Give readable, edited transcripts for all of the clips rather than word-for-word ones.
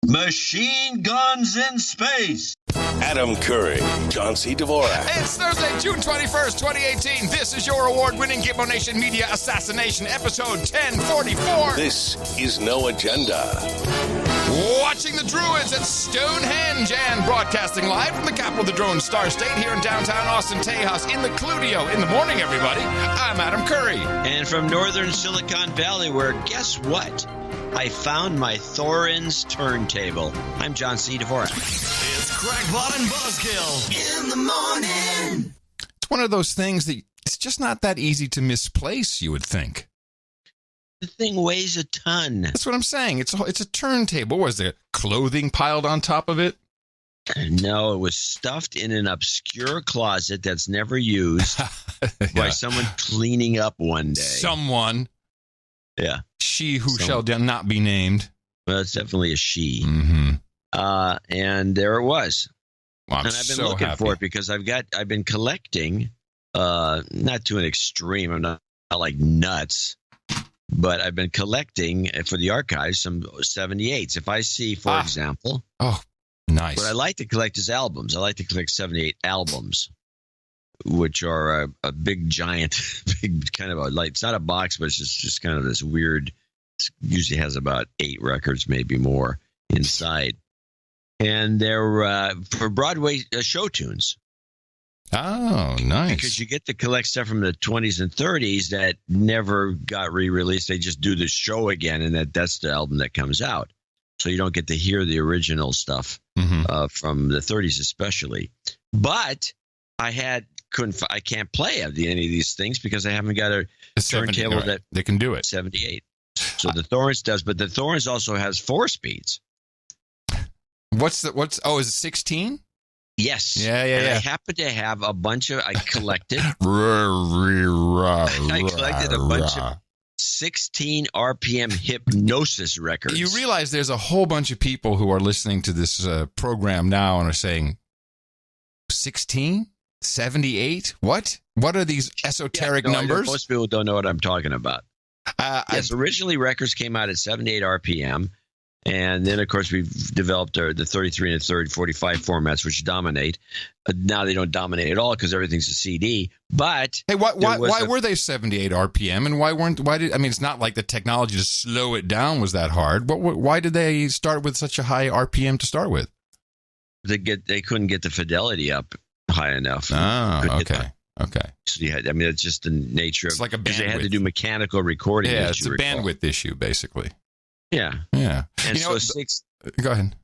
Machine Guns in Space. Adam Curry, John C. Dvorak. It's Thursday, June 21st, 2018. This is your award-winning Gimbo Nation Media Assassination, episode 1044. This is No Agenda. Watching the Druids at Stonehenge and broadcasting live from the capital of the Drone Star State here in downtown Austin, Tejas, in the Cludio. In the morning, everybody. I'm Adam Curry. And from northern Silicon Valley, where, guess what? I found my Thorin's turntable. I'm John C. Dvorak. It's Crackpot and Buzzkill in the morning. It's one of those things that it's just not that easy to misplace, you would think. The thing weighs a ton. That's what I'm saying. It's a turntable. Was there clothing piled on top of it? No, it was stuffed in an obscure closet that's never used by someone cleaning up one day. Someone. Yeah. She who shall not be named. Well, it's definitely a she. Mm-hmm. And there it was. Well, and I've been looking for it because I've been collecting, not to an extreme. I'm not like nuts, but I've been collecting for the archives some 78s. If I see, for example, nice. What I like to collect is albums. I like to collect 78 albums, which are a big, giant, big kind of it's not a box, but it's just kind of this weird. It usually has about 8 records, maybe more inside. And they're for Broadway show tunes. Oh, nice. Because you get to collect stuff from the 20s and 30s that never got re-released. They just do the show again, and that's the album that comes out. So you don't get to hear the original stuff from the 30s especially. But I can't play any of these things because I haven't got a turntable that they can do it. 78. So the Thorns does, but the Thorns also has 4 speeds. Is it 16? Yes. Yeah. I happen to have a bunch of, I collected a bunch of 16 RPM hypnosis records. You realize there's a whole bunch of people who are listening to this program now and are saying, 16? 78? What? What are these esoteric numbers? Most people don't know what I'm talking about. Yes, originally records came out at 78 RPM. And then, of course, we've developed the 33 and a third, 45 formats, which dominate. Now they don't dominate at all because everything's a CD. But hey, why were they 78 RPM, and it's not like the technology to slow it down was that hard. Why did they start with such a high RPM to start with? They couldn't get the fidelity up high enough. Oh, okay. So it's just the nature of it. It's like a bandwidth. Because they had to do mechanical recording. Yeah, it's a bandwidth issue, basically. Yeah. And so go ahead.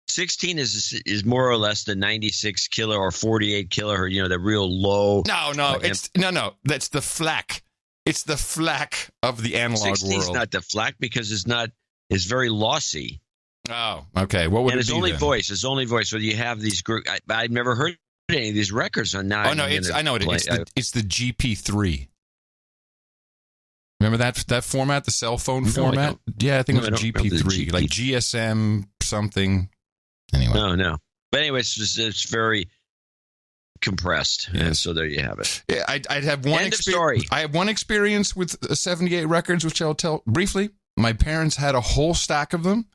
16 is more or less the 96 kilo or 48 kilohertz, the real low. No. That's the FLAC. It's the FLAC of the analog 16 world. It's not the FLAC because it's very lossy. Oh, okay. What would it be? It's only voice. It's only voice. So you have these group. I've never heard any of these records on now. Oh no, I know it. It's the GP3. Remember that format, the cell phone format? I think it was GP3, like GSM something. Anyway. No. But anyway, it's very compressed. Yes. And so there you have it. Yeah, I'd have one story. I have one experience with 78 records, which I'll tell briefly. My parents had a whole stack of them,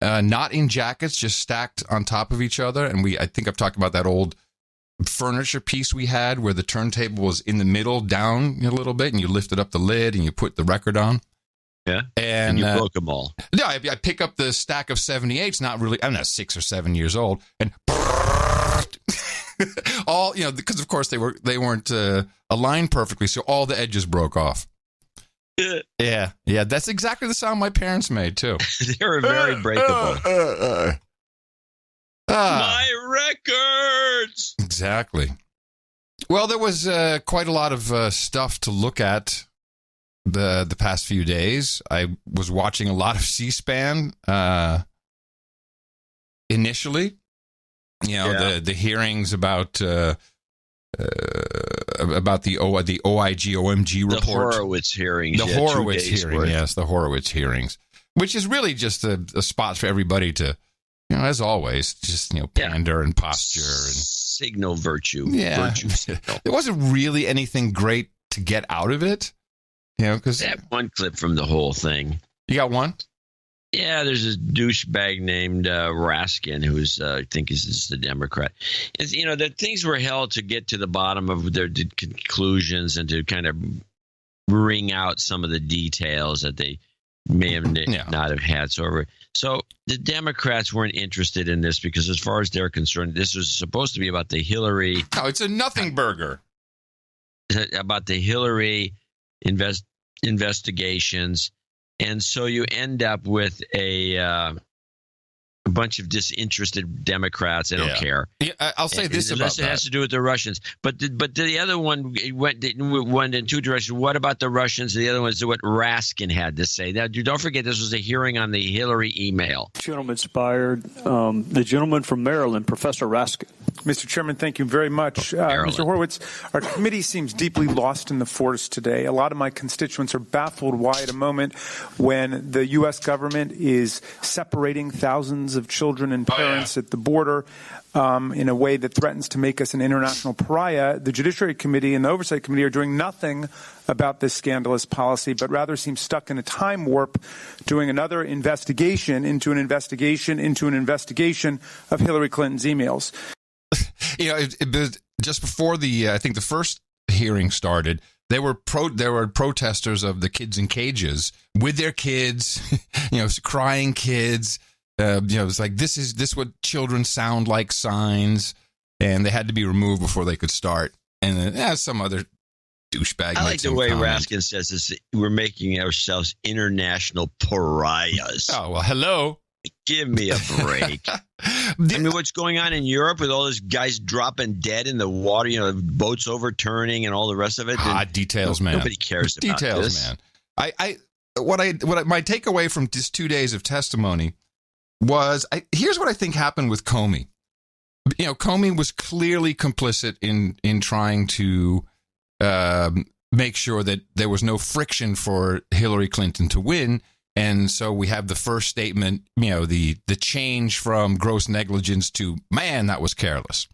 not in jackets, just stacked on top of each other. And I think I've talked about that old furniture piece we had where the turntable was in the middle down a little bit and you lifted up the lid and you put the record on. Yeah. And you broke them all. Yeah. I pick up the stack of 78s, I'm not 6 or 7 years old, and all, because of course they weren't aligned perfectly. So all the edges broke off. Yeah. That's exactly the sound my parents made too. They were very breakable. My records! Exactly. Well, there was quite a lot of stuff to look at the past few days. I was watching a lot of C-SPAN initially. The hearings about the OIG-OMG report. The Horowitz hearings. The Horowitz hearing, yes, the Horowitz hearings, which is really just a spot for everybody to, as always, just, pander and posture and signal virtue. Yeah. Virtue signal. There wasn't really anything great to get out of it, because that one clip from the whole thing. You got one? Yeah, there's this douchebag named Raskin, who's I think is the Democrat. It's, the things were held to get to the bottom of their conclusions and to kind of wring out some of the details that they may have not have had. So the Democrats weren't interested in this because, as far as they're concerned, this was supposed to be about the Hillary. Oh, it's a nothing burger. About the Hillary investigations. And so you end up with a bunch of disinterested Democrats. They don't care. Yeah, I'll say this about that. It has to do with the Russians. But the other one went in two directions. What about the Russians? The other one is what Raskin had to say. Now, don't forget, this was a hearing on the Hillary email. Gentleman inspired. The gentleman from Maryland, Professor Raskin. Mr. Chairman, thank you very much. Mr. Horowitz, our committee seems deeply lost in the forest today. A lot of my constituents are baffled why at a moment when the U.S. government is separating thousands of children and parents at the border in a way that threatens to make us an international pariah, the Judiciary Committee and the Oversight Committee are doing nothing about this scandalous policy, but rather seem stuck in a time warp doing another investigation into an investigation into an investigation of Hillary Clinton's emails. Just before I think the first hearing started, there were protesters of the kids in cages with their kids, crying kids. It's like this is what children sound like signs, and they had to be removed before they could start. And then some other douchebag. I like the way Raskin says this: we're making ourselves international pariahs. Oh well, hello. Give me a break. I mean, what's going on in Europe with all those guys dropping dead in the water, boats overturning and all the rest of it? Details, man. Nobody cares about this. Man. My takeaway from just 2 days of testimony was, here's what I think happened with Comey. Comey was clearly complicit in trying to make sure that there was no friction for Hillary Clinton to win. And so we have the first statement, the change from gross negligence to, man, that was careless.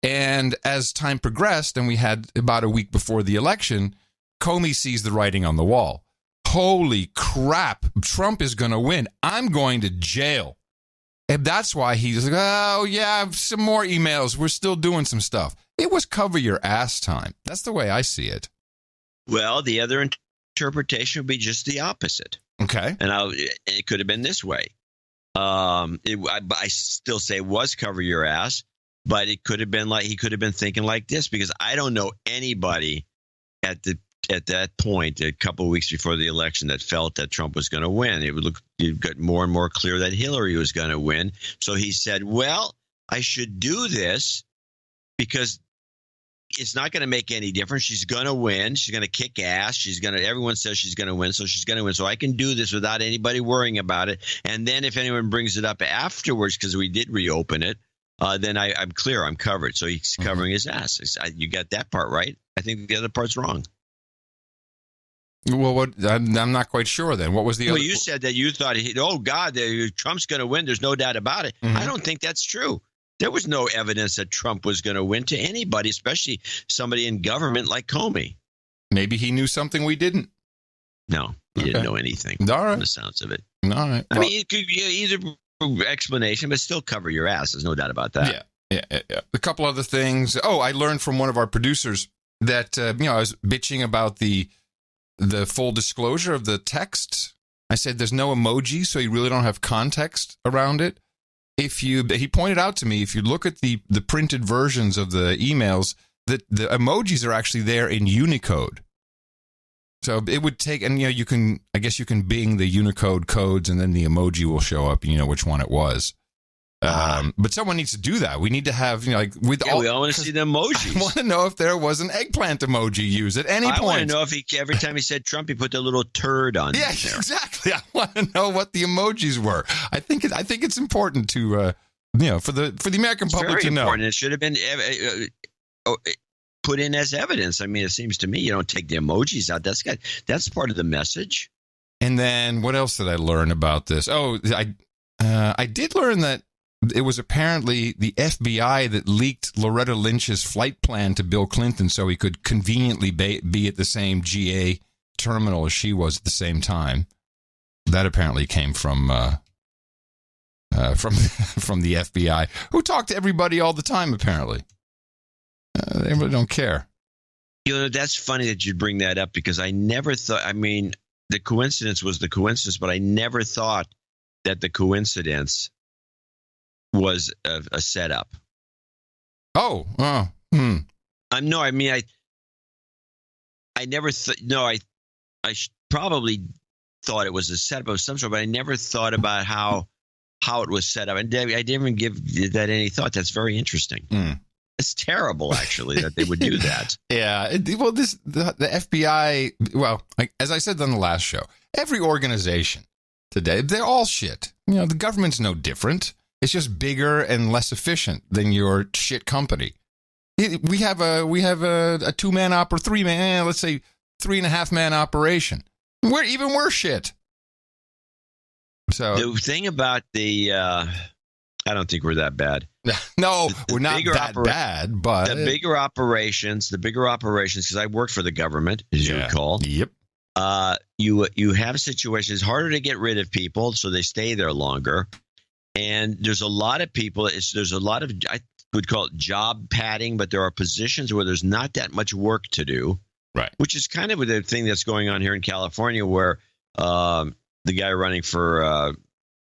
And as time progressed, and we had about a week before the election, Comey sees the writing on the wall. Holy crap, Trump is going to win. I'm going to jail. And that's why he's like, oh, yeah, some more emails. We're still doing some stuff. It was cover your ass time. That's the way I see it. Well, the other interpretation would be just the opposite. Okay. And it could have been this way. I still say it was cover your ass, but it could have been like he could have been thinking like this, because I don't know anybody at that point, a couple of weeks before the election, that felt that Trump was going to win. It got more and more clear that Hillary was going to win. So he said, well, I should do this because it's not going to make any difference. She's going to win. She's going to kick ass. Everyone says she's going to win, so she's going to win. So I can do this without anybody worrying about it. And then if anyone brings it up afterwards, because we did reopen it, then I'm clear. I'm covered. So he's covering his ass. You got that part right. I think the other part's wrong. Well, I'm not quite sure then. What was the other? Well, you said that you thought, oh, God, Trump's going to win. There's no doubt about it. I don't think that's true. There was no evidence that Trump was going to win to anybody, especially somebody in government like Comey. Maybe he knew something we didn't. No, he didn't know anything. All right. From the sounds of it. All right. I mean, it could be either explanation, but still cover your ass. There's no doubt about that. Yeah. A couple other things. Oh, I learned from one of our producers that, I was bitching about the full disclosure of the text. I said there's no emoji, so you really don't have context around it. He pointed out to me, if you look at the printed versions of the emails, that the emojis are actually there in Unicode. So it would take, and you can Bing the Unicode codes, and then the emoji will show up, and you know which one it was. But someone needs to do that. We need to have, we all want to see the emojis. I want to know if there was an eggplant emoji used at any point. I want to know if every time he said Trump, he put the little turd on. Yeah, there. Exactly. I want to know what the emojis were. I think it's important to, for the American public to know. Important. It should have been put in as evidence. I mean, it seems to me you don't take the emojis out. That's part of the message. And then what else did I learn about this? Oh, I did learn that it was apparently the FBI that leaked Loretta Lynch's flight plan to Bill Clinton so he could conveniently be at the same GA terminal as she was at the same time. That apparently came from the FBI, who talk to everybody all the time, apparently. They really don't care. That's funny that you'd bring that up, because I never thought, the coincidence was the coincidence, but I never thought that the coincidence was a setup. I never I probably thought it was a setup of some sort, but I never thought about how it was set up. And I didn't even give that any thought. That's very interesting. It's terrible, actually, that they would do that. Yeah. The FBI, as I said on the last show, every organization today, they're all shit. The government's no different. It's just bigger and less efficient than your shit company. We have a 2-man let's say 3.5-man operation. We're shit. So the thing about I don't think we're that bad. No, we're not that bad, but the bigger operations, because I worked for the government, as you recall. Yep. You have situations, it's harder to get rid of people, so they stay there longer. And there's a lot of people, there's a lot of, I would call it job padding, but there are positions where there's not that much work to do. Right. Which is kind of the thing that's going on here in California, where the guy running for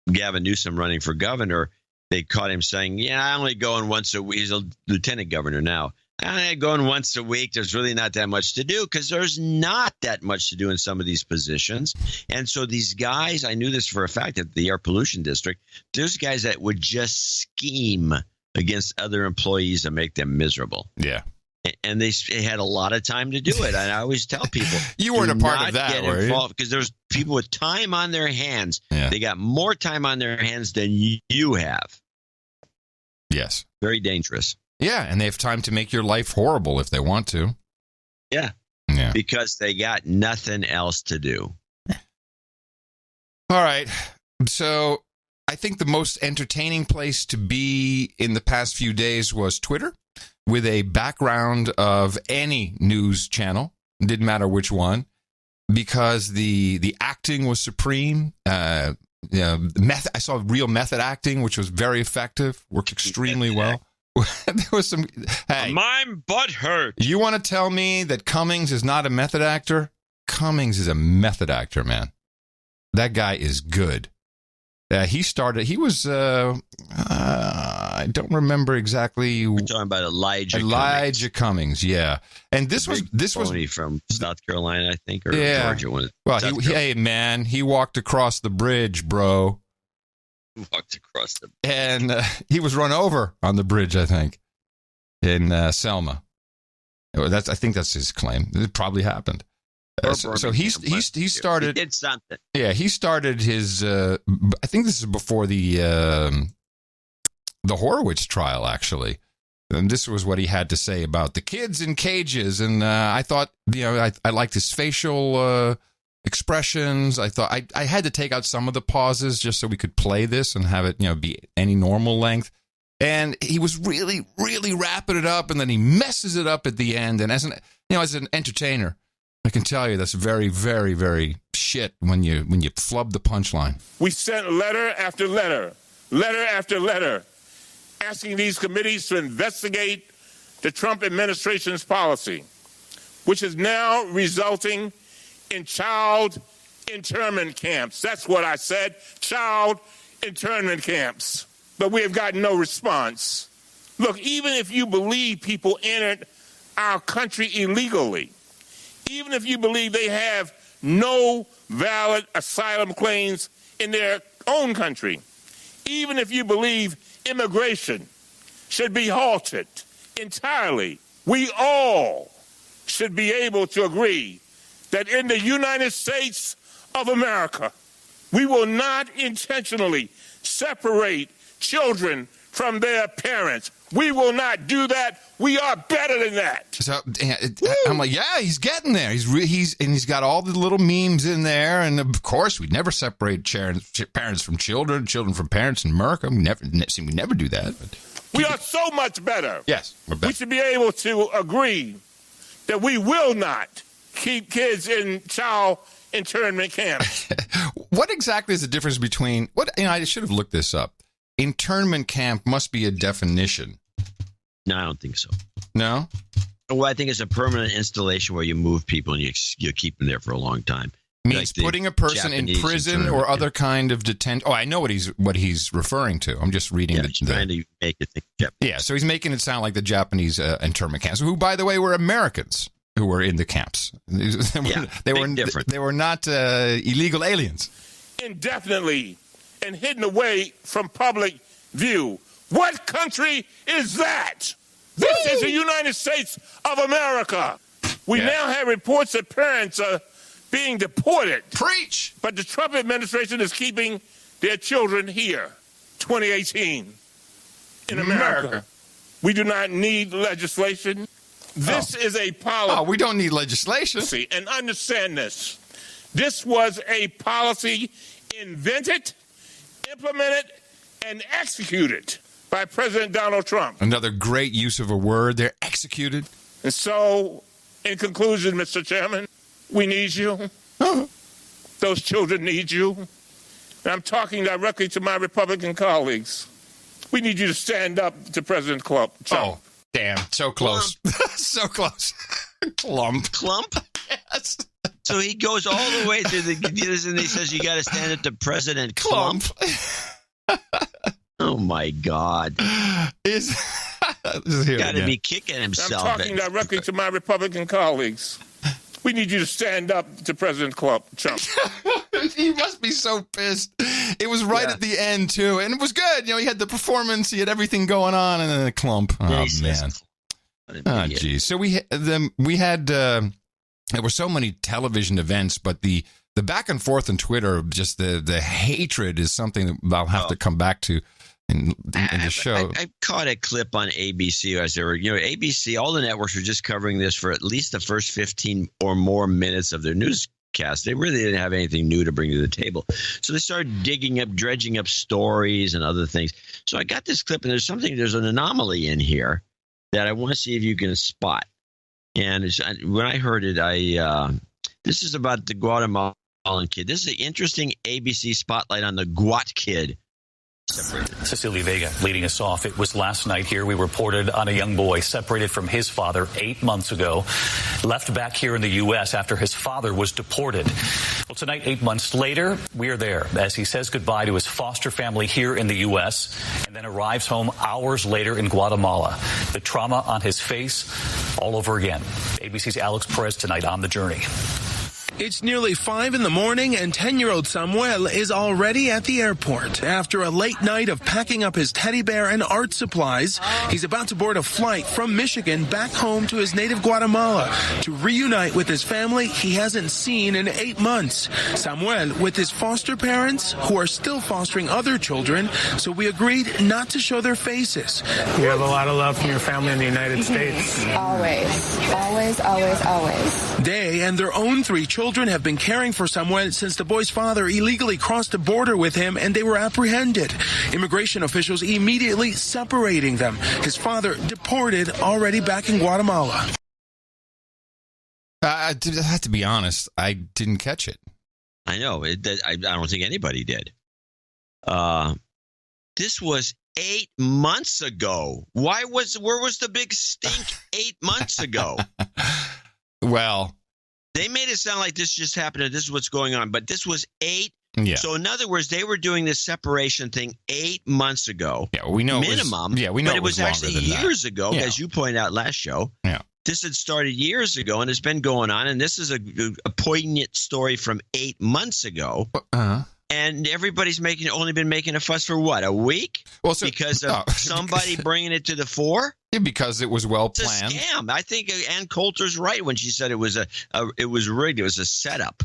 Gavin Newsom running for governor, they caught him saying, I only go in once a week. He's a lieutenant governor now. I go in once a week. There's really not that much to do, because there's not that much to do in some of these positions. And so these guys, I knew this for a fact at the air pollution district, there's guys that would just scheme against other employees to make them miserable. Yeah. And they had a lot of time to do it. And I always tell people, you weren't a part of that, were you? Because there's people with time on their hands. Yeah. They got more time on their hands than you have. Yes. Very dangerous. Yeah, and they have time to make your life horrible if they want to. Yeah. Because they got nothing else to do. All right. So I think the most entertaining place to be in the past few days was Twitter, with a background of any news channel. It didn't matter which one, because the acting was supreme. I saw real method acting, which was very effective, worked extremely well. There was some. Hey, my butt hurt. You want to tell me that Cummings is not a method actor? Cummings is a method actor, man. That guy is good. He was. I don't remember exactly. We're talking about Elijah Cummings, yeah. And this was from South Carolina, I think, or Georgia. Well, hey man, he walked across the bridge, bro. Walked across the bridge. And he was run over on the bridge, I think, in Selma. I think that's his claim. It probably happened. So he started. He did something. Yeah, he started his. I think this is before the Horowitz trial, actually. And this was what he had to say about the kids in cages. And I thought, I liked his facial expressions. I thought I had to take out some of the pauses just so we could play this and have it, be any normal length. And he was really, really wrapping it up, and then he messes it up at the end. And as an entertainer, I can tell you that's very, very, very shit when you flub the punchline. We sent letter after letter after letter, asking these committees to investigate the Trump administration's policy, which is now resulting in child internment camps. That's what I said, child internment camps. But we have gotten no response. Look, even if you believe people entered our country illegally, even if you believe they have no valid asylum claims in their own country, even if you believe immigration should be halted entirely, we all should be able to agree that in the United States of America, we will not intentionally separate children from their parents. We will not do that. We are better than that. So I'm like, yeah, he's getting there. He's got all the little memes in there, and of course, we'd never separate parents from children, children from parents in America. We never do that. But we are so much better. Yes, we're better. We should be able to agree that we will not keep kids in child internment camps. What exactly is the difference between I should have looked this up. Internment camp must be a definition. No, I don't think so. No? Well, I think it's a permanent installation where you move people and you keep them there for a long time. Means like putting a person in prison or other kind of detention. Oh, I know what he's referring to. I'm just reading trying to make it think Japanese. Yeah, so he's making it sound like the Japanese internment camps, who, by the way, were Americans who were in the camps. They were not illegal aliens. Indefinitely and hidden away from public view. What country is that? This is the United States of America. We now have reports that parents are being deported. Preach! But the Trump administration is keeping their children here. 2018 in America. We do not need legislation. This is a policy. Oh, we don't need legislation. And understand this. This was a policy invented, implemented, and executed by President Donald Trump. Another great use of a word. They're executed. And so, in conclusion, Mr. Chairman, we need you. Those children need you. And I'm talking directly to my Republican colleagues. We need you to stand up to President Trump. Oh, damn. So close. So close. Clump? Yes. So he goes all the way to the and he says, you got to stand up to President Clump. Oh, my God. He's got to be kicking himself. I'm talking directly to my Republican colleagues. We need you to stand up to President Trump. He must be so pissed. It was right at the end, too. And it was good. He had the performance. He had everything going on. And then a clump. Oh, man. Oh, geez. So we had there were so many television events, but the back and forth on Twitter, just the hatred is something that I'll have to come back to in the show. I caught a clip on ABC as they were, ABC, all the networks were just covering this for at least the first 15 or more minutes of their newscast. They really didn't have anything new to bring to the table. So they started dredging up stories and other things. So I got this clip, and there's an anomaly in here that I want to see if you can spot. And when I heard it, this is about the Guatemalan kid. This is an interesting ABC spotlight on the Guat kid. Cecilia Vega leading us off. It was last night here we reported on a young boy separated from his father 8 months ago, left back here in the U.S. after his father was deported. Well, tonight, 8 months later, we are there as he says goodbye to his foster family here in the U.S. and then arrives home hours later in Guatemala. The trauma on his face all over again. ABC's Alex Perez tonight on The Journey. It's nearly 5 in the morning and 10-year-old Samuel is already at the airport. After a late night of packing up his teddy bear and art supplies, he's about to board a flight from Michigan back home to his native Guatemala to reunite with his family he hasn't seen in 8 months. Samuel with his foster parents who are still fostering other children, so we agreed not to show their faces. You have a lot of love from your family in the United States. Always. Always, always, always. They and their own 3 children have been caring for Samuel since the boy's father illegally crossed the border with him and they were apprehended. Immigration officials immediately separating them. His father deported, already back in Guatemala. I have to be honest, I didn't catch it. I know. I don't think anybody did. This was 8 months ago. Where was the big stink 8 months ago? Well, they made it sound like this just happened and this is what's going on, but this was 8. Yeah. So in other words, they were doing this separation thing 8 months ago. Yeah, we know minimum. We know but it was actually years ago, as you pointed out last show. Yeah. This had started years ago and it's been going on, and this is a poignant story from 8 months ago. And everybody's only been making a fuss for what, a week? Well, because of somebody bringing it to the fore. Yeah, because it was well planned. It's a scam. I think Ann Coulter's right when she said it was rigged. It was a setup.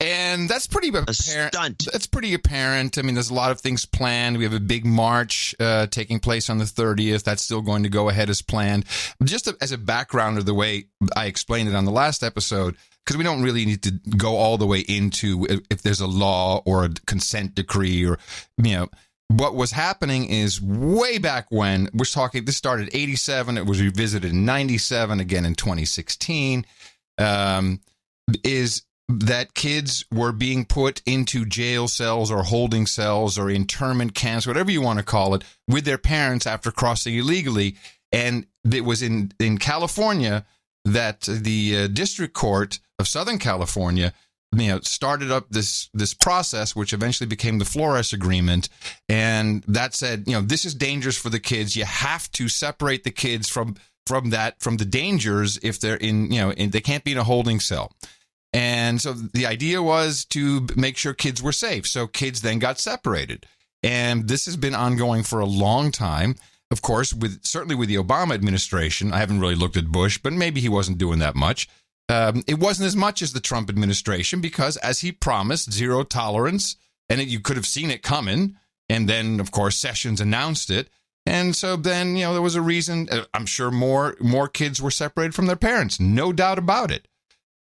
And that's pretty apparent. A stunt. That's pretty apparent. I mean, there's a lot of things planned. We have a big march taking place on the 30th. That's still going to go ahead as planned. Just as a background of the way I explained it on the last episode, because we don't really need to go all the way into if there's a law or a consent decree or, what was happening is way back when, we're talking, this started 87, it was revisited in 97, again in 2016, is that kids were being put into jail cells or holding cells or internment camps, whatever you want to call it, with their parents after crossing illegally. And it was in California that the District Court of Southern California, started up this process, which eventually became the Flores Agreement, and that said, this is dangerous for the kids. You have to separate the kids from the dangers if they're they can't be in a holding cell. And so the idea was to make sure kids were safe. So kids then got separated, and this has been ongoing for a long time. Of course, certainly with the Obama administration. I haven't really looked at Bush, but maybe he wasn't doing that much. It wasn't as much as the Trump administration because, as he promised, zero tolerance, and you could have seen it coming. And then, of course, Sessions announced it. And so then, there was a reason. I'm sure more kids were separated from their parents. No doubt about it.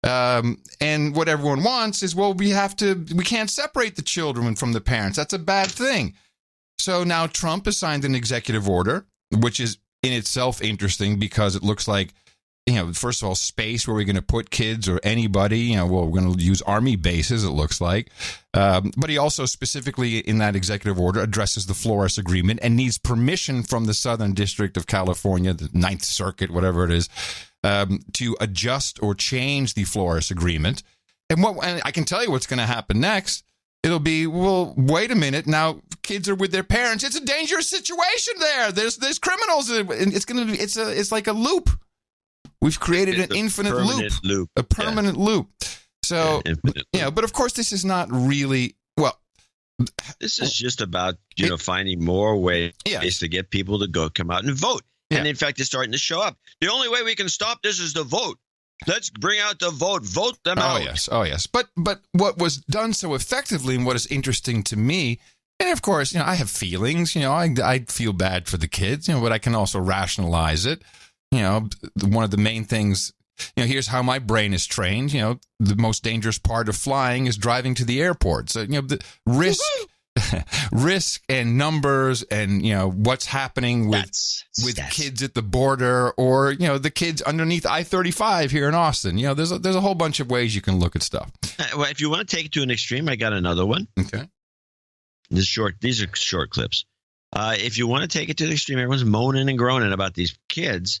And what everyone wants is, we can't separate the children from the parents. That's a bad thing. So now Trump has signed an executive order, which is in itself interesting because it looks like, first of all, space where we're going to put kids or anybody, we're going to use army bases, it looks like. But he also specifically in that executive order addresses the Flores Agreement and needs permission from the Southern District of California, the Ninth Circuit, whatever it is, to adjust or change the Flores Agreement. And I can tell you what's going to happen next. It'll be, wait a minute. Now kids are with their parents. It's a dangerous situation there. There's criminals. It's like a loop. We've created an infinite loop, a permanent loop. So, but of course, this is not really, this is just about, finding more ways to get people to come out and vote. Yeah. And in fact, it's starting to show up. The only way we can stop this is to vote. Let's bring out the vote. Vote them out. Oh, yes. But what was done so effectively and what is interesting to me, and of course, I have feelings, I feel bad for the kids, but I can also rationalize it. One of the main things, here's how my brain is trained. The most dangerous part of flying is driving to the airport. So, the risk and numbers and, what's happening with kids at the border or, the kids underneath I-35 here in Austin. There's a whole bunch of ways you can look at stuff. Well, if you want to take it to an extreme, I got another one. Okay. These are short clips. If you want to take it to the extreme, everyone's moaning and groaning about these kids.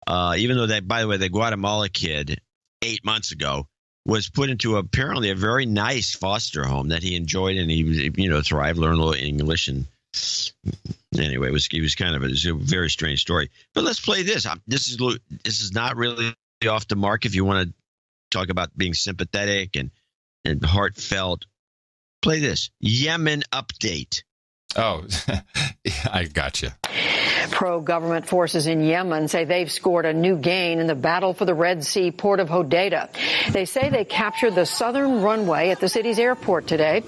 Even though by the way, the Guatemala kid 8 months ago was put into apparently a very nice foster home that he enjoyed and he thrived, learned a little English, and anyway, it was a very strange story. But let's play this. This is not really off the mark if you want to talk about being sympathetic and heartfelt. Play this Yemen update. Oh, I gotcha. Pro-government forces in Yemen say they've scored a new gain in the battle for the Red Sea port of Hodeidah. They say they captured the southern runway at the city's airport today.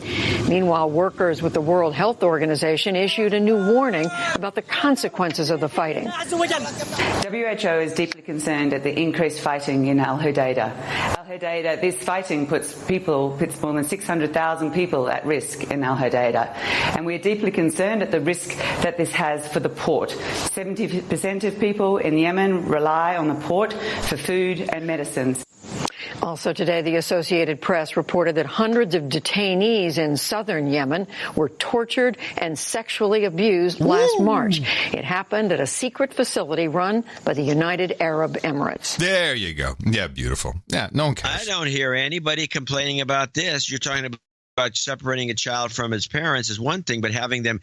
Meanwhile, workers with the World Health Organization issued a new warning about the consequences of the fighting. WHO is deeply concerned at the increased fighting in Al Hodeidah. This fighting puts more than 600,000 people at risk in Al Hodeidah. And we're deeply concerned at the risk that this has for the port. 70% of people in Yemen rely on the port for food and medicines. Also today, the Associated Press reported that hundreds of detainees in southern Yemen were tortured and sexually abused last March. It happened at a secret facility run by the United Arab Emirates. There you go. Yeah, beautiful. Yeah, no one cares. I don't hear anybody complaining about this. You're talking about separating a child from its parents is one thing, but having them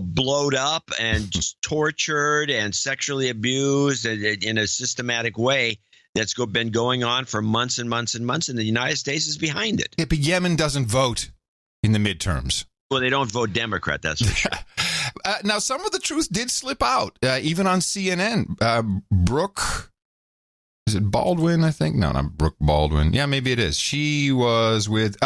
blowed up and just tortured and sexually abused in a systematic way that's been going on for months and months and months, and the United States is behind it. Yeah, but Yemen doesn't vote in the midterms. Well, they don't vote Democrat, that's for sure. Now, some of the truth did slip out, even on CNN. Brooke, is it Baldwin, I think? No, not Brooke Baldwin. Yeah, maybe it is. She was with,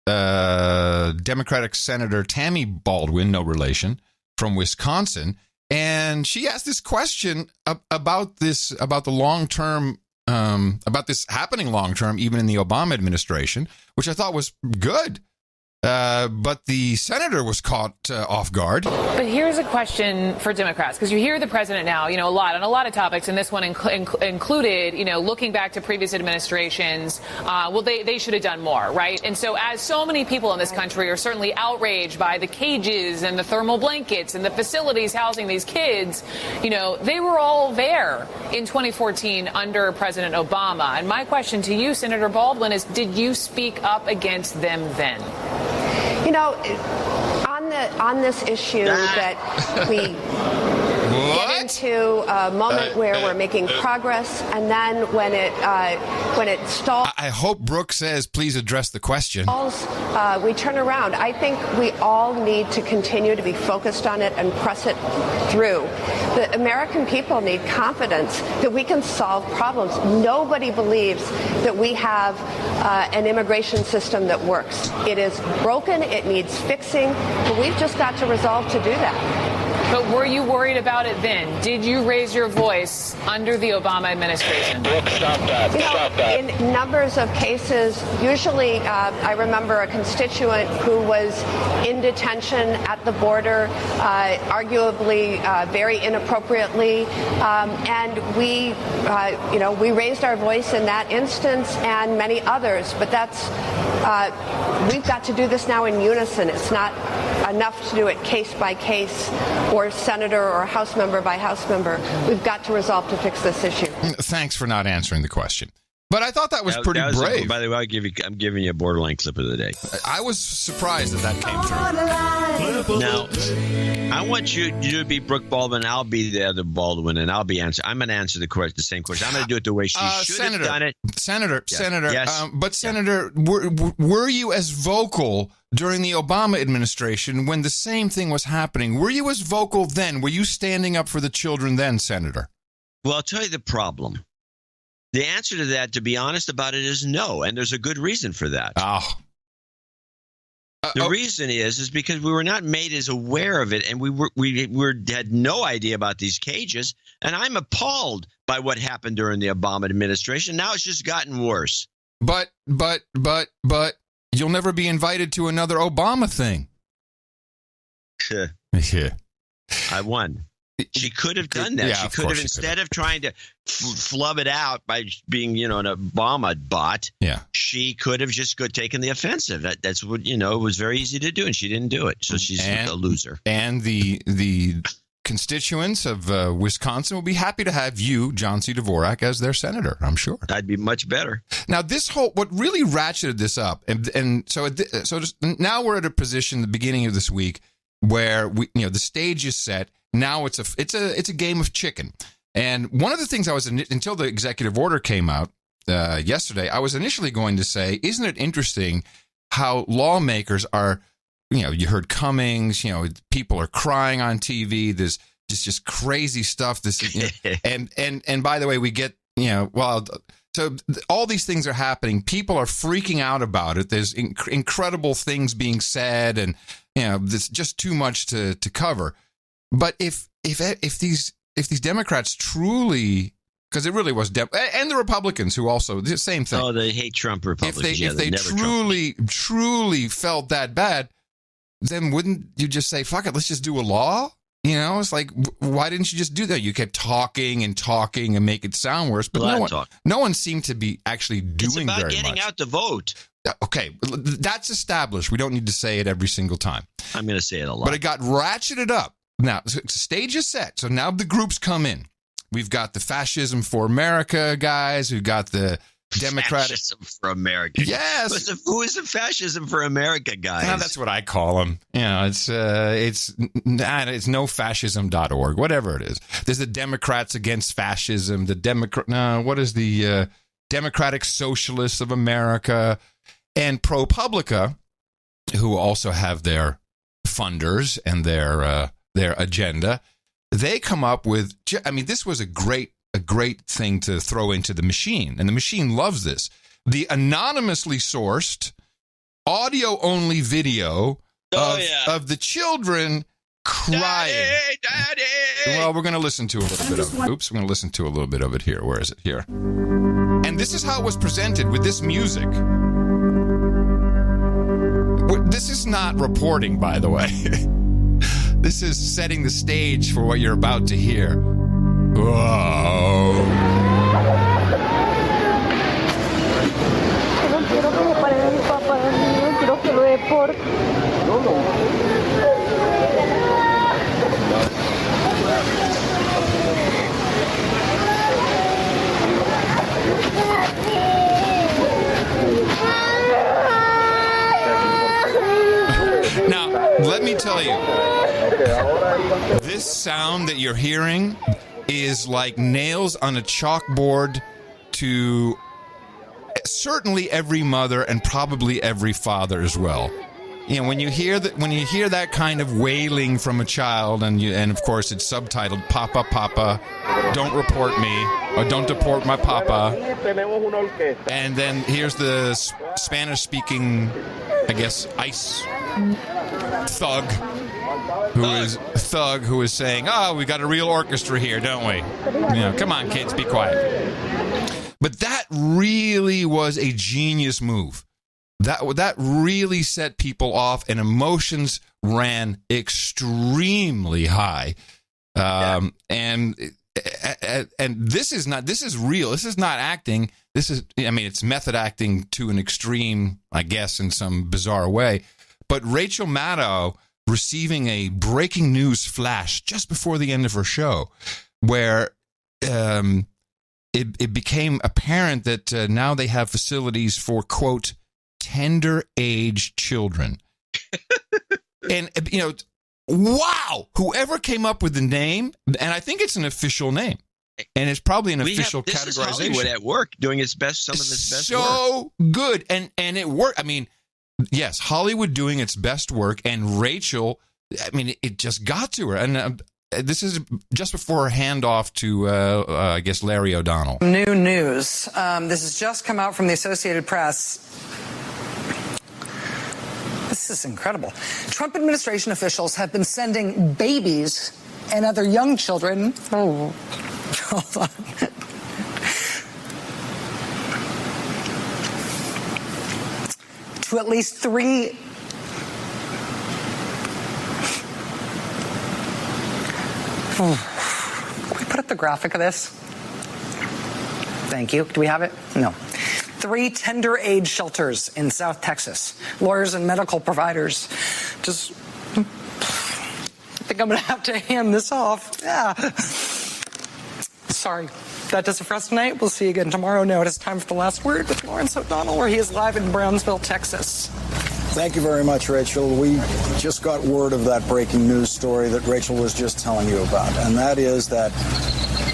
Democratic Senator Tammy Baldwin, no relation, from Wisconsin. And she asked this question about the long term, about this happening long term, even in the Obama administration, which I thought was good. But the senator was caught off guard. But here's a question for Democrats, because you hear the president now, a lot on a lot of topics, and this one included, looking back to previous administrations, they should have done more, right? And so as so many people in this country are certainly outraged by the cages and the thermal blankets and the facilities housing these kids, they were all there in 2014 under President Obama. And my question to you, Senator Baldwin, is did you speak up against them then? On this issue that we get into a moment where we're making progress, and then when it stalls. I hope Brooke says, please address the question. We turn around. I think we all need to continue to be focused on it and press it through. The American people need confidence that we can solve problems. Nobody believes that we have an immigration system that works. It is broken. It needs fixing. But we've just got to resolve to do that. But were you worried about it then? Did you raise your voice under the Obama administration? Brooke, stop that. In numbers of cases, usually I remember a constituent who was in detention at the border, arguably very inappropriately, and we raised our voice in that instance and many others. But we've got to do this now in unison. It's not enough to do it case by case or senator or House member by House member. We've got to resolve to fix this issue. Thanks for not answering the question. But I thought that was pretty brave. By the way, I'm giving you a borderline clip of the day. I was surprised that came through. Now, I want you to be Brooke Baldwin. I'll be the other Baldwin, and I'm going to answer the same question. I'm going to do it the way she should have done it. Senator. Yes. But Senator, were you as vocal during the Obama administration when the same thing was happening? Were you as vocal then? Were you standing up for the children then, Senator? Well, I'll tell you the problem. The answer to that, to be honest about it, is no, and there's a good reason for that. The reason is because we were not made as aware of it, and we had no idea about these cages. And I'm appalled by what happened during the Obama administration. Now it's just gotten worse. But you'll never be invited to another Obama thing. Yeah. I won. She could have done that. Yeah, she could have, instead of trying to flub it out by being, an Obama bot. Yeah. She could have just taken the offensive. That's what, it was very easy to do, and she didn't do it. So she's a loser. And the constituents of Wisconsin will be happy to have you, John C. Dvorak, as their senator, I'm sure. I'd be much better. Now, what really ratcheted this up, and so just, now we're at a position at the beginning of this week where the stage is set. Now it's a game of chicken. And one of the things I was, until the executive order came out yesterday, I was initially going to say, isn't it interesting how lawmakers are, you heard Cummings, people are crying on TV. There's just crazy stuff. And by the way, we get, so all these things are happening. People are freaking out about it. There's incredible things being said, and there's just too much to cover. But if these Democrats truly, because it really was, and the Republicans who also the same thing. Oh, they hate Trump Republicans. If they truly felt that bad, then wouldn't you just say, "Fuck it, let's just do a law"? It's like, why didn't you just do that? You kept talking and make it sound worse, but no one seemed to be actually doing very much. It's about getting out the vote. Okay, that's established. We don't need to say it every single time. I'm going to say it a lot. But it got ratcheted up. Now, the stage is set. So now the groups come in. We've got the Fascism for America guys. We've got the Democratic. Fascism for America. Yes. Who is the Fascism for America guys? Well, that's what I call them. It's nofascism.org, whatever it is. There's the Democrats Against Fascism. What is the Democratic Socialists of America and ProPublica, who also have their funders and their agenda. They come up with, this was a great thing to throw into the machine, and the machine loves this. The anonymously sourced audio-only video of the children crying. Daddy! Well, we're going to listen to a little bit of it. Oops, we're going to listen to a little bit of it here. Where is it? Here. And this is how it was presented with this music. this is not reporting, by the way. This is setting the stage for what you're about to hear. Whoa. Now, let me tell you, this sound that you're hearing is like nails on a chalkboard to certainly every mother and probably every father as well. You know, when you hear that kind of wailing from a child, and of course it's subtitled "Papa, Papa, don't report me," or "Don't deport my Papa," and then here's the Spanish-speaking, I guess, ICE thug who is saying, "Oh, we got a real orchestra here, don't we? You know, come on, kids, be quiet." But that really was a genius move. That really set people off, and emotions ran extremely high. And this is real. This is not acting. It's method acting to an extreme, I guess, in some bizarre way. But Rachel Maddow receiving a breaking news flash just before the end of her show, where it became apparent that now they have facilities for, quote, tender age children. And, you know, wow, whoever came up with the name, and I think it's an official name, and it's probably an official categorization. This is Hollywood at work doing its best, some of its best work. So good, and it worked. I mean, yes, Hollywood doing its best work, and Rachel, I mean, it just got to her. And this is just before her handoff to, I guess, Larry O'Donnell. New news. This has just come out from the Associated Press. This is incredible. Trump administration officials have been sending babies and other young children. Oh, hold on. To at least 3. Can we put up the graphic of this? Thank you. Do we have it? No. 3 tender age shelters in South Texas. Lawyers and medical providers just... I think I'm going to have to hand this off. Yeah. Sorry. That does it for us tonight. We'll see you again tomorrow. Now it is time for the last word with Lawrence O'Donnell, where he is live in Brownsville, Texas. Thank you very much, Rachel. We just got word of that breaking news story that Rachel was just telling you about, and that is that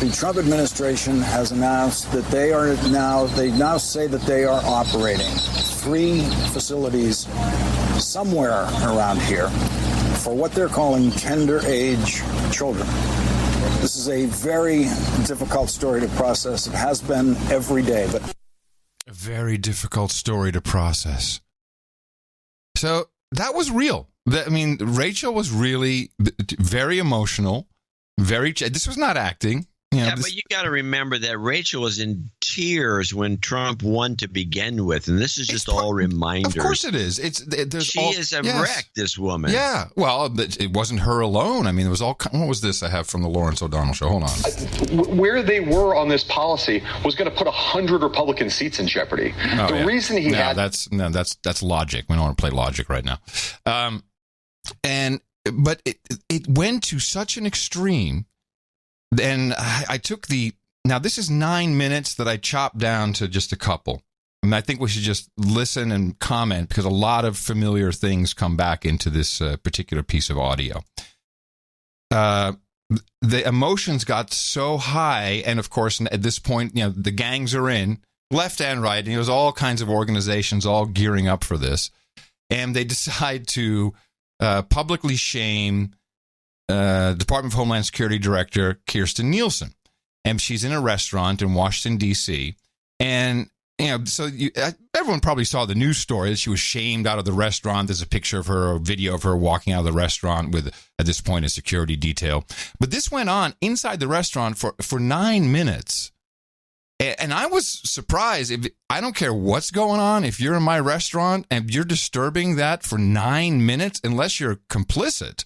the Trump administration has announced that they now say that they are operating 3 facilities somewhere around here for what they're calling tender age children. This is a very difficult story to process. It has been every day, but a very difficult story to process. So that was real. I mean, Rachel was really very emotional. This was not acting. You know, but you got to remember that Rachel was in tears when Trump won to begin with, and this is just all reminders. Of course it is. She is a wreck, this woman. Yeah. Well, it wasn't her alone. I mean, it was all. What was this I have from the Lawrence O'Donnell show? Hold on. Where they were on this policy was going to put 100 Republican seats in jeopardy. Reason he had that's logic. We don't want to play logic right now. But it went to such an extreme. And I took now this is 9 minutes that I chopped down to just a couple. And I think we should just listen and comment because a lot of familiar things come back into this particular piece of audio. The emotions got so high. And of course, at this point, you know, the gangs are in left and right. And there's all kinds of organizations all gearing up for this. And they decide to publicly shame Department of Homeland Security Director Kirstjen Nielsen, and she's in a restaurant in Washington D.C. And so everyone probably saw the news story that she was shamed out of the restaurant. There's a picture of her, a video of her walking out of the restaurant with, at this point, a security detail. But this went on inside the restaurant for 9 minutes, And I was surprised. I don't care what's going on. If you're in my restaurant and you're disturbing that for 9 minutes, unless you're complicit,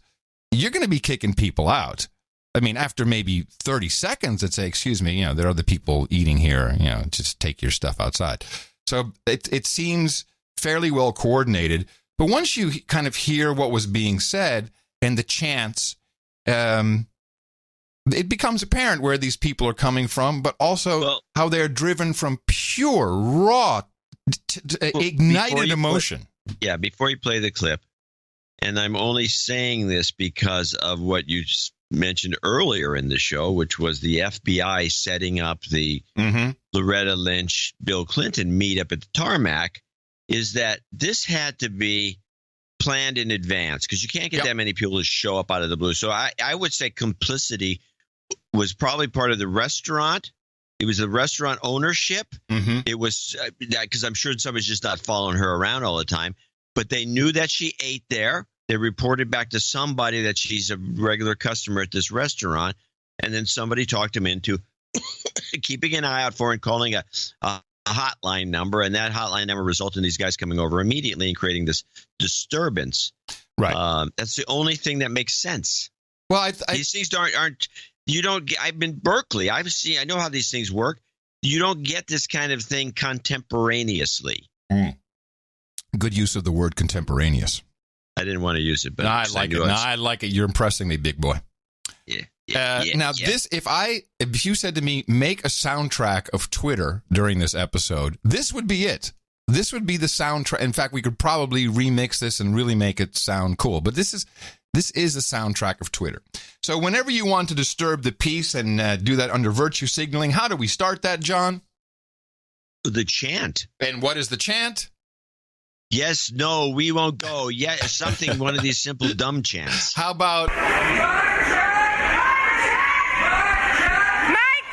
you're going to be kicking people out. I mean, after maybe 30 seconds, I'd say, excuse me, there are other people eating here, just take your stuff outside. So it seems fairly well coordinated. But once you kind of hear what was being said and the chants, it becomes apparent where these people are coming from, but also how they're driven from pure, raw, ignited emotion. Before you play the clip, and I'm only saying this because of what you mentioned earlier in the show, which was the FBI setting up the Loretta Lynch, Bill Clinton meetup at the tarmac, is that this had to be planned in advance because you can't get that many people to show up out of the blue. So I would say complicity was probably part of the restaurant. It was the restaurant ownership. It was because I'm sure somebody's just not following her around all the time, but they knew that she ate there. They reported back to somebody that she's a regular customer at this restaurant, and then somebody talked him into keeping an eye out for and calling a hotline number, and that hotline number resulted in these guys coming over immediately and creating this disturbance. Right. That's the only thing that makes sense. Well, these things aren't. You don't get. I've been Berkeley. I know how these things work. You don't get this kind of thing contemporaneously. Good use of the word contemporaneous. I didn't want to use it, but I like it. I like it. You're impressing me, big boy. This, if you said to me, make a soundtrack of Twitter during this episode, this would be it. This would be the soundtrack. In fact, we could probably remix this and really make it sound cool. But this is the soundtrack of Twitter. So whenever you want to disturb the peace and do that under virtue signaling, how do we start that, John? The chant. And what is the chant? Yes, no, we won't go. Yeah, something, one of these simple dumb chants. How about... Mic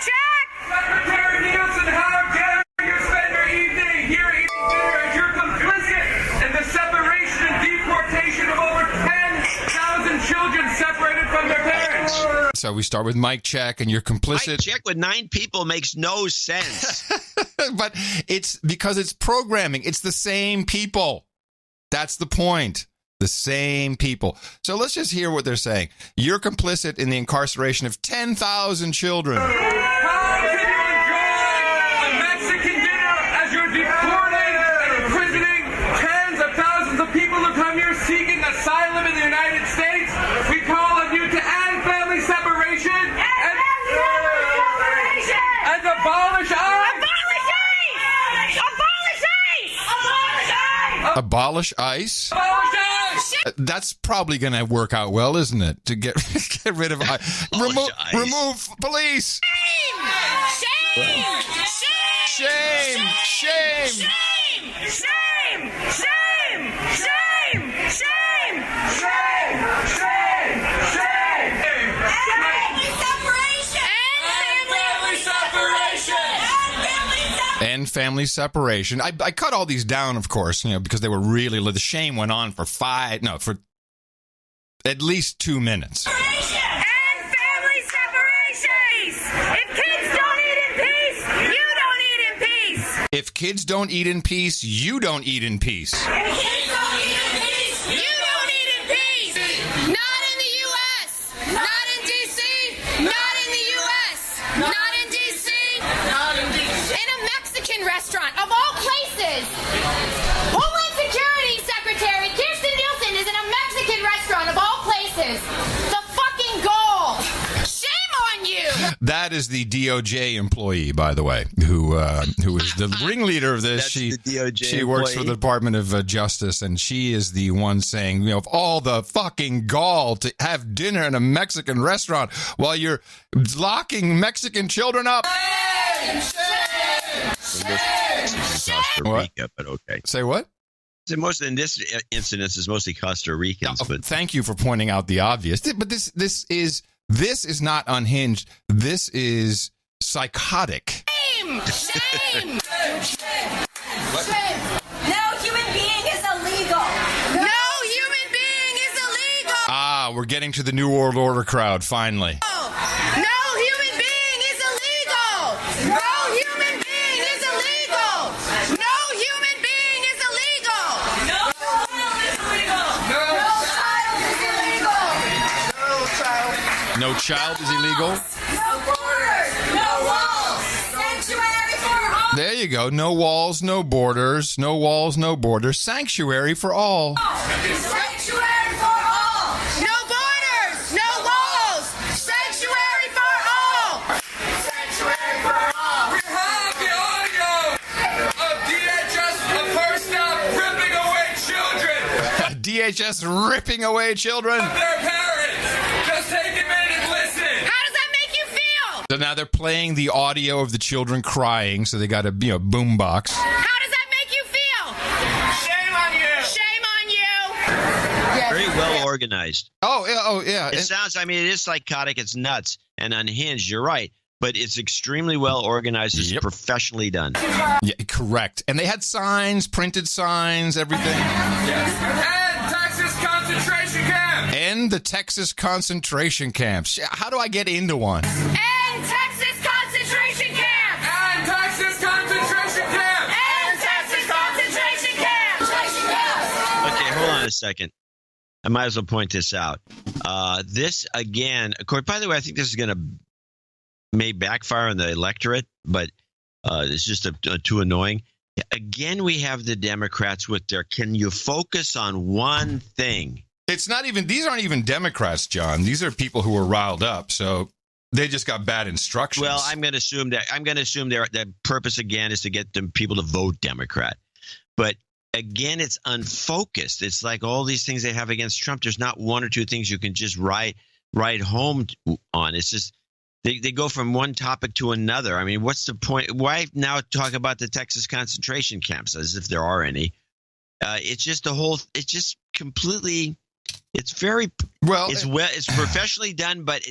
check! Secretary Nielsen, how dare you spend your evening here eating dinner as you're complicit in the separation and deportation of over 10,000 children separated from their parents. So we start with mic check, and you're complicit. Mic check with 9 people makes no sense. But it's because it's programming. It's the same people. That's the point. The same people. So let's just hear what they're saying. You're complicit in the incarceration of 10,000 children. How can you enjoy a Mexican dinner as you're deporting and imprisoning tens of thousands of people who come here seeking asylum in the United States? We call on you to end family separation and abolish ICE. Abolish ICE? Abolish ICE! That's probably going to work out well, isn't it? To get rid of ICE. Remove police! Shame! Shame! Shame! Shame! Shame! Shame! Shame! Shame! And family separation. I cut all these down, of course, because they were really, the shame went on for at least 2 minutes. And family separations! If kids don't eat in peace, you don't eat in peace! If kids don't eat in peace, you don't eat in peace. If kids don't eat in peace, you don't eat in peace! Not in the U.S., not in D.C., not in the U.S., not in D.C., not in D.C. In a Mexican restaurant, of all places! Homeland Security Secretary Kirsten Nielsen is in a Mexican restaurant, of all places! The fucking goal! Shame on you! That is the DOJ employee, by the way, who is the ringleader of this. She works for the Department of Justice, and she is the one saying, of all the fucking gall to have dinner in a Mexican restaurant while you're locking Mexican children up. Costa Rica, but okay. Say what? Most in this incident is mostly Costa Ricans. But thank you for pointing out the obvious. But this is not unhinged. This is psychotic. Shame! Shame! Shame! No human being is illegal. No human being is illegal. Ah, we're getting to the New World Order crowd finally. No human being is illegal. No human No child is illegal. No borders, no walls, sanctuary for all. There you go. No walls, no borders. No walls, no borders. Sanctuary for all. Sanctuary for all. No borders, no walls, sanctuary for all. Sanctuary for all. We have the audio of DHS first up ripping away children. DHS ripping away children. Of their parents. Just take a minute and listen. How does that make you feel? So now they're playing the audio of the children crying, so they got a boom box. How does that make you feel? Shame on you. Shame on you. Very well organized. Oh, yeah. It sounds, I mean, it is psychotic. It's nuts and unhinged. You're right. But it's extremely well organized. It's professionally done. Yeah, correct. And they had signs, printed signs, everything. And Texas concentration camp. And the Texas concentration camps. How do I get into one? And Texas concentration camp. And Texas concentration camp. And Texas concentration camp. Okay, hold on a second. I might as well point this out. This, again, of course, by the way, I think this is going to may backfire on the electorate, but it's just too annoying. Again, we have the Democrats with their, can you focus on one thing? It's not even, these aren't even Democrats, John. These are people who are riled up, so they just got bad instructions. Well, I'm going to assume their purpose again is to get them people to vote Democrat. But again, it's unfocused. It's like all these things they have against Trump. There's not one or two things you can just write home on. It's just they go from one topic to another. I mean, what's the point? Why now talk about the Texas concentration camps as if there are any? It's just it's just completely. It's very well. It's professionally done, but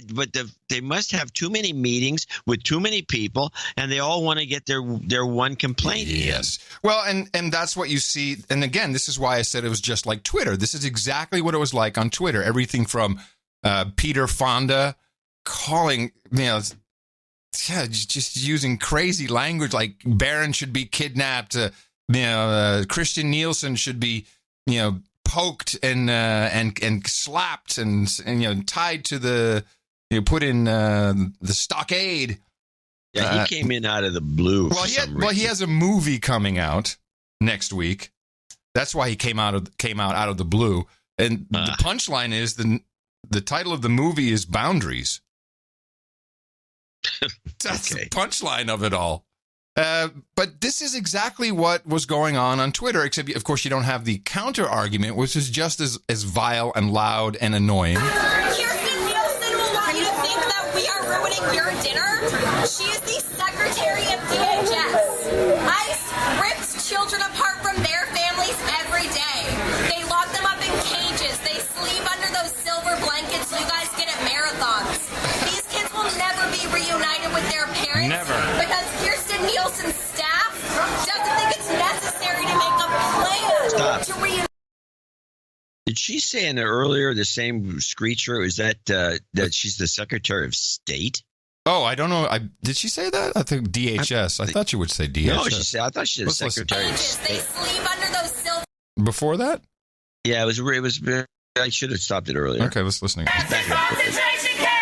they must have too many meetings with too many people, and they all want to get their one complaint. Yes. Well, and that's what you see. And again, this is why I said it was just like Twitter. This is exactly what it was like on Twitter. Everything from Peter Fonda calling, just using crazy language like Barron should be kidnapped. Christian Nielsen should be, poked and slapped and tied to the put in the stockade. Yeah, he came in out of the blue. Well, he has a movie coming out next week. That's why he came out of the blue. And the punchline is the title of the movie is Boundaries. That's the punchline of it all. But this is exactly what was going on Twitter, except, of course, you don't have the counter argument, which is just as vile and loud and annoying. Kirsten Nielsen will want you to think that we are ruining your dinner. She is the Secretary of DHS. ICE rips children apart from their families every day. They lock them up in cages. They sleep under those silver blankets you guys get at marathons. These kids will never be reunited with their parents. Never. Because Kirsten Nielsen's staff doesn't think it's necessary to make a plan to reunite. Did she say in earlier the same screecher? Is that she's the Secretary of State? Oh, I don't know. Did she say that? I think DHS. I thought you would say DHS. No, she said. I thought she was Secretary of State. They sleep under those silver. Before that? Yeah, it was. I should have stopped it earlier. Okay, let's listen. Concentration camp.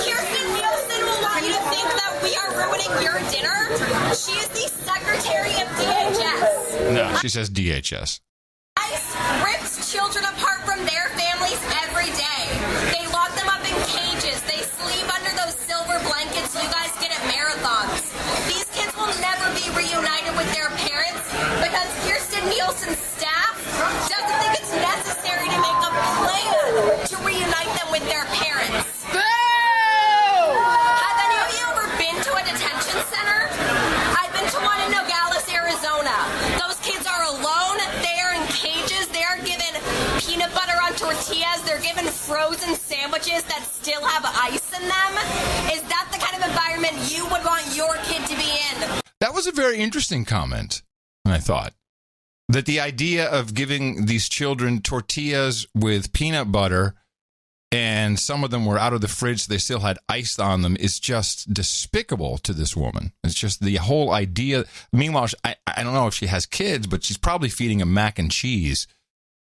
Kirsten Nielsen will want you to think that we are ruining your dinner. She is the Secretary of DHS. No, she says DHS. ICE rips children apart from their families every day. They lock them up in cages. They sleep under those silver blankets you guys get at marathons. These kids will never be reunited with their parents because Kirsten Nielsen's staff doesn't think it's necessary to make a plan to reunite them with their parents. Boo! Have any of you ever been to a detention center? I've been to one in Nogales, Arizona. Those kids are alone. They are in cages. They are given peanut butter on tortillas. They're given frozen sandwiches that still have ice in them. Is that the kind of environment you would want your kid to be in? That was a very interesting comment, I thought. That the idea of giving these children tortillas with peanut butter and some of them were out of the fridge, so they still had ice on them, is just despicable to this woman. It's just the whole idea. Meanwhile, I don't know if she has kids, but she's probably feeding them mac and cheese.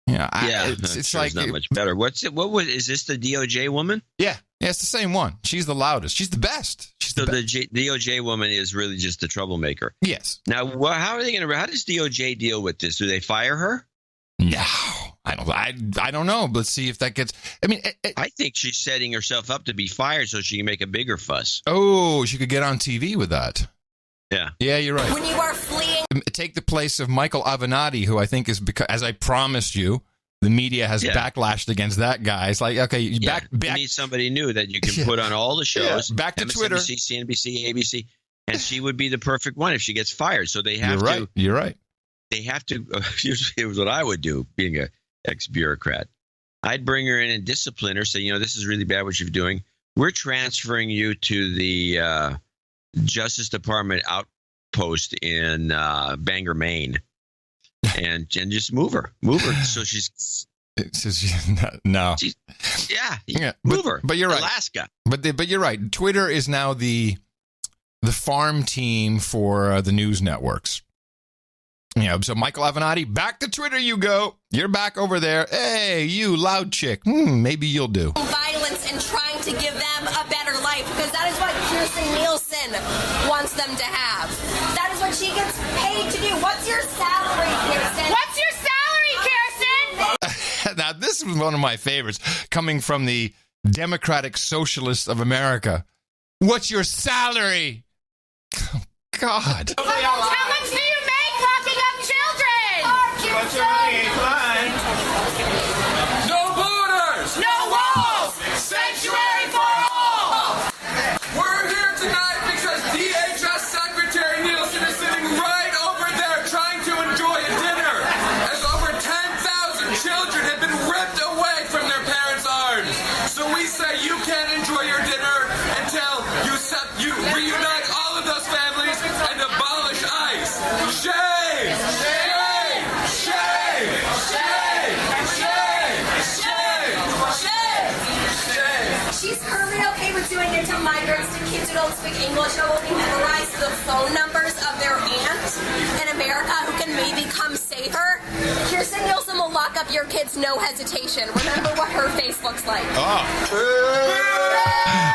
Yeah, it's like not much better. Is this the DOJ woman? Yeah, it's the same one. She's the loudest. She's the best. The DOJ woman is really just the troublemaker. Yes. Now, how does DOJ deal with this? Do they fire her? No, I don't know. Let's see if that gets. I mean, I think she's setting herself up to be fired so she can make a bigger fuss. Oh, she could get on TV with that. Yeah. Yeah, you're right. When you are fleeing. Take the place of Michael Avenatti, who I think is, because, as I promised you, the media has backlashed against that guy. It's like, okay, you need somebody new that you can put on all the shows. Back to Twitter. CNBC, ABC, and she would be the perfect one if she gets fired. So they have to. You're right. They have to. Here's what I would do, being an ex-bureaucrat. I'd bring her in and discipline her. Say, this is really bad what you're doing. We're transferring you to the Justice Department outpost in Bangor, Maine, and just move her. So she's. No. Move her. But you're right. Alaska. But you're right. Twitter is now the farm team for the news networks. So Michael Avenatti, back to Twitter you go. You're back over there. Hey, you loud chick. Maybe you'll do. Violence and trying to give them a better life, because that is what Kirstjen Nielsen wants them to have. That is what she gets paid to do. What's your salary, Kirstjen? What's your salary, Kirstjen? Now, this is one of my favorites, coming from the Democratic Socialists of America. What's your salary? Oh, God. How much do you make locking up children? No borders! No walls! Sanctuary for all! We're here tonight because DHS Secretary Nielsen is sitting right over there trying to enjoy a dinner, as over 10,000 children have been ripped away from their parents' arms. So we say you can't enjoy your dinner until you reunite all of those families and abolish ICE. Shame! Shame! Shame! Shame! Shame! Shame! Shame! Shame! She's perfectly okay with doing it to migrants, to kids who don't speak English, or will be memorized the phone numbers of their aunt in America who can maybe come save her. Kirstjen Nielsen will lock up your kids, no hesitation. Remember what her face looks like.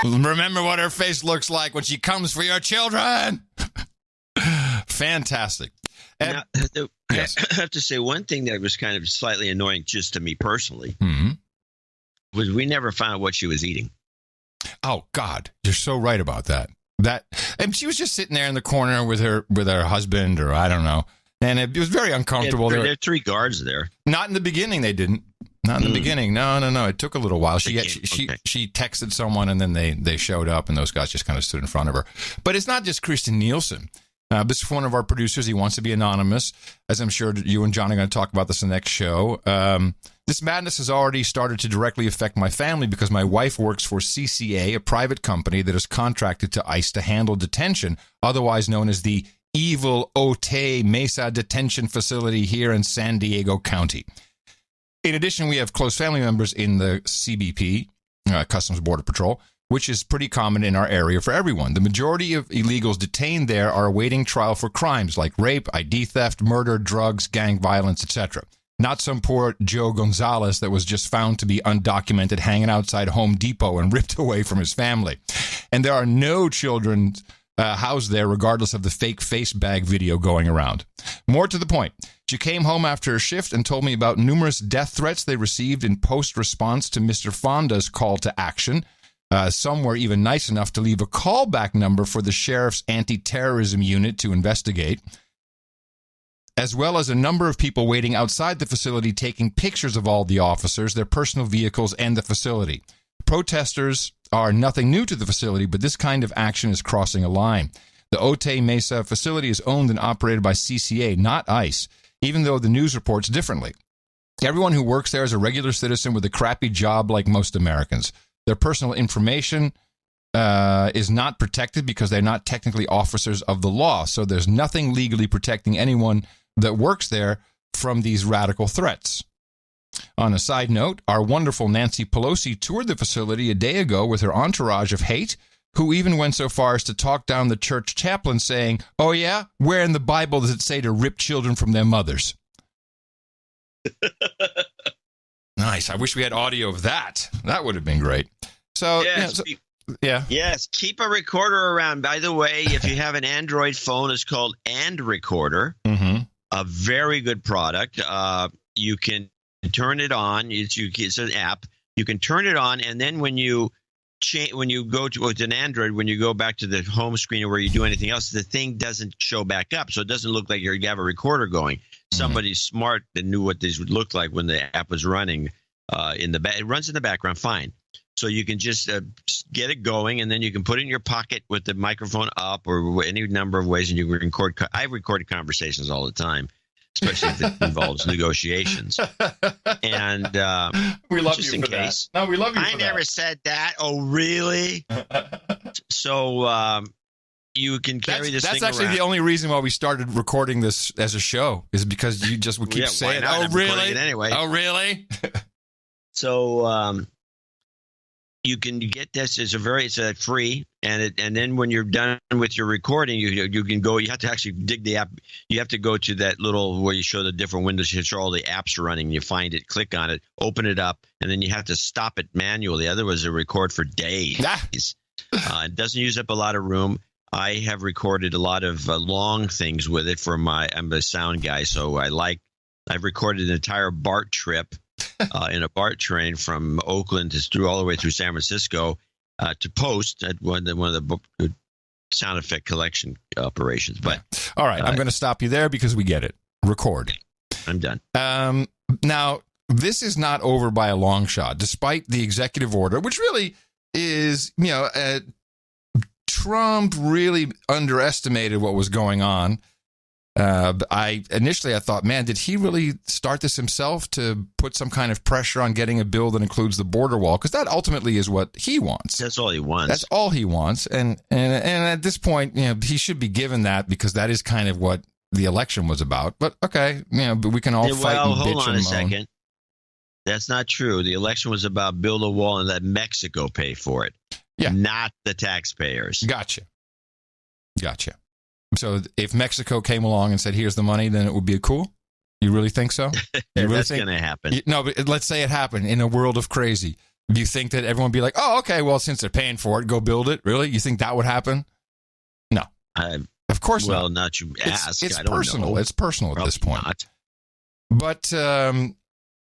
Remember what her face looks like when she comes for your children. Fantastic. Now, yes. I have to say one thing that was kind of slightly annoying just to me personally was we never found out what she was eating. Oh, God. You're so right about that. And she was just sitting there in the corner with her husband, or I don't know. And it was very uncomfortable. There were 3 guards there. Not in the beginning, they didn't. Not in the beginning. No. It took a little while. She texted someone, and then they showed up, and those guys just kind of stood in front of her. But it's not just Kirstjen Nielsen. This is one of our producers. He wants to be anonymous, as I'm sure you and John are going to talk about this in the next show. This madness has already started to directly affect my family because my wife works for CCA, a private company that is contracted to ICE to handle detention, otherwise known as the evil Otay Mesa detention facility here in San Diego County. In addition, we have close family members in the CBP, Customs Border Patrol, which is pretty common in our area for everyone. The majority of illegals detained there are awaiting trial for crimes like rape, ID theft, murder, drugs, gang violence, etc. Not some poor Joe Gonzalez that was just found to be undocumented hanging outside Home Depot and ripped away from his family. And there are no children housed there, regardless of the fake face bag video going around. More to the point, she came home after a shift and told me about numerous death threats they received in post-response to Mr. Fonda's call to action. Some were even nice enough to leave a callback number for the sheriff's anti-terrorism unit to investigate, as well as a number of people waiting outside the facility taking pictures of all the officers, their personal vehicles, and the facility. Protesters are nothing new to the facility, but this kind of action is crossing a line. The Otay Mesa facility is owned and operated by CCA, not ICE, even though the news reports differently. Everyone who works there is a regular citizen with a crappy job like most Americans. Their personal information is not protected because they're not technically officers of the law, so there's nothing legally protecting anyone that works there from these radical threats. On a side note, our wonderful Nancy Pelosi toured the facility a day ago with her entourage of hate, who even went so far as to talk down the church chaplain saying, "Oh yeah, where in the Bible does it say to rip children from their mothers?" Nice. I wish we had audio of that. That would have been great. So, yeah. Yes, keep a recorder around. By the way, if you have an Android phone, it's called And Recorder. Mm-hmm. A very good product. You can turn it on. It's an app. You can turn it on, and then when you go to with an Android, when you go back to the home screen or where you do anything else, the thing doesn't show back up, so it doesn't look like you have a recorder going. Somebody smart that knew what these would look like when the app was running it runs in the background fine. So you can just get it going, and then you can put it in your pocket with the microphone up or any number of ways, and you can record. I recorded conversations all the time, especially if it involves negotiations. And we love just you in for case. That. No, we love you. I never said that. Oh, really? So you can carry this. That's thing actually around. the only reason why we started recording this as a show is because you just would keep saying, why not? "Oh, I'm really? recording it anyway." Oh, really? So you can get this. It's free, and then when you're done with your recording, you can go. You have to actually dig the app. You have to go to that little where you show the different windows. You show all the apps are running. You find it, click on it, open it up, and then you have to stop it manually. Otherwise, it record for days. It doesn't use up a lot of room. I have recorded a lot of long things with it I'm a sound guy, so I've recorded an entire BART trip in a BART train from Oakland all the way through San Francisco to post at one of the sound effect collection operations. But all right, I'm going to stop you there because we get it. Record. I'm done. Now, this is not over by a long shot, despite the executive order, which really is, Trump really underestimated what was going on. I thought, man, did he really start this himself to put some kind of pressure on getting a bill that includes the border wall? Because that ultimately is what he wants. That's all he wants. That's all he wants. And at this point, he should be given that because that is kind of what the election was about. But okay, but we can all fight and bitch and moan. Hold on a second. That's not true. The election was about build a wall and let Mexico pay for it. Yeah. Not the taxpayers. Gotcha. So if Mexico came along and said, here's the money, then it would be cool? You really think so? That's going to happen. No, but let's say it happened in a world of crazy. Do you think that everyone would be like, oh, okay, well, since they're paying for it, go build it? Really? You think that would happen? No. Of course not. Well, not you ask. It's I don't personal. know. It's personal at this point. Not. But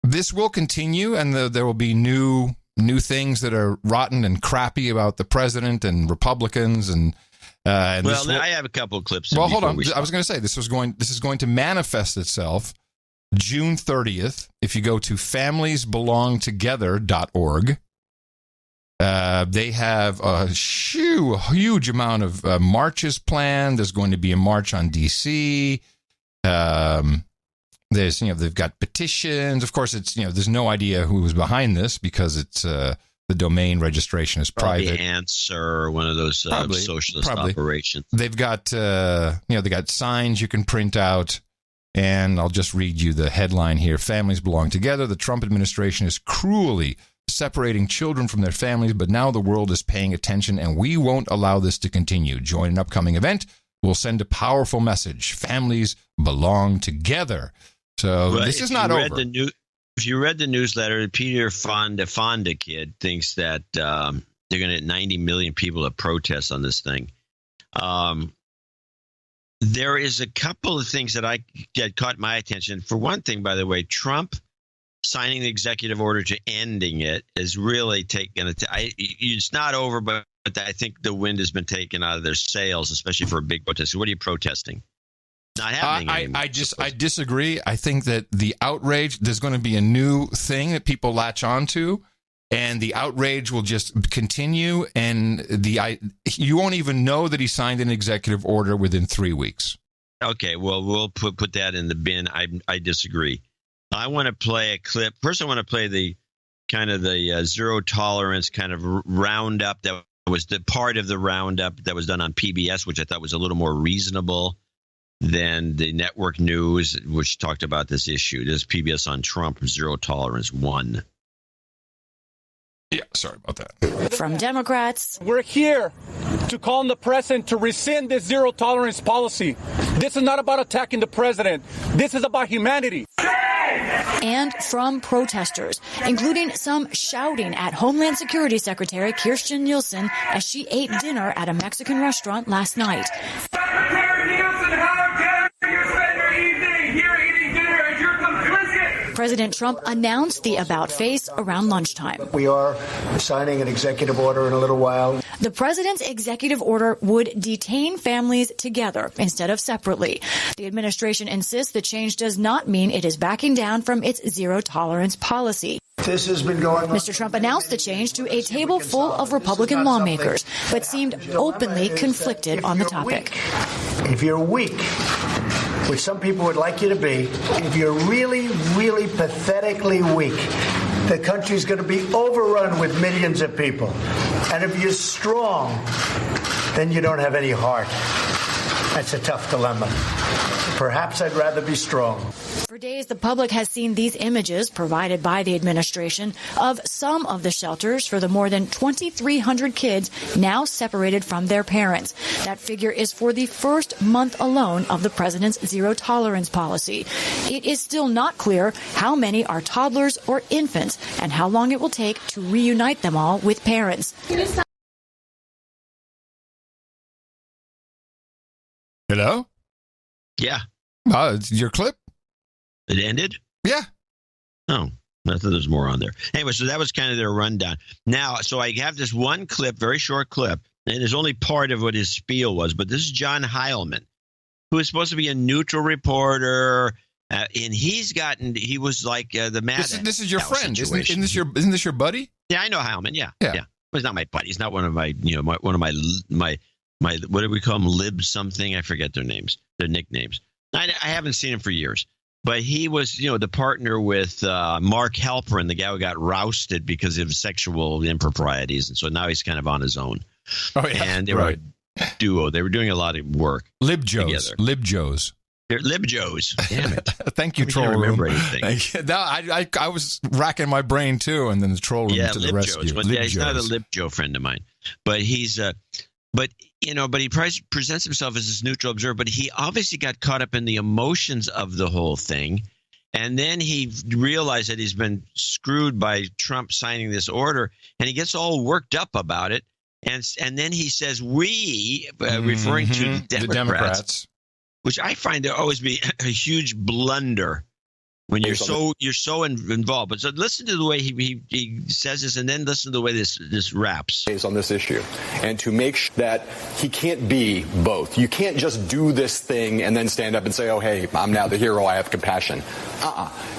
this will continue, and there will be new things that are rotten and crappy about the president and Republicans and I have a couple of clips. Well, hold on. I was going to say this is going to manifest itself June 30th. If you go to familiesbelongtogether.org, they have a huge amount of marches planned. There's going to be a march on D.C. There's, they've got petitions. Of course, it's, there's no idea who was behind this because it's the domain registration is private. Probably Answer, one of those socialist operations. They've got, they got signs you can print out. And I'll just read you the headline here. Families belong together. The Trump administration is cruelly separating children from their families, but now the world is paying attention, and we won't allow this to continue. Join an upcoming event. We'll send a powerful message. Families belong together. So this is not over. If you read the newsletter, Peter Fonda kid thinks that they're going to get 90 million people to protest on this thing. There is a couple of things that caught my attention. For one thing, by the way, Trump signing the executive order to ending it is really taking it's not over, but I think the wind has been taken out of their sails, especially for a big protest. What are you protesting? Not happening anymore. I disagree. I think that the outrage, there's going to be a new thing that people latch onto, and the outrage will just continue, and you won't even know that he signed an executive order within 3 weeks. Okay, well, we'll put that in the bin. I disagree. I want to play a clip. First, I want to play the kind of the zero tolerance kind of roundup that was the part of the roundup that was done on PBS, which I thought was a little more reasonable than the network news, which talked about this issue. This is PBS on Trump, Zero Tolerance 1. Yeah, sorry about that. From Democrats. We're here to call on the president to rescind this zero tolerance policy. This is not about attacking the president. This is about humanity. Shame! and from protesters, including some shouting at Homeland Security Secretary Kirstjen Nielsen as she ate dinner at a Mexican restaurant last night. Secretary Nielsen, how dare you spend your evening here eating dinner as you're complicit? President Trump announced the about face around lunchtime. We are signing an executive order in a little while. The president's executive order would detain families together instead of separately. The administration insists the change does not mean it is backing down from its zero-tolerance policy. This has been going on. Mr. Trump announced the change to a table full of Republican lawmakers, but seemed openly conflicted on the topic. If you're weak, which some people would like you to be, if you're really, really pathetically weak, the country's going to be overrun with millions of people. And if you're strong, then you don't have any heart. That's a tough dilemma. Perhaps I'd rather be strong. For days, the public has seen these images provided by the administration of some of the shelters for the more than 2,300 kids now separated from their parents. That figure is for the first month alone of the president's zero-tolerance policy. It is still not clear how many are toddlers or infants and how long it will take to reunite them all with parents. Hello? Yeah. It's your clip? It ended? Yeah. Oh, I thought there was more on there. Anyway, so that was kind of their rundown. Now, so I have this one clip, very short clip, and it's only part of what his spiel was, but this is John Heilman, who is supposed to be a neutral reporter, and he was like the mad. This is your friend, isn't this your buddy? Yeah, I know Heilman. Yeah. Well, he's not my buddy. He's not one of my, one of my what do we call them? Lib something. I forget their names, their nicknames. I haven't seen him for years, but he was, the partner with Mark Halperin, the guy who got rousted because of sexual improprieties, and so now he's kind of on his own. Oh yeah, and they were a duo. They were doing a lot of work. Libjos. They're Libjos. Damn it! Thank you, troll room. Remember anything? No, I was racking my brain too, and then the troll room to the rescue. But he's not a Libjo friend of mine, but he's but he presents himself as this neutral observer, but he obviously got caught up in the emotions of the whole thing. And then he realized that he's been screwed by Trump signing this order, and he gets all worked up about it. And then he says, referring to the Democrats, which I find to always be a huge blunder when you're so involved. But so listen to the way he says this, and then listen to the way this wraps. On this issue, and to make sure that he can't be both. You can't just do this thing and then stand up and say, oh, hey, I'm now the hero, I have compassion.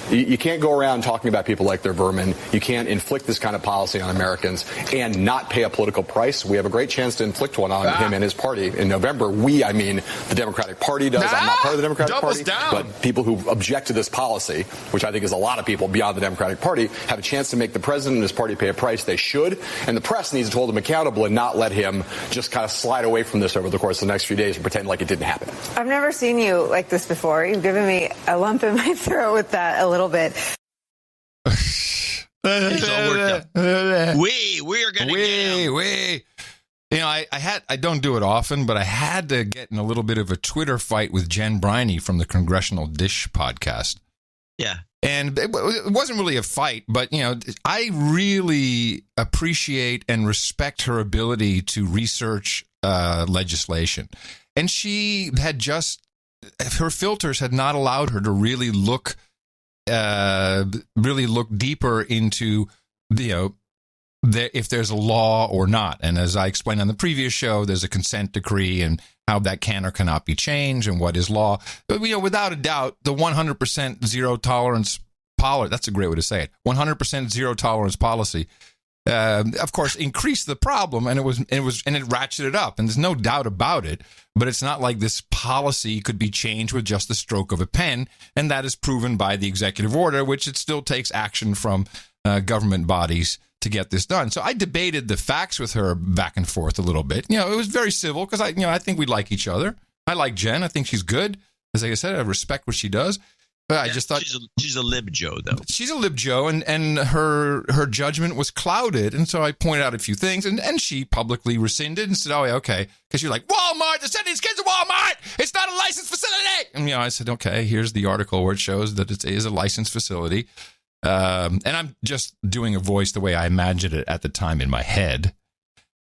You can't go around talking about people like they're vermin. You can't inflict this kind of policy on Americans and not pay a political price. We have a great chance to inflict one on him and his party in November. I mean the Democratic Party does. I'm not part of the Democratic Party. But people who object to this policy, which I think is a lot of people beyond the Democratic Party, have a chance to make the president and his party pay a price. They should. And the press needs to hold him accountable and not let him just kind of slide away from this over the course of the next few days and pretend like it didn't happen. I've never seen you like this before. You've given me a lump in my throat with that a little bit. It's all worked up. We are going to I don't do it often, but I had to get in a little bit of a Twitter fight with Jen Briney from the Congressional Dish podcast. Yeah. And it wasn't really a fight, but, I really appreciate and respect her ability to research legislation. And she had her filters had not allowed her to really look deeper into, if there's a law or not. And as I explained on the previous show, there's a consent decree and how that can or cannot be changed and what is law. But, without a doubt, the 100% zero tolerance policy, that's a great way to say it, 100% zero tolerance policy, of course, increased the problem, and it ratcheted up, and there's no doubt about it. But it's not like this policy could be changed with just the stroke of a pen, and that is proven by the executive order, which it still takes action from government bodies to get this done. So I debated the facts with her back and forth a little bit. It was very civil because I think we like each other. I like Jen. I think she's good. As I said, I respect what she does. I just thought she's a lib Joe, though. She's a lib Joe, and her judgment was clouded, and so I pointed out a few things, and she publicly rescinded and said, "Oh, yeah, okay," because you're like, "Walmart, they're sending these kids to Walmart. It's not a licensed facility." And I said, "Okay, here's the article where it shows that it is a licensed facility," and I'm just doing a voice the way I imagined it at the time in my head,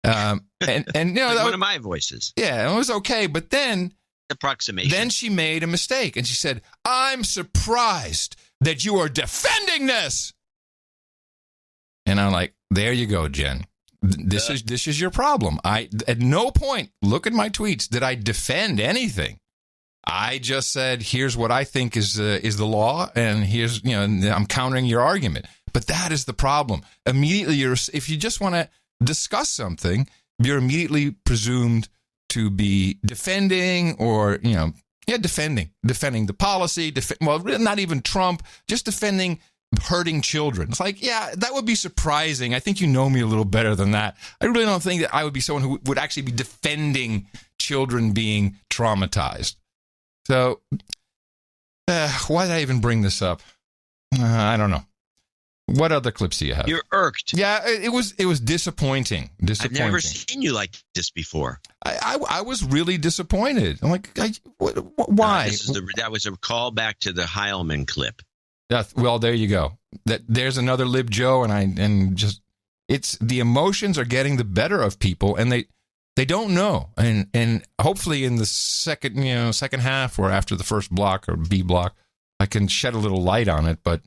and like one of my voices. Yeah, it was okay, but then. Approximation. Then she made a mistake, and she said, "I'm surprised that you are defending this." And I'm like, "There you go, Jen. This is your problem. I at no point, look at my tweets, did I defend anything. I just said, here's what I think is the law, and here's I'm countering your argument. But that is the problem. Immediately, if you just want to discuss something, you're immediately presumed to be defending or, defending the policy, not even Trump, just defending hurting children. It's like, yeah, that would be surprising. I think you know me a little better than that. I really don't think that I would be someone who would actually be defending children being traumatized. So why did I even bring this up? I don't know. What other clips do you have? You're irked. Yeah, it was disappointing. I've never seen you like this before. I was really disappointed. I'm like, why? That was a callback to the Heilman clip. Well, there you go. There's another lib Joe, it's the emotions are getting the better of people, and they don't know. And hopefully in the second half or after the first block or B block, I can shed a little light on it. But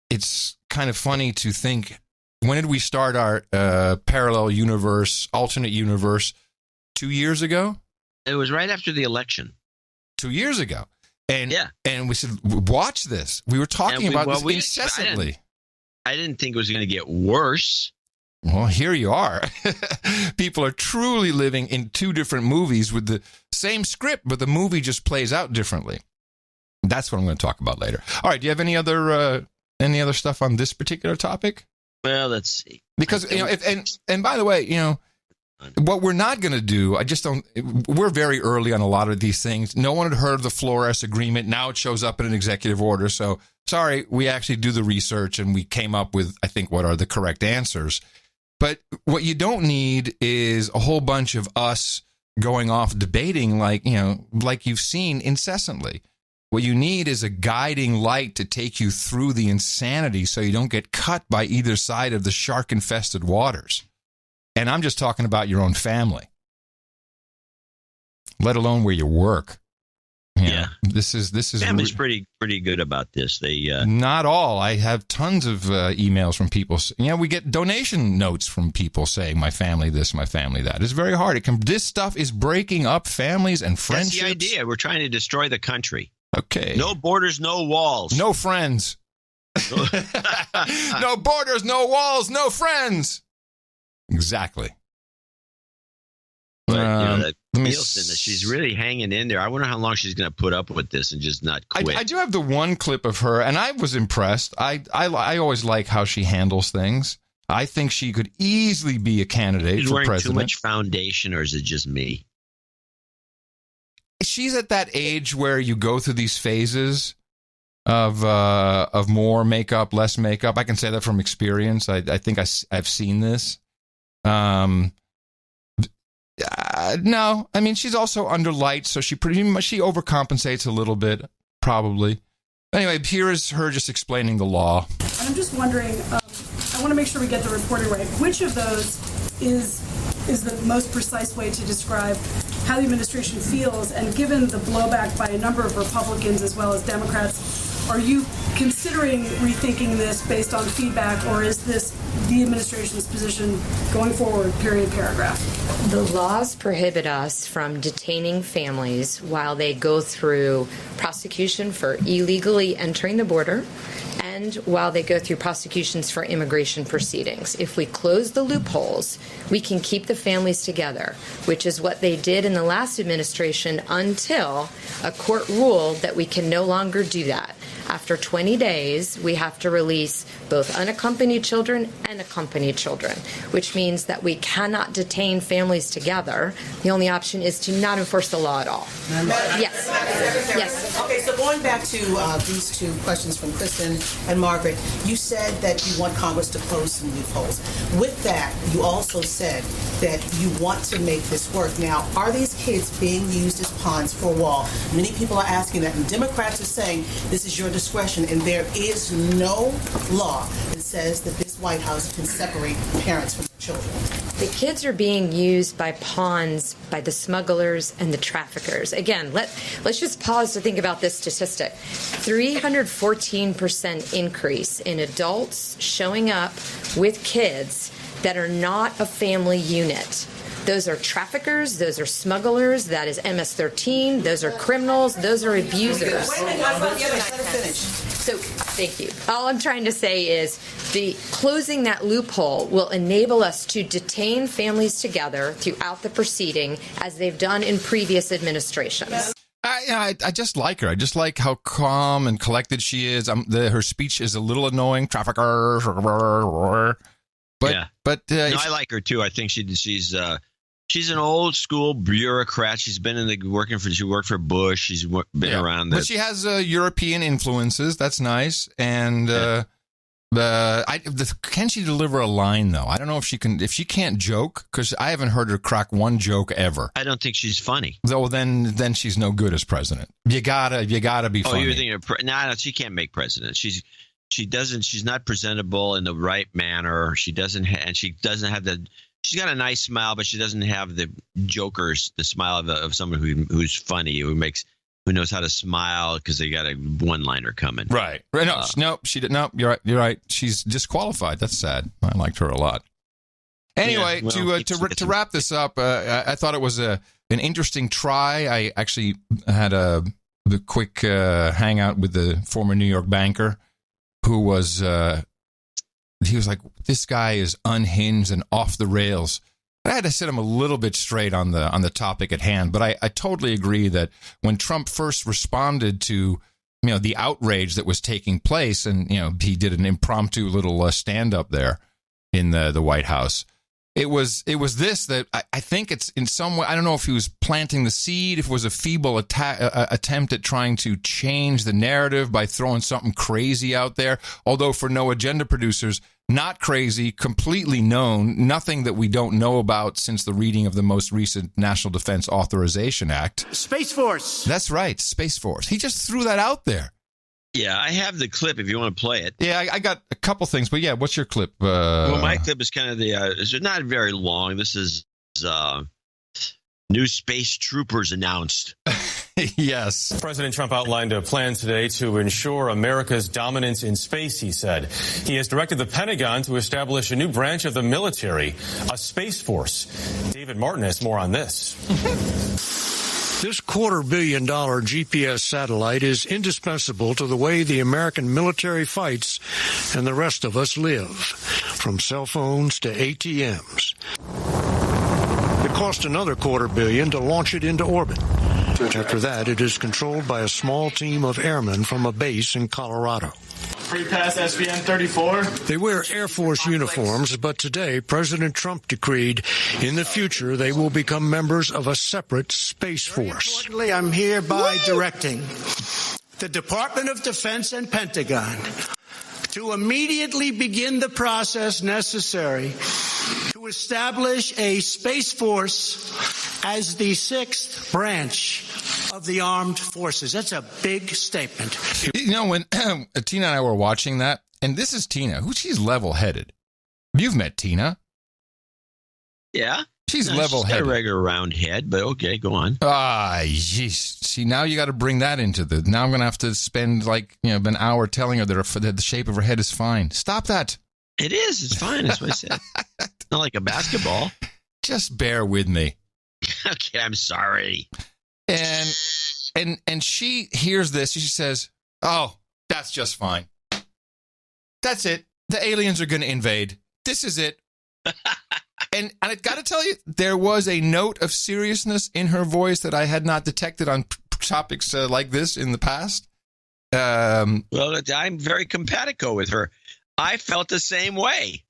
it's kind of funny to think, when did we start our parallel universe, alternate universe? 2 years ago? It was right after the election. 2 years ago. And we said, watch this. We were talking about this incessantly. I didn't think it was going to get worse. Well, here you are. People are truly living in two different movies with the same script, but the movie just plays out differently. That's what I'm going to talk about later. All right. Do you have any other stuff on this particular topic? Well, let's see. Because, and by the way, what we're not going to do, we're very early on a lot of these things. No one had heard of the Flores Agreement. Now it shows up in an executive order. So, sorry, we actually do the research and we came up with, I think, what are the correct answers. But what you don't need is a whole bunch of us going off debating like you've seen incessantly. What you need is a guiding light to take you through the insanity so you don't get cut by either side of the shark-infested waters. And I'm just talking about your own family, let alone where you work. This is family's pretty good about this. They not all. I have tons of emails from people. We get donation notes from people saying my family this, my family that. It's very hard. This stuff is breaking up families and friendships. That's the idea. We're trying to destroy the country. Okay. No borders, no walls. No friends. No borders, no walls, no friends. Exactly. But, Nielsen, she's really hanging in there. I wonder how long she's going to put up with this and just not quit. I do have the one clip of her, and I was impressed. I always like how she handles things. I think she could easily be a candidate for president. She's wearing too much foundation, or is it just me? She's at that age where you go through these phases of more makeup, less makeup. I can say that from experience. I think I've seen this. No, I mean, she's also under light, so she overcompensates a little bit, probably. Anyway, here is her just explaining the law. And I'm just wondering, I want to make sure we get the reporting right. Which of those is the most precise way to describe how the administration feels? And given the blowback by a number of Republicans as well as Democrats, are you considering rethinking this based on feedback, or is this the administration's position going forward, period, paragraph? The laws prohibit us from detaining families while they go through prosecution for illegally entering the border and while they go through prosecutions for immigration proceedings. If we close the loopholes, we can keep the families together, which is what they did in the last administration until a court ruled that we can no longer do that. After 20 days, we have to release both unaccompanied children and accompanied children, which means that we cannot detain families together. The only option is to not enforce the law at all. Yes. Yes. Okay, so going back to these two questions from Kristen and Margaret, you said that you want Congress to close some loopholes. With that, you also said that you want to make this work. Now, are these kids being used as pawns for a wall? Many people are asking that, and Democrats are saying this is your discretion, and there is no law that says that this White House can separate parents from their children. The kids are being used by pawns by the smugglers and the traffickers. Again, let's just pause to think about this statistic. 314% increase in adults showing up with kids that are not a family unit. Those are traffickers, those are smugglers, that is MS-13, those are criminals, those are abusers. So, thank you. All I'm trying to say is the closing that loophole will enable us to detain families together throughout the proceeding as they've done in previous administrations. I just like her. I just like how calm and collected she is. Her speech is a little annoying. Trafficker. But no, I like her too. I think she's an old school bureaucrat. She's been she worked for Bush. She's been around. But she has European influences. That's nice. And can she deliver a line though? I don't know if she can. If she can't joke, because I haven't heard her crack one joke ever. I don't think she's funny. Though then she's no good as president. You gotta be funny. Oh, you're thinking no, she can't make president. She's not presentable in the right manner. She's got a nice smile, but she doesn't have the the smile of someone who's funny, who knows how to smile because they got a one-liner coming. Right. No, she did. No, you're right. She's disqualified. That's sad. I liked her a lot. Anyway, to wrap this up, I thought it was an interesting try. I actually had the quick hangout with the former New York banker, who was he was like, this guy is unhinged and off the rails. I had to set him a little bit straight on the topic at hand, but I totally agree that when Trump first responded to the outrage that was taking place, and he did an impromptu little stand up there in the White House. It was this that I think it's in some way, I don't know if he was planting the seed, if it was a feeble attempt at trying to change the narrative by throwing something crazy out there. Although for No Agenda producers, not crazy, completely known, nothing that we don't know about since the reading of the most recent National Defense Authorization Act. Space Force. That's right, Space Force. He just threw that out there. Yeah, I have the clip if you want to play it. Yeah, I got a couple things, but yeah, what's your clip? Well, my clip is kind of it's not very long. This is new space troopers announced. Yes. President Trump outlined a plan today to ensure America's dominance in space, he said. He has directed the Pentagon to establish a new branch of the military, a Space Force. David Martin has more on this. This $250 million GPS satellite is indispensable to the way the American military fights and the rest of us live, from cell phones to ATMs. It cost another $250 million to launch it into orbit. After that, it is controlled by a small team of airmen from a base in Colorado. Free pass SVN 34. They wear Air Force uniforms, but today President Trump decreed in the future they will become members of a separate Space Force. Importantly, I'm hereby directing the Department of Defense and Pentagon to immediately begin the process necessary to establish a Space Force as the sixth branch of the armed forces. That's a big statement. When Tina and I were watching that, and this is Tina, she's level-headed. You've met Tina. Yeah. She's level-headed. She's got a regular round head, but okay, go on. Jeez. See, now you got to bring that into now I'm going to have to spend an hour telling her that the shape of her head is fine. Stop that. It is. It's fine. That's what I said. It's not like a basketball. Just bear with me. Okay, I'm sorry. And she hears this. She says, "Oh, that's just fine. That's it. The aliens are going to invade. This is it." And I got to tell you, there was a note of seriousness in her voice that I had not detected on topics like this in the past. Well, I'm very compatible with her. I felt the same way.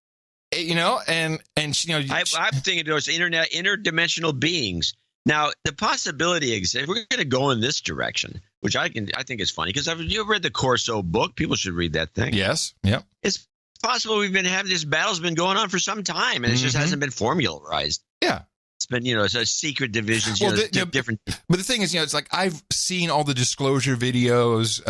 You know, and I'm thinking those interdimensional beings. Now, the possibility exists. We're going to go in this direction, which I think is funny because you've read the Corso book. People should read that thing. Yes. Yep. It's possible we've been having this battle's been going on for some time, and it just hasn't been formularized. Yeah. It's been, it's a secret divisions, different. But the thing is, it's like I've seen all the disclosure videos.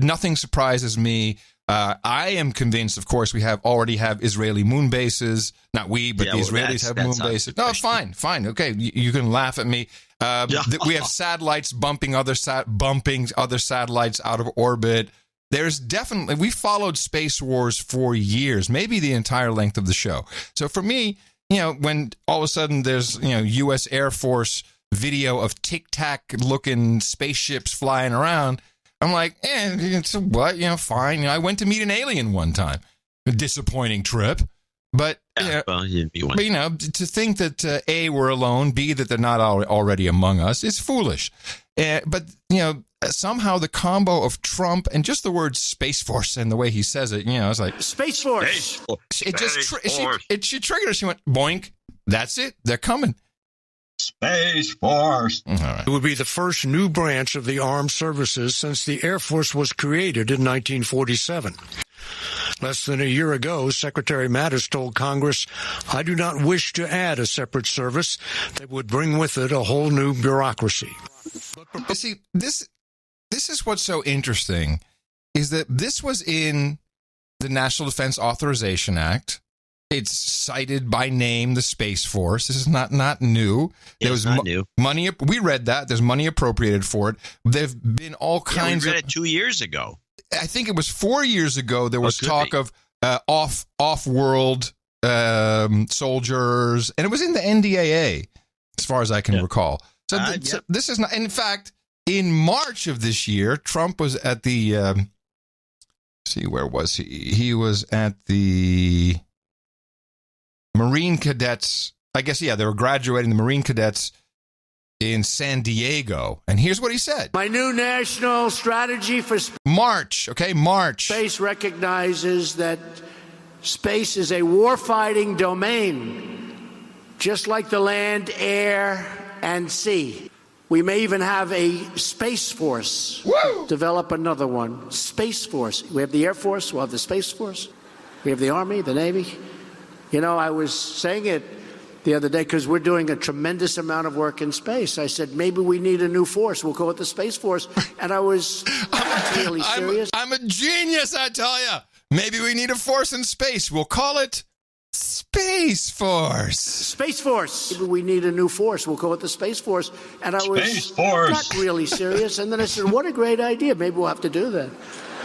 Nothing surprises me. I am convinced, of course, we already have Israeli moon bases. Not we, but the Israelis have moon bases. No, fine. Okay, you can laugh at me. We have satellites bumping other satellites out of orbit. There's definitely, we followed space wars for years, maybe the entire length of the show. So for me, when all of a sudden there's, U.S. Air Force video of tic-tac looking spaceships flying around, I'm like, so what? Fine. I went to meet an alien one time. A disappointing trip. But, to think that, A, we're alone, B, that they're not already among us is foolish. But, somehow the combo of Trump and just the word Space Force and the way he says it, it's like... Space Force! She triggered her. She went, boink. That's it. They're coming. Space Force. It would be the first new branch of the armed services since the Air Force was created in 1947. Less than a year ago, Secretary Mattis told Congress, "I do not wish to add a separate service that would bring with it a whole new bureaucracy." But see, this is what's so interesting, is that this was in the National Defense Authorization Act. It's cited by name, the Space Force. This is not new. There was new. Money. We read that. There's money appropriated for it. There've been all kinds we read it 2 years ago. I think it was 4 years ago. There was talk of off-world soldiers, and it was in the NDAA, as far as I can recall. So, so this is not. In fact, in March of this year, Trump was at the. Where was he? He was at the Marine Cadets. I guess, they were graduating the Marine Cadets in San Diego. And here's what he said. My new national strategy for March. Space recognizes that space is a warfighting domain, just like the land, air, and sea. We may even have a Space Force. Woo! Develop another one. Space Force. We have the Air Force. We'll have the Space Force. We have the Army, the Navy. I was saying it the other day because we're doing a tremendous amount of work in space. I said, maybe we need a new force. We'll call it the Space Force. And I was really serious. I'm a genius, I tell you. Maybe we need a force in space. We'll call it Space Force. Space Force. Maybe we need a new force. We'll call it the Space Force. And I was not really serious. And then I said, what a great idea. Maybe we'll have to do that.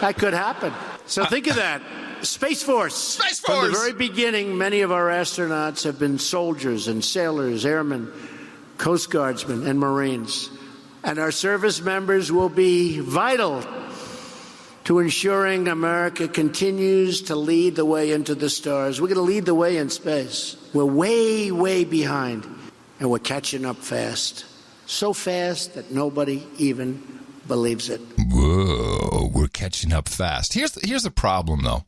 That could happen. So think of that. Space Force. Space Force. From the very beginning, many of our astronauts have been soldiers and sailors, airmen, Coast Guardsmen, and Marines. And our service members will be vital to ensuring America continues to lead the way into the stars. We're going to lead the way in space. We're way, way behind, and we're catching up fast. So fast that nobody even believes it. Whoa, we're catching up fast. Here's the problem, though.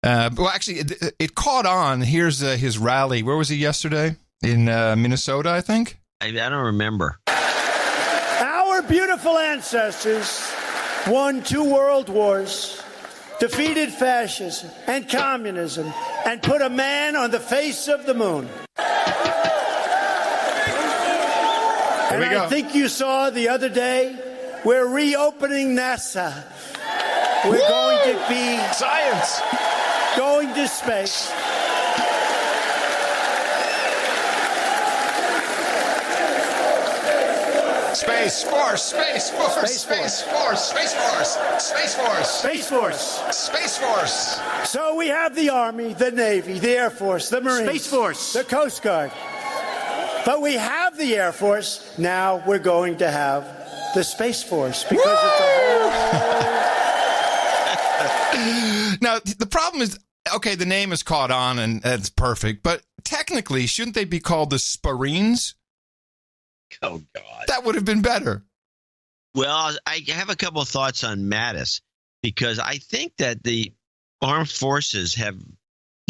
Actually, it caught on. Here's his rally. Where was he yesterday? In Minnesota, I think? I don't remember. Our beautiful ancestors won 2 world wars, defeated fascism and communism, and put a man on the face of the moon. And I think you saw the other day, we're reopening NASA. We're going to be science. Going to space. Space Force, Space Force, Space Force, Space Force, Space Force, Space Force, Space Force. So we have the Army, the Navy, the Air Force, the Marines, Space Force, the Coast Guard. But we have the Air Force. Now we're going to have the Space Force because it's a whole. Now, the problem is, okay, the name is caught on and that's perfect, but technically, shouldn't they be called the Sparines? Oh, God. That would have been better. Well, I have a couple of thoughts on Mattis because I think that armed forces have,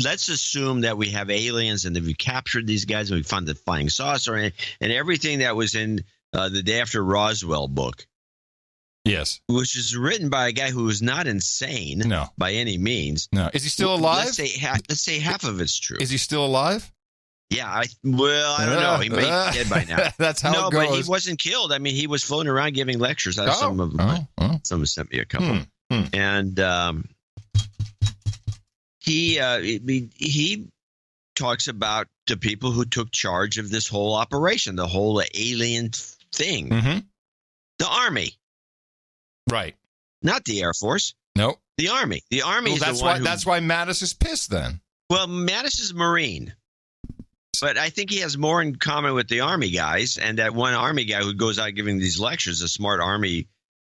let's assume that we have aliens and that we captured these guys and we found the flying saucer and everything that was in the Day After Roswell book. Yes. Which is written by a guy who is not insane by any means. No. Is he still alive? Let's say half of it's true. Is he still alive? Yeah. I don't know. He may be dead by now. That's how it goes. No, but he wasn't killed. I mean, he was floating around giving lectures. Someone sent me a couple. And he talks about the people who took charge of this whole operation, the whole alien thing. Mm-hmm. The Army. Right. Not the Air Force. No. The Army. The Army is that's the one that's why Mattis is pissed then. Well, Mattis is Marine. But I think he has more in common with the Army guys, and that one Army guy who goes out giving these lectures, a smart Army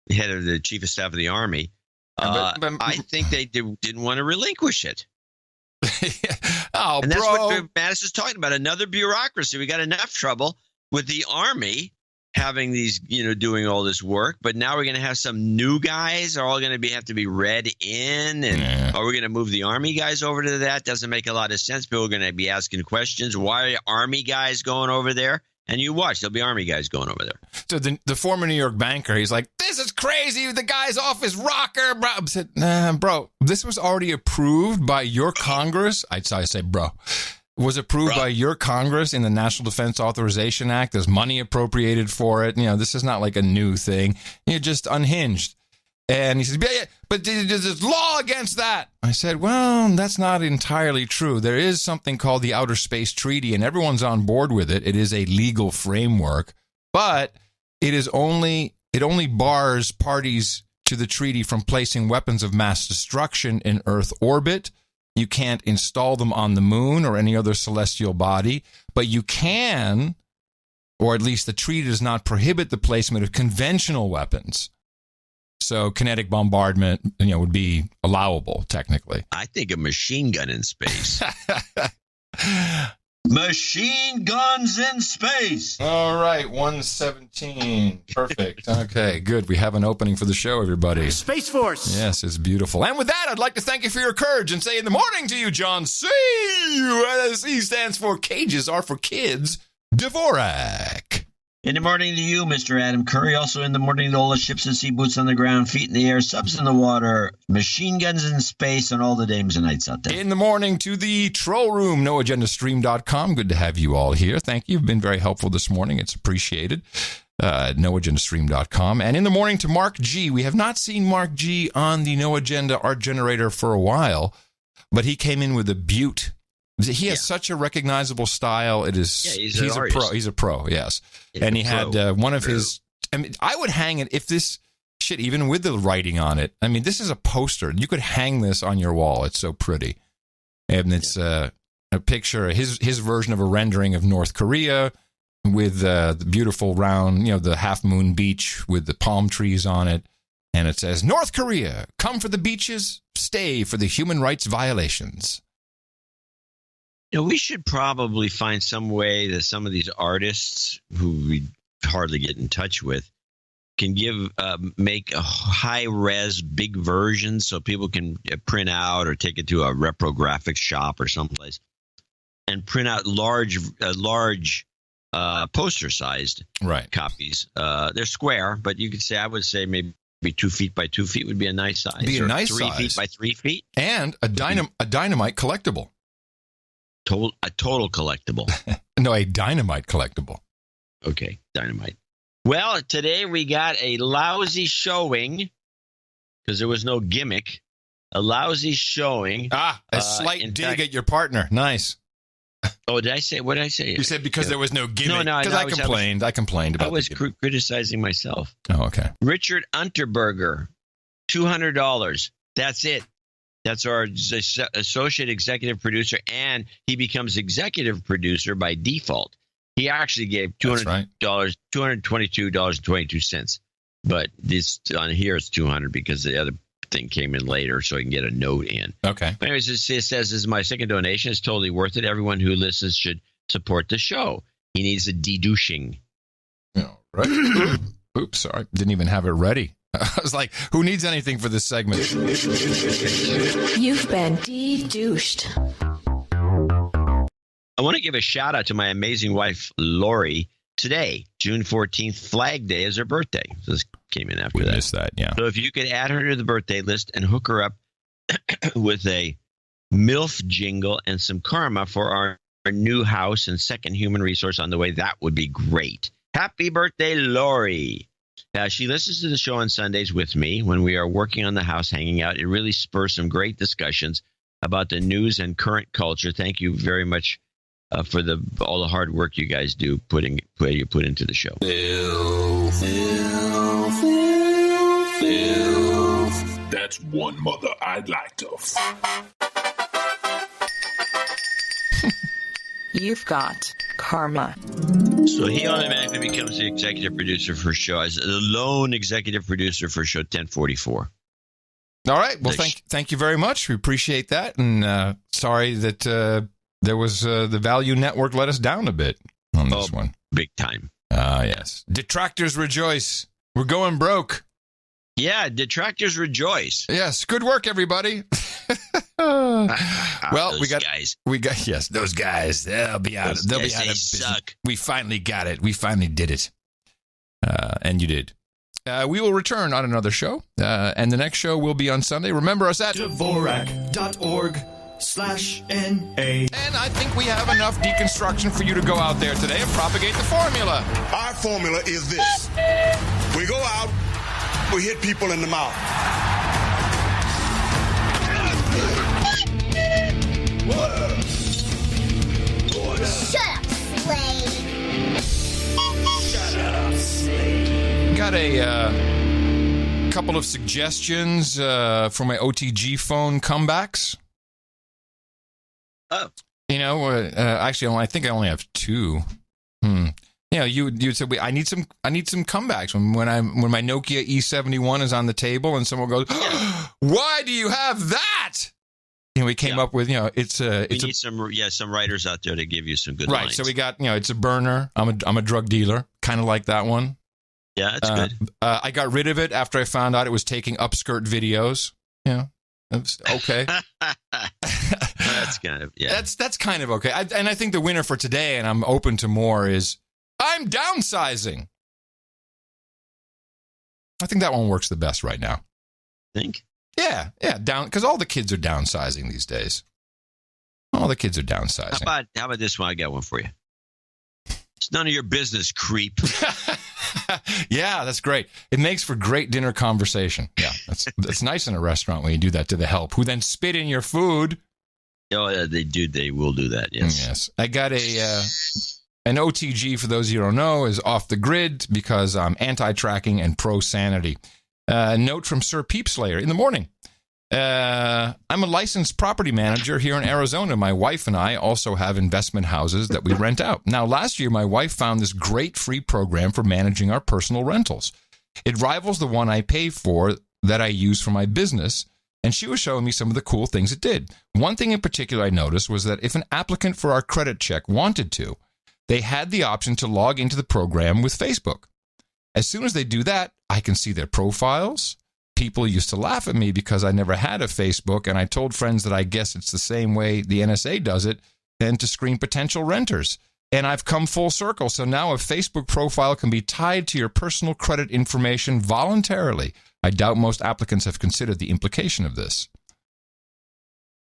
head of the Chief of Staff of the Army. I think they didn't want to relinquish it. And that's what Mattis is talking about. Another bureaucracy. We got enough trouble with the Army having these, doing all this work, but now we're going to have some new guys are all going to have to be read in, and are we going to move the Army guys over to that? Doesn't make a lot of sense. People are going to be asking questions. Why are Army guys going over there? And you watch, there'll be Army guys going over there. So the former New York banker, he's like, this is crazy. The guy's off his rocker, bro. I said, nah, bro, this was already approved by your Congress. I say, bro. Was approved by your Congress in the National Defense Authorization Act. There's money appropriated for it. This is not like a new thing. You're just unhinged. And he says, yeah, but there's law against that. I said, well, that's not entirely true. There is something called the Outer Space Treaty, and everyone's on board with it. It is a legal framework, but it only bars parties to the treaty from placing weapons of mass destruction in Earth orbit. You can't install them on the moon or any other celestial body, but you can, or at least the treaty does not prohibit the placement of conventional weapons. So kinetic bombardment, would be allowable technically. I think a machine gun in space. Machine guns in space. All right, 117. Perfect. Okay, good. We have an opening for the show, everybody. Space Force. Yes, it's beautiful. And with that, I'd like to thank you for your courage and say in the morning to you, John C. C stands for Cages Are for Kids. Dvorak. In the morning to you, Mr. Adam Curry. Also in the morning to all the ships at sea, boots on the ground, feet in the air, subs in the water, machine guns in space, and all the dames and nights out there. In the morning to the troll room, noagendastream.com. Good to have you all here. Thank you. You've been very helpful this morning. It's appreciated. noagendastream.com. And in the morning to Mark G. We have not seen Mark G on the No Agenda art generator for a while, but he came in with a beaut. He has such a recognizable style. It is. Yeah, he's a pro. He's a pro. Yes, and he had one of his. I mean, I would hang it if this shit, even with the writing on it. I mean, this is a poster. You could hang this on your wall. It's so pretty, and it's a picture. His version of a rendering of North Korea with the beautiful round, the half moon beach with the palm trees on it, and it says North Korea, come for the beaches, stay for the human rights violations. We should probably find some way that some of these artists who we hardly get in touch with can make a high-res big version so people can print out or take it to a reprographics shop or someplace and print out large poster-sized copies. They're square, but I would say maybe 2 feet by 2 feet would be a nice size. Be a nice 3 size. feet by 3 feet. And a dynamite collectible. A total collectible. No, a dynamite collectible. Okay, dynamite. Well, today we got a lousy showing because there was no gimmick. A lousy showing. A slight dig at your partner. Nice. Oh, did I say? What did I say? You said because there was no gimmick. No, because I complained about. I was criticizing myself. Oh, okay. Richard Unterberger, $200. That's it. That's our associate executive producer, and he becomes executive producer by default. He actually gave $200, $222.22. But this on here is $200 because the other thing came in later, so he can get a note in. Okay. But anyways, it says this is my second donation. It's totally worth it. Everyone who listens should support the show. He needs a dedouching. Oh, right. Oops, sorry. Didn't even have it ready. I was like, who needs anything for this segment? You've been de-douched. I want to give a shout out to my amazing wife, Lori. Today, June 14th, Flag Day is her birthday. So this came in after that. We missed that, yeah. So if you could add her to the birthday list and hook her up with a MILF jingle and some karma for our new house and second human resource on the way, that would be great. Happy birthday, Lori. She listens to the show on Sundays with me when we are working on the house, hanging out. It really spurs some great discussions about the news and current culture. Thank you very much for all the hard work you guys do you put into the show. That's one mother I'd like to. You've got karma. So he automatically becomes the executive producer for show, as the lone executive producer for show 1044. All right. Well, thank you very much. We appreciate that. And sorry that there was the Value Network let us down a bit on this one. Big time. Yes. Detractors rejoice. We're going broke. Yeah, detractors rejoice. Yes. Good work, everybody. Well, we got those guys. They'll be out. They'll be out of business. We finally got it. We finally did it. And you did. We will return on another show, and the next show will be on Sunday. Remember us at Dvorak.org/NA. And I think we have enough deconstruction for you to go out there today and propagate the formula. Our formula is this. We go out, we hit people in the mouth. Shut up, slave. Shut up, slave. Got a couple of suggestions for my OTG phone comebacks. Oh. Actually, I think I only have two. You said I need some comebacks when my Nokia E71 is on the table and someone goes, "Why do you have that?" We came up with, we need some writers out there to give you some good right. lines. So we got, it's a burner. I'm a drug dealer, kind of like that one. Yeah, that's good. I got rid of it after I found out it was taking upskirt videos. That's okay. That's kind of That's kind of okay. And I think the winner for today, and I'm open to more, is I'm downsizing. I think that one works the best right now. Think? Yeah, down, because all the kids are downsizing these days. All the kids are downsizing. How about this one? I got one for you. It's none of your business, creep. Yeah, that's great. It makes for great dinner conversation. Yeah, that's nice in a restaurant when you do that to the help, who then spit in your food. Oh, they do. They will do that. Yes. Yes. I got an OTG, for those of you who don't know, is off the grid because I'm anti-tracking and pro-sanity. Note from Sir Peepslayer in the morning. I'm a licensed property manager here in Arizona. My wife and I also have investment houses that we rent out. Now, last year, my wife found this great free program for managing our personal rentals. It rivals the one I pay for that I use for my business, and she was showing me some of the cool things it did. One thing in particular I noticed was that if an applicant for our credit check wanted to, they had the option to log into the program with Facebook. As soon as they do that, I can see their profiles. People used to laugh at me because I never had a Facebook, and I told friends that I guess it's the same way the NSA does it, and to screen potential renters. And I've come full circle, so now a Facebook profile can be tied to your personal credit information voluntarily. I doubt most applicants have considered the implication of this.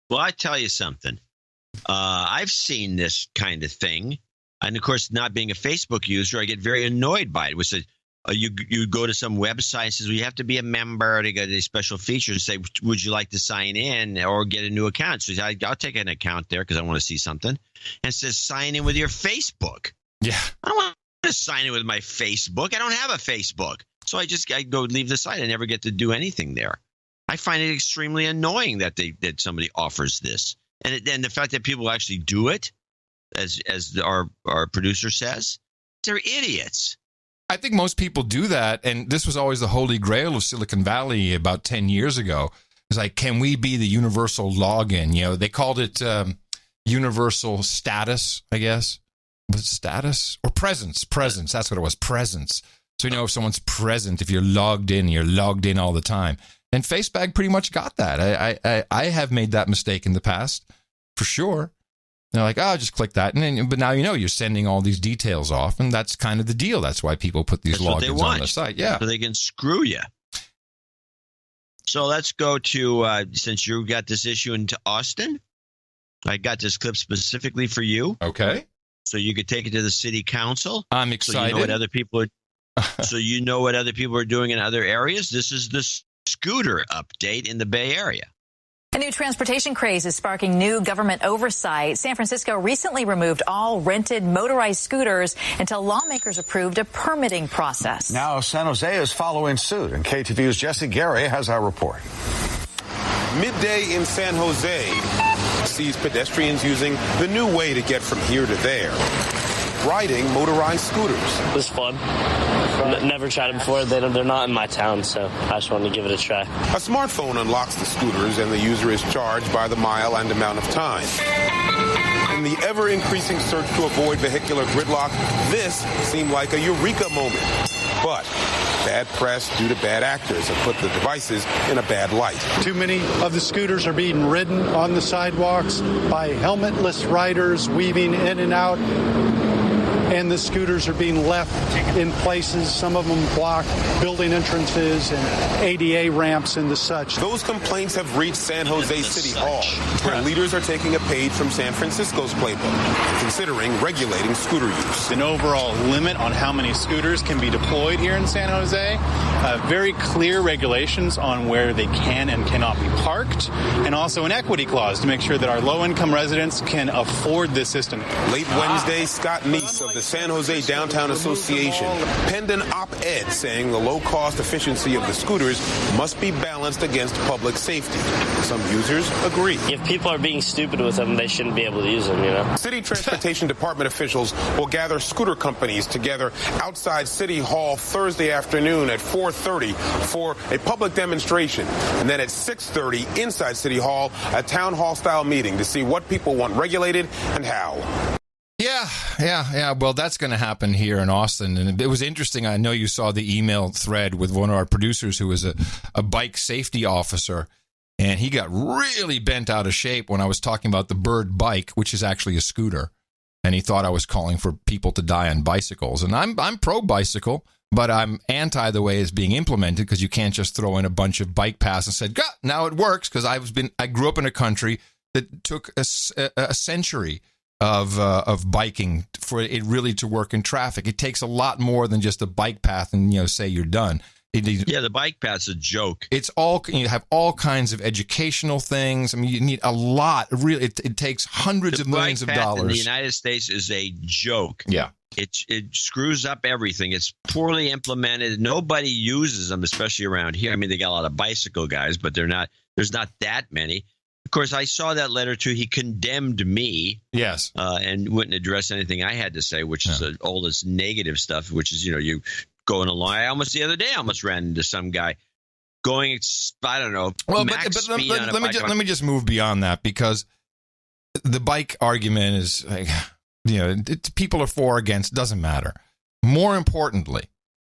Well, I tell you something. I've seen this kind of thing, and of course, not being a Facebook user, I get very annoyed by it. It was you go to some website and says, well, you have to be a member to get these special features. Say, would you like to sign in or get a new account? So I'll take an account there because I want to see something. And it says, sign in with your Facebook. Yeah. I don't want to sign in with my Facebook. I don't have a Facebook. So I go leave the site. I never get to do anything there. I find it extremely annoying that somebody offers this. And the fact that people actually do it, as our producer says, they're idiots. I think most people do that, and this was always the holy grail of Silicon Valley about 10 years ago. It's like, can we be the universal login? They called it universal status, I guess. Was it status? Or presence? Presence. That's what it was, presence. So you know if someone's present, if you're logged in all the time. And Facebag pretty much got that. I have made that mistake in the past, for sure. They're like, oh, just click that. But now you know you're sending all these details off, and that's kind of the deal. That's why people put these logins on the site. Yeah. So they can screw you. So let's go to, since you got this issue into Austin, I got this clip specifically for you. Okay. So you could take it to the city council. I'm excited. So you know what other people are doing in other areas. This is the scooter update in the Bay Area. A new transportation craze is sparking new government oversight. San Francisco recently removed all rented motorized scooters until lawmakers approved a permitting process. Now San Jose is following suit, and KTVU's Jesse Gary has our report. Midday in San Jose sees pedestrians using the new way to get from here to there, riding motorized scooters. It was fun. Never tried it before. They're not in my town, so I just wanted to give it a try. A smartphone unlocks the scooters, and the user is charged by the mile and amount of time. In the ever-increasing search to avoid vehicular gridlock, this seemed like a eureka moment. But bad press due to bad actors have put the devices in a bad light. Too many of the scooters are being ridden on the sidewalks by helmetless riders weaving in and out. And the scooters are being left in places, some of them block building entrances and ADA ramps and the such. Those complaints have reached San Jose City Hall, where leaders are taking a page from San Francisco's playbook and considering regulating scooter use. An overall limit on how many scooters can be deployed here in San Jose, very clear regulations on where they can and cannot be parked, and also an equity clause to make sure that our low-income residents can afford this system. Late Wednesday, Scott Neese of the San Jose Downtown Association penned an op-ed saying the low-cost efficiency of the scooters must be balanced against public safety. Some users agree. If people are being stupid with them, they shouldn't be able to use them, you know? City Transportation Department officials will gather scooter companies together outside City Hall Thursday afternoon at 4:30 for a public demonstration. And then at 6:30 inside City Hall, a town hall-style meeting to see what people want regulated and how. Yeah. Well, that's going to happen here in Austin. And it was interesting. I know you saw the email thread with one of our producers who was a bike safety officer. And he got really bent out of shape when I was talking about the Bird bike, which is actually a scooter. And he thought I was calling for people to die on bicycles. And I'm pro-bicycle, but I'm anti the way it's being implemented because you can't just throw in a bunch of bike paths and said, now it works. Because I grew up in a country that took a century of biking for it really to work in traffic. It takes a lot more than just a bike path and, say you're done. The bike path's a joke. It's all, you have all kinds of educational things. I mean, you need a lot. Really, it takes hundreds of millions of dollars. In the United States is a joke. Yeah. It screws up everything. It's poorly implemented. Nobody uses them, especially around here. I mean, they got a lot of bicycle guys, but there's not that many. Of course, I saw that letter, too. He condemned me. Yes. And wouldn't address anything I had to say, which is all this negative stuff, which is, you going along. The other day, I almost ran into some guy going, I don't know, max speed on a bike. Let me just move beyond that, because the bike argument is, people are for or against, doesn't matter. More importantly,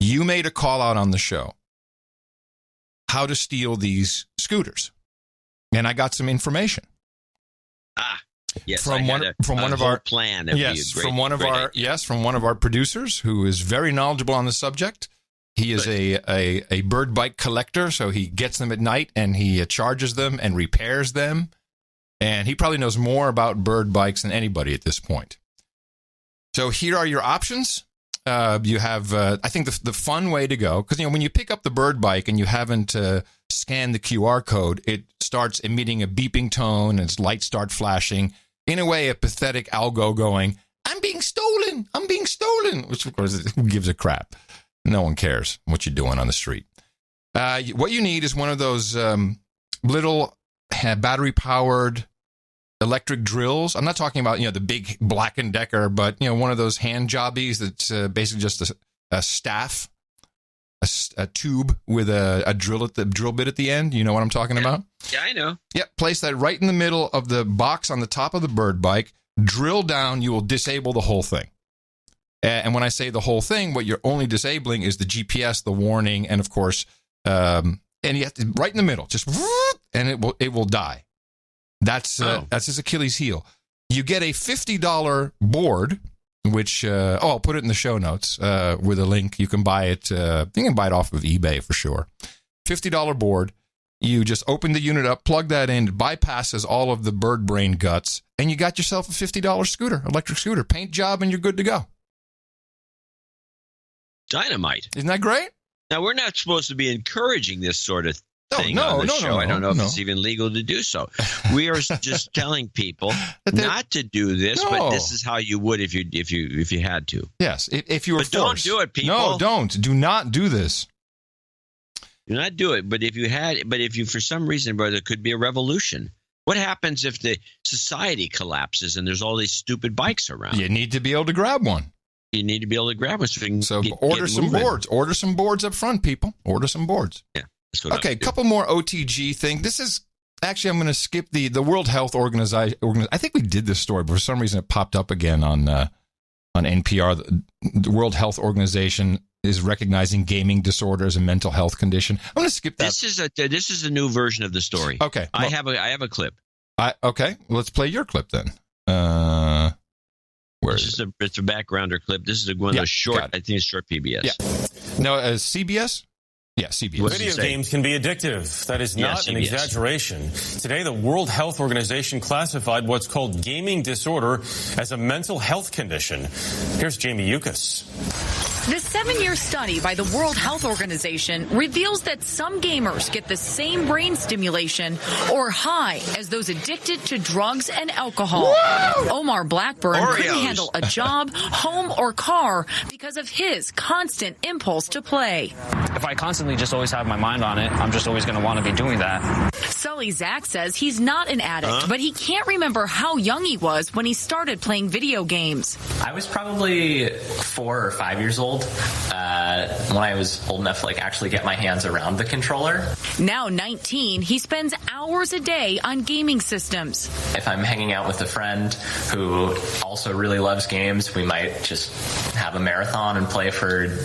you made a call out on the show how to steal these scooters. And I got some information. Yes, from one of our plan. From one of our producers who is very knowledgeable on the subject. He is a bird bike collector, so he gets them at night and he charges them and repairs them. And he probably knows more about bird bikes than anybody at this point. So here are your options. You have, I think, the fun way to go, because when you pick up the bird bike and you haven't scanned the QR code, it starts emitting a beeping tone and its lights start flashing. In a way, a pathetic algo going, "I'm being stolen, I'm being stolen," which of course gives a crap. No one cares what you're doing on the street. What you need is one of those little battery-powered electric drills. I'm not talking about, the big Black & Decker, but, one of those hand jobbies that's basically just a staff, a tube with a drill bit at the end. You know what I'm talking about? Yeah, I know. Yep. Place that right in the middle of the box on the top of the bird bike. Drill down. You will disable the whole thing. And when I say the whole thing, what you're only disabling is the GPS, the warning, and of course, and you have to right in the middle, just and it will die. That's his Achilles heel. You get a $50 board, which I'll put it in the show notes with a link. You can buy it. You can buy it off of eBay for sure. $50 board. You just open the unit up, plug that in, it bypasses all of the bird brain guts, and you got yourself a $50 scooter, electric scooter, paint job, and you're good to go. Dynamite. Isn't that great? Now, we're not supposed to be encouraging this sort of thing on the show. No, I don't know if it's even legal to do so. We are just telling people not to do this, but this is how you would if you had to. Yes, if you were forced. Don't do it, people. No, don't. Do not do this. Do not do it. But if you for some reason, brother, there could be a revolution. What happens if the society collapses and there's all these stupid bikes around? You need to be able to grab one. You need to be able to grab one so order some boards. Order some boards up front, people. Order some boards. Yeah. Okay, a couple more OTG thing. This is actually, I'm going to skip the World Health Organization. I think we did this story, but for some reason it popped up again on NPR. The World Health Organization is recognizing gaming disorders and mental health condition. I'm going to skip that. This is a new version of the story. Okay, I have a clip. Okay, let's play your clip then. It's a backgrounder clip. This is one of those short. I think it's short PBS. Yeah. No, CBS. Yeah, CBS. Video games can be addictive. That is not an exaggeration. Today, the World Health Organization classified what's called gaming disorder as a mental health condition. Here's Jamie Yukas. The 7-year study by the World Health Organization reveals that some gamers get the same brain stimulation or high as those addicted to drugs and alcohol. Whoa! Omar Blackburn couldn't handle a job, home, or car because of his constant impulse to play. If I constantly just always have my mind on it, I'm just always going to want to be doing that. Sully Zach says he's not an addict, but he can't remember how young he was when he started playing video games. I was probably 4 or 5 years old when I was old enough to actually get my hands around the controller. Now 19, he spends hours a day on gaming systems. If I'm hanging out with a friend who also really loves games, we might just have a marathon and play for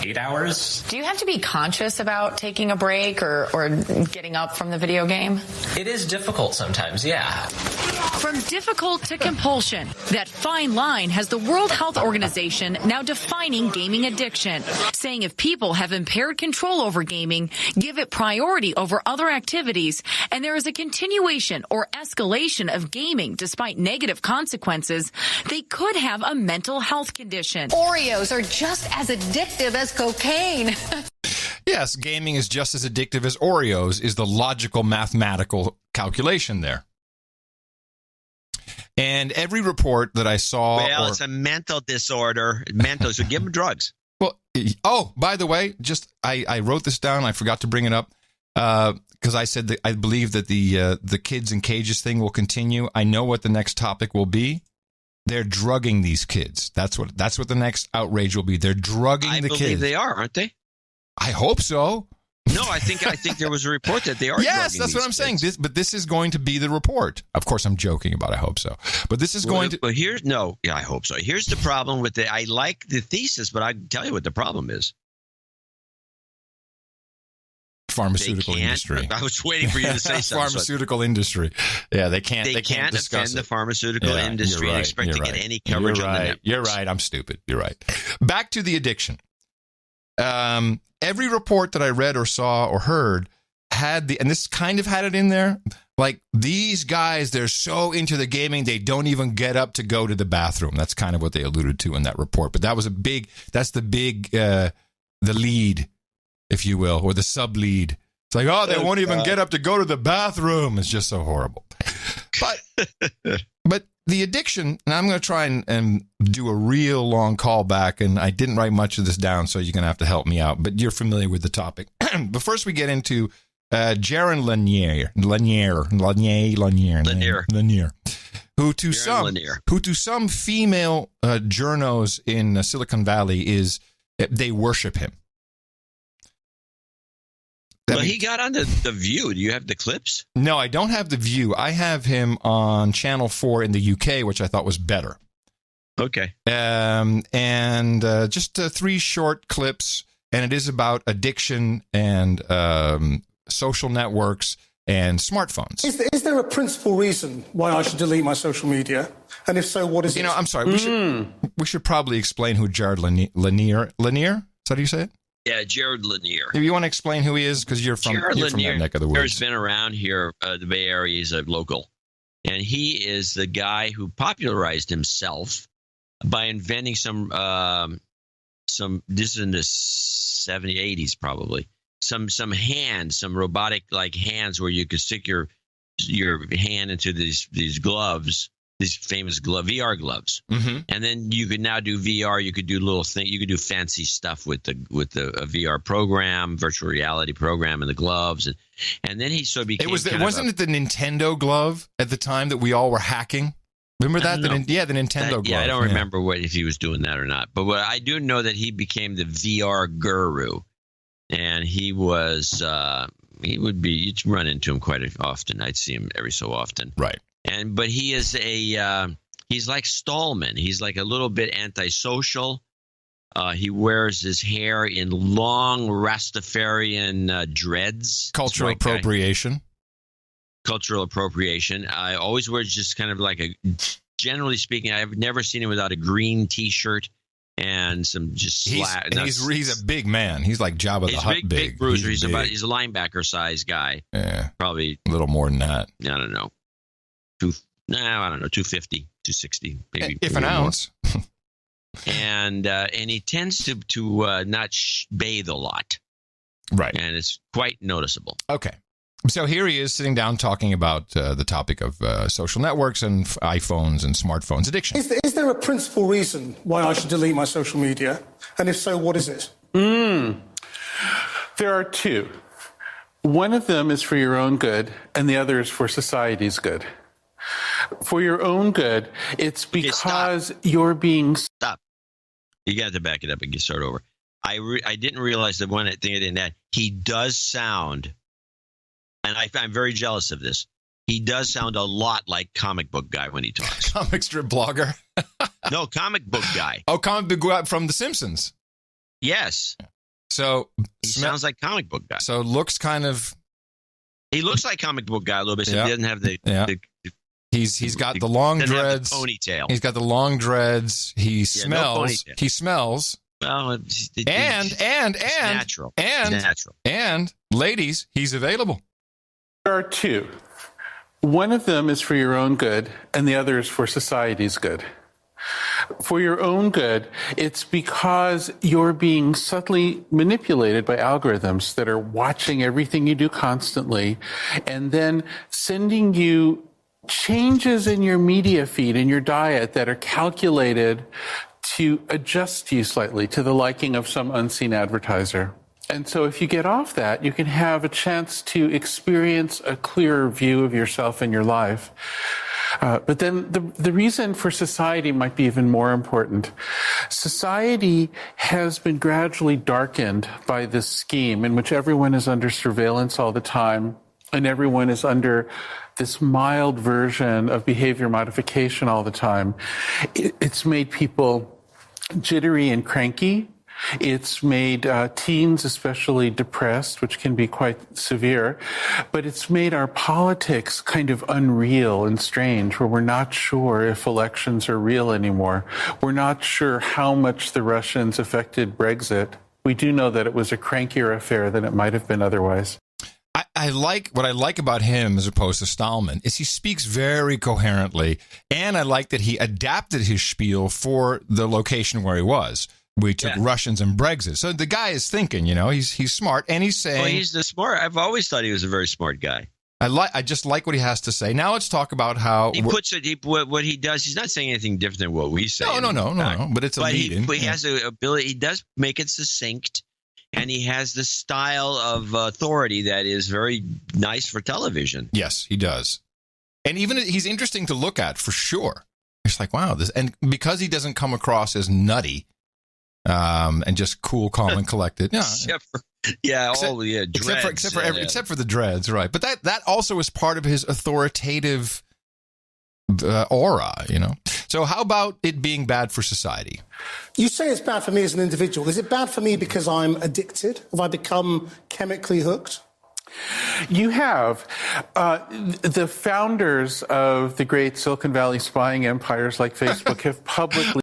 8 hours. Do you have to be conscious about taking a break or getting up from the video game? It is difficult sometimes, yeah. From difficult to compulsion, that fine line has the World Health Organization now defining gaming addiction, saying if people have impaired control over gaming, give it priority over other activities, and there is a continuation or escalation of gaming despite negative consequences, they could have a mental health condition. Oreos are just as addictive as cocaine. Yes, gaming is just as addictive as Oreos is the logical mathematical calculation there. And every report that I saw... Well, it's a mental disorder. So give them drugs. Well, by the way, I wrote this down. I forgot to bring it up because I said that I believe that the kids in cages thing will continue. I know what the next topic will be. They're drugging these kids. That's what the next outrage will be. They're drugging the kids. I believe they are, aren't they? I hope so. No, I think there was a report that they are. Yes, that's what I'm saying. This is going to be the report. Of course, I'm joking about. I hope so, but this is going to. But I hope so. Here's the problem with it. I like the thesis, but I can tell you what the problem is. Pharmaceutical industry. I was waiting for you to say something. Pharmaceutical industry. Yeah, they can't. They can't defend the pharmaceutical industry and expect to get any coverage on the networks. You're right. I'm stupid. You're right. Back to the addiction. Every report that I read or saw or heard and this kind of had it in there, these guys, they're so into the gaming, they don't even get up to go to the bathroom. That's kind of what they alluded to in that report. But that's the lead, if you will, or the sub lead. It's they won't even get up to go to the bathroom. It's just so horrible. But the addiction, and I'm going to try and do a real long callback, and I didn't write much of this down, so you're going to have to help me out, but you're familiar with the topic. But first we get into Jaron Lanier, who to some female journos in Silicon Valley they worship him. He got on the View. Do you have the clips? No, I don't have the View. I have him on Channel 4 in the UK, which I thought was better. Okay. And just 3 short clips, and it is about addiction and social networks and smartphones. Is there a principal reason why I should delete my social media? And if so, what is it? I'm sorry. We should probably explain who Jared Lanier. Lanier? Is that how you say it? Yeah, Jared Lanier. If you want to explain who he is, because you're from that neck of the woods. He's been around here, the Bay Area. He's a local. And he is the guy who popularized himself by inventing some this is in the 70s, 80s probably, some hands, some robotic like hands where you could stick your hand into these gloves, these famous VR gloves. Mm-hmm. And then you could now do VR. You could do you could do fancy stuff with a VR program, virtual reality program, and the gloves. And then he became. Wasn't it the Nintendo glove at the time that we all were hacking? Remember that? The Nintendo glove. Yeah, I don't remember if he was doing that or not. But what I do know that he became the VR guru, and he was you'd run into him quite often. I'd see him every so often. Right. But he is he's like Stallman. He's like a little bit antisocial. He wears his hair in long Rastafarian dreads. Cultural appropriation. Cultural appropriation. I always wears just kind of like generally speaking, I've never seen him without a green T-shirt and some just he's a big man. He's like Jabba the Hutt big bruiser. He's a linebacker size guy. Yeah. Probably a little more than that. I don't know. 250, 260, maybe. If an ounce. And he tends to not bathe a lot. Right. And it's quite noticeable. Okay. So here he is sitting down talking about the topic of social networks and iPhones and smartphones addiction. Is there a principal reason why I should delete my social media? And if so, what is it? There are 2. One of them is for your own good, and the other is for society's good. For your own good, it's because you're being... Stop. You got to back it up and start over. I didn't realize that one thing I didn't add. He does sound... And I'm very jealous of this. He does sound a lot like comic book guy when he talks. Comic strip blogger? No, comic book guy. Oh, comic book guy from The Simpsons. Yes. So he sounds like comic book guy. So looks kind of. He looks like comic book guy a little bit. So he doesn't have the. He's got the long dreads. The ponytail. He's got the long dreads. He smells. No he smells. Well, and natural. And ladies, he's available. There are 2. One of them is for your own good, and the other is for society's good. For your own good, it's because you're being subtly manipulated by algorithms that are watching everything you do constantly and then sending you changes in your media feed and your diet that are calculated to adjust you slightly to the liking of some unseen advertiser. And so if you get off that, you can have a chance to experience a clearer view of yourself and your life. But then the reason for society might be even more important. Society has been gradually darkened by this scheme in which everyone is under surveillance all the time, and everyone is under this mild version of behavior modification all the time. It's made people jittery and cranky. It's made teens especially depressed, which can be quite severe. But it's made our politics kind of unreal and strange, where we're not sure if elections are real anymore. We're not sure how much the Russians affected Brexit. We do know that it was a crankier affair than it might have been otherwise. What I like about him as opposed to Stallman is he speaks very coherently, and I like that he adapted his spiel for the location where he was. We took Russians and Brexit. So the guy is thinking, he's smart, and he's saying... Well, he's the smart. I've always thought he was a very smart guy. I just like what he has to say. Now let's talk about how... He puts it, what he does, he's not saying anything different than what we say. No, but it's a lead-in. But he has the ability, he does make it succinct, and he has the style of authority that is very nice for television. Yes, he does. And even he's interesting to look at, for sure. It's like, wow, and because he doesn't come across as nutty, and just cool, calm, and collected. Yeah, except for dreads. Except for the dreads, right? But that also is part of his authoritative aura, So how about it being bad for society? You say it's bad for me as an individual. Is it bad for me because I'm addicted? Have I become chemically hooked? You have. The founders of the great Silicon Valley spying empires like Facebook have publicly...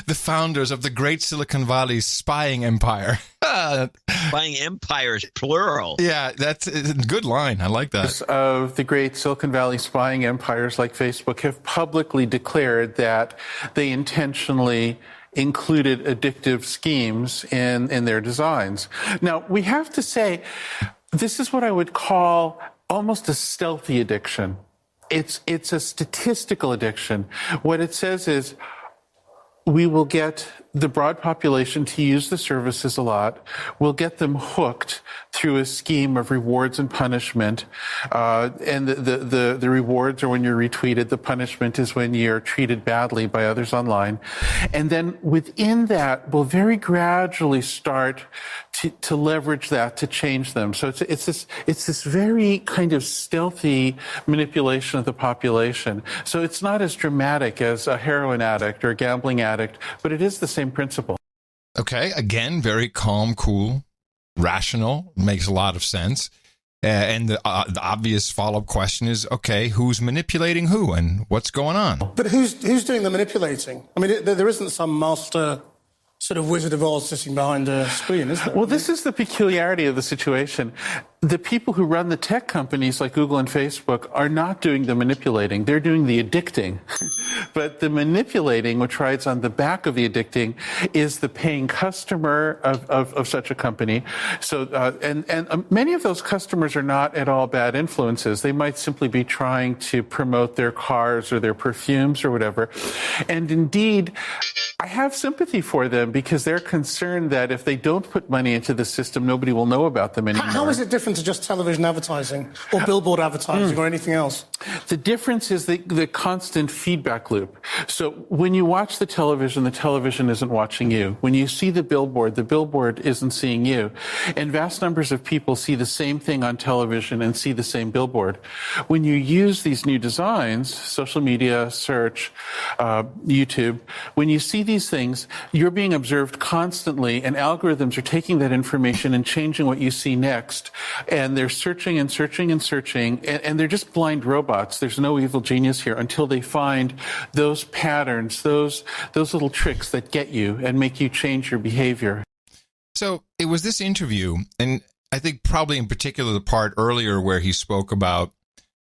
The founders of the great Silicon Valley spying empire. Spying empires, plural. Yeah, that's a good line. I like that. Of the great Silicon Valley spying empires like Facebook have publicly declared that they intentionally included addictive schemes in their designs. Now, we have to say, this is what I would call almost a stealthy addiction. It's a statistical addiction. What it says is, we will get the broad population to use the services a lot. We'll get them hooked through a scheme of rewards and punishment. And the rewards are when you're retweeted. The punishment is when you're treated badly by others online. And then within that, we'll very gradually start to leverage that to change them. So it's this very kind of stealthy manipulation of the population. So it's not as dramatic as a heroin addict or a gambling addict, but it is the same principle. Okay, again, very calm, cool, rational, makes a lot of sense. And the obvious follow-up question is, okay, who's manipulating who and what's going on? But who's doing the manipulating? I mean, there isn't some master sort of Wizard of Oz sitting behind a screen, is there? Well, this is the peculiarity of the situation. The people who run the tech companies like Google and Facebook are not doing the manipulating. They're doing the addicting. But the manipulating, which rides on the back of the addicting, is the paying customer of such a company. So, and many of those customers are not at all bad influences. They might simply be trying to promote their cars or their perfumes or whatever. And indeed, I have sympathy for them because they're concerned that if they don't put money into the system, nobody will know about them anymore. How is it different to just television advertising or billboard advertising or anything else? The difference is the constant feedback loop. So when you watch the television isn't watching you. When you see the billboard isn't seeing you. And vast numbers of people see the same thing on television and see the same billboard. When you use these new designs, social media, search, YouTube, when you see these things, you're being observed constantly, and algorithms are taking that information and changing what you see next. And they're searching and searching and searching, and they're just blind robots. There's no evil genius here until they find those patterns, those little tricks that get you and make you change your behavior. So it was this interview, and I think probably in particular the part earlier where he spoke about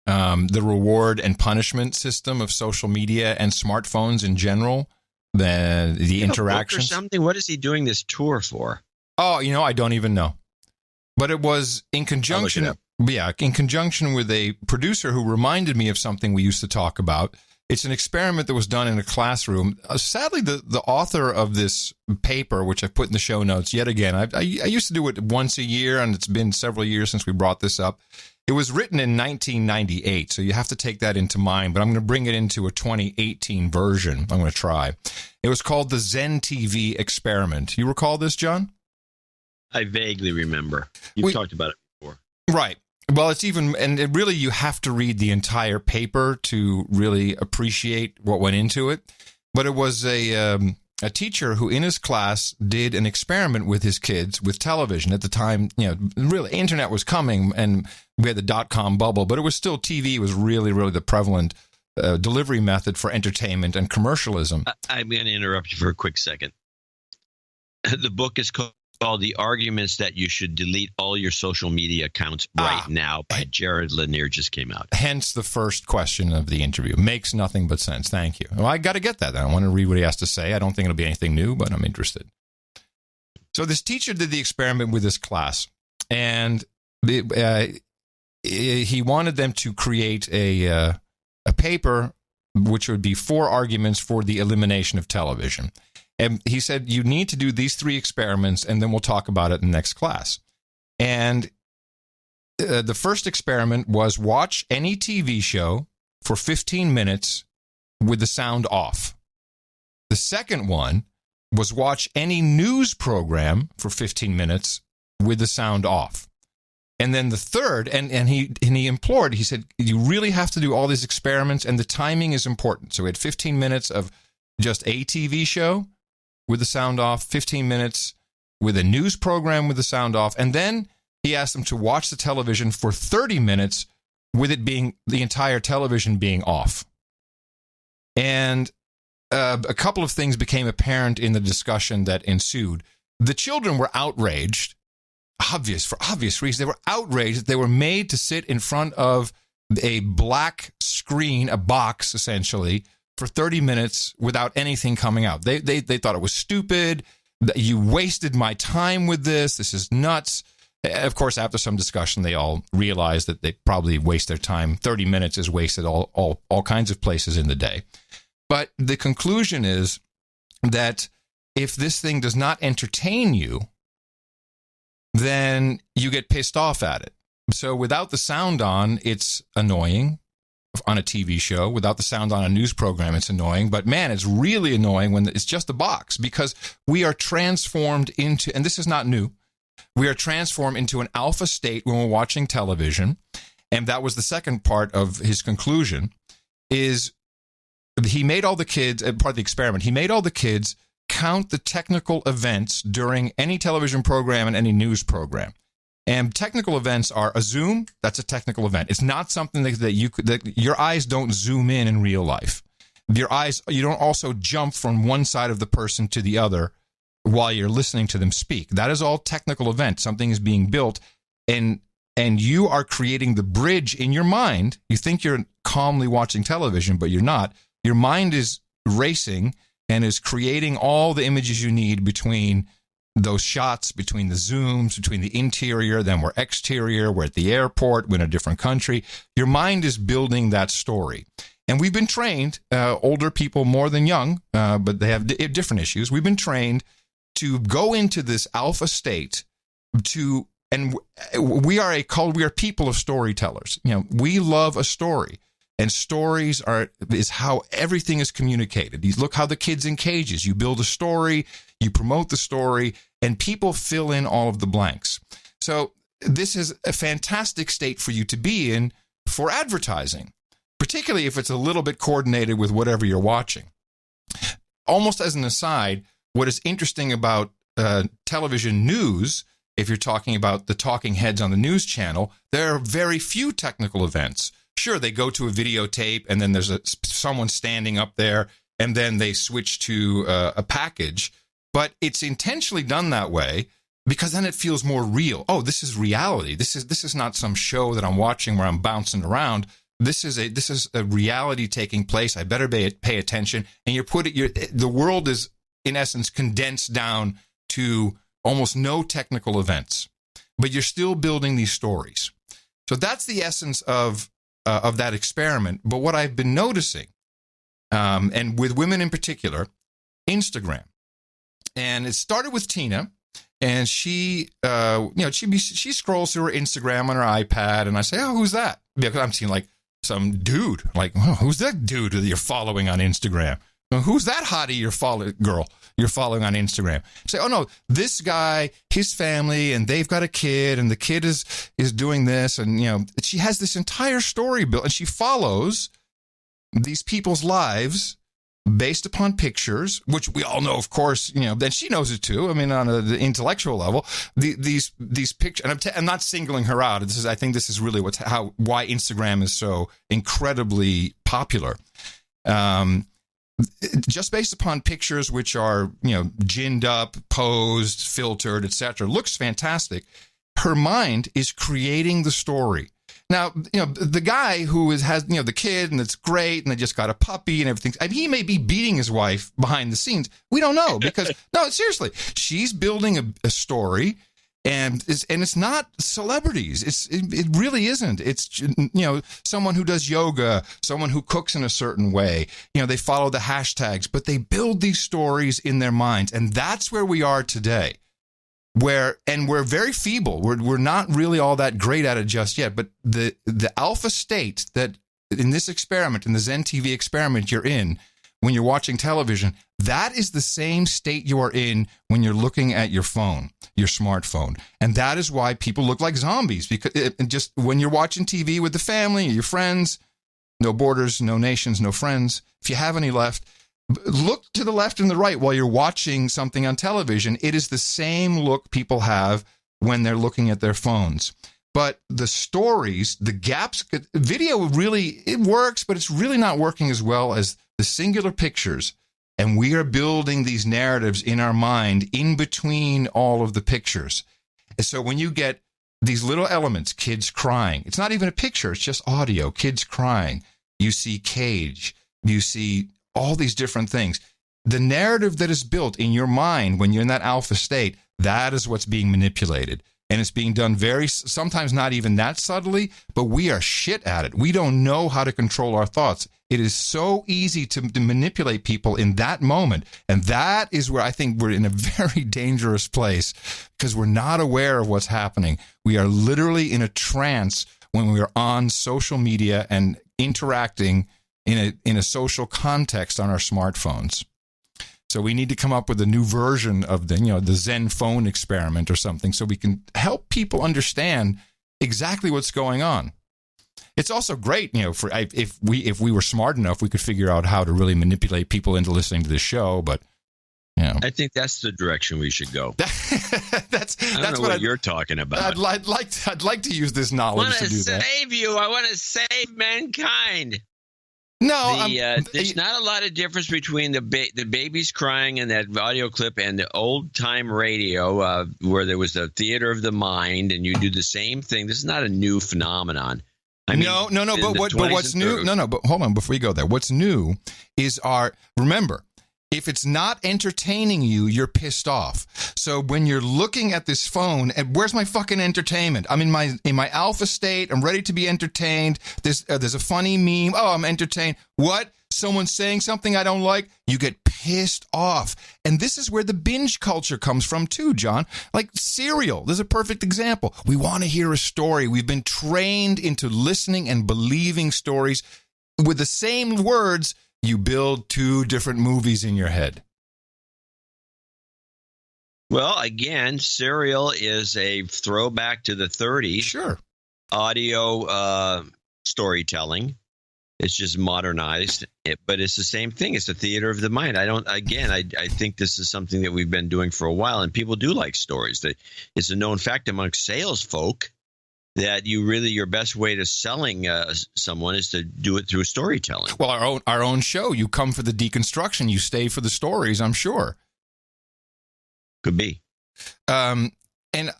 the reward and punishment system of social media and smartphones in general. The interactions. Or something. What is he doing this tour for? Oh, I don't even know. But it was in conjunction. In conjunction with a producer who reminded me of something we used to talk about. It's an experiment that was done in a classroom. Sadly, the author of this paper, which I put in the show notes, yet again, I used to do it once a year, and it's been several years since we brought this up. It was written in 1998, so you have to take that into mind, but I'm going to bring it into a 2018 version. I'm going to try. It was called the Zen TV experiment. You recall this, John? I vaguely remember. You've talked about it before. Right. Well, really you have to read the entire paper to really appreciate what went into it. But it was a teacher who in his class did an experiment with his kids with television. At the time, really internet was coming and we had the dot-com bubble, but it was still TV was really, really the prevalent delivery method for entertainment and commercialism. I'm going to interrupt you for a quick second. The book is called The Arguments That You Should Delete All Your Social Media Accounts Right Now by Jared Lanier, just came out. Hence the first question of the interview. Makes nothing but sense. Thank you. Well, I got to get that. I want to read what he has to say. I don't think it'll be anything new, but I'm interested. So this teacher did the experiment with his class, and he wanted them to create a paper which would be 4 arguments for the elimination of television. And he said, you need to do these 3 experiments, and then we'll talk about it in the next class. And the first experiment was watch any TV show for 15 minutes with the sound off. The second one was watch any news program for 15 minutes with the sound off. And then the third, and he implored, he said, you really have to do all these experiments, and the timing is important. So we had 15 minutes of just a TV show with the sound off, 15 minutes with a news program with the sound off, and then he asked them to watch the television for 30 minutes with it being the entire television being off. And a couple of things became apparent in the discussion that ensued. The children were outraged, for obvious reasons. They were outraged that they were made to sit in front of a black screen, a box essentially, for 30 minutes without anything coming out. They thought it was stupid. You wasted my time with this. This is nuts. Of course, after some discussion, they all realized that they probably waste their time. 30 minutes is wasted all kinds of places in the day. But the conclusion is that if this thing does not entertain you, then you get pissed off at it. So without the sound on, it's annoying on a TV show. Without the sound on a news program, it's annoying. But man, it's really annoying when it's just a box, because we are transformed into, and this is not new, we are transformed into an alpha state when we're watching television. And that was the second part of his conclusion, is he made all the kids, part of the experiment, he made all the kids count the technical events during any television program and any news program. And technical events are a zoom. That's a technical event. It's not something that your eyes don't zoom in real life. You don't also jump from one side of the person to the other while you're listening to them speak. That is all technical event. Something is being built, and you are creating the bridge in your mind. You think you're calmly watching television, but you're not. Your mind is racing and is creating all the images you need between those shots, between the zooms, between the interior, then we're exterior, we're at the airport, we're in a different country. Your mind is building that story. And we've been trained, older people more than young, but they have different issues. We've been trained to go into this alpha state and we are people of storytellers. We love a story. And stories is how everything is communicated. You look how the kid's in cages. You build a story, you promote the story, and people fill in all of the blanks. So this is a fantastic state for you to be in for advertising, particularly if it's a little bit coordinated with whatever you're watching. Almost as an aside, what is interesting about television news, if you're talking about the talking heads on the news channel, there are very few technical events. Sure, they go to a videotape, and then there's someone standing up there, and then they switch to a package. But it's intentionally done that way because then it feels more real. Oh, this is reality. This is not some show that I'm watching where I'm bouncing around. This is a reality taking place. I better pay attention. And the world is, in essence, condensed down to almost no technical events, but you're still building these stories. So that's the essence of that experiment. But what I've been noticing, and with women in particular, Instagram, and it started with Tina, and she scrolls through her Instagram on her iPad, and I say, oh, who's that? Because I'm seeing like some dude, like, oh, who's that dude that you're following on Instagram? Who's that hottie you're following on Instagram? Say, oh no, this guy, his family, and they've got a kid, and the kid is doing this, and she has this entire story built, and she follows these people's lives based upon pictures, which we all know, of course, then she knows it too. I mean, on the intellectual level, these pictures, and I'm not singling her out. I think this is really why Instagram is so incredibly popular. Just based upon pictures which are, ginned up, posed, filtered, etc., looks fantastic. Her mind is creating the story. Now, the guy who has the kid, and it's great, and they just got a puppy and everything. I mean, he may be beating his wife behind the scenes. We don't know because, no, seriously, she's building a story. And it's not celebrities. It really isn't. It's, someone who does yoga, someone who cooks in a certain way. They follow the hashtags, but they build these stories in their minds. And that's where we are today, we're very feeble. We're not really all that great at it just yet. But the alpha state that in this experiment, in the Zen TV experiment you're in, when you're watching television, that is the same state you are in when you're looking at your phone, your smartphone. And that is why people look like zombies, because just when you're watching TV with the family or your friends, no borders, no nations, no friends. If you have any left, look to the left and the right while you're watching something on television. It is the same look people have when they're looking at their phones. But the stories, the gaps, video really, it works, but it's really not working as well as the singular pictures. And we are building these narratives in our mind in between all of the pictures. And so when you get these little elements, kids crying, it's not even a picture, it's just audio, kids crying. You see cage, you see all these different things. The narrative that is built in your mind when you're in that alpha state, that is what's being manipulated. And it's being done sometimes not even that subtly, but we are shit at it. We don't know how to control our thoughts. It is so easy to manipulate people in that moment. And that is where I think we're in a very dangerous place, because we're not aware of what's happening. We are literally in a trance when we are on social media and interacting in a social context on our smartphones. So we need to come up with a new version of the Zen phone experiment or something, so we can help people understand exactly what's going on. It's also great, if we were smart enough, we could figure out how to really manipulate people into listening to this show. But I think that's the direction we should go. that's what you're talking about. I'd like to use this knowledge to do that. I want to save you. I want to save mankind. No, there's not a lot of difference between the babies crying in that audio clip and the old time radio where there was the theater of the mind, and you do the same thing. This is not a new phenomenon. No. But what's new? But hold on, before you go there, what's new is remember, if it's not entertaining you, you're pissed off. So when you're looking at this phone, and where's my fucking entertainment? I'm in my alpha state. I'm ready to be entertained. There's a funny meme. Oh, I'm entertained. What? Someone's saying something I don't like. You get pissed off. And this is where the binge culture comes from too, John. Like cereal. There's a perfect example. We want to hear a story. We've been trained into listening and believing stories with the same words. You build two different movies in your head. Well, again, serial is a throwback to the 30s. Sure. Audio storytelling. It's just modernized, but it's the same thing. It's the theater of the mind. I think this is something that we've been doing for a while, and people do like stories. It's a known fact amongst sales folk that your best way to selling someone is to do it through storytelling. Well, our own show, you come for the deconstruction, you stay for the stories, I'm sure. Could be. And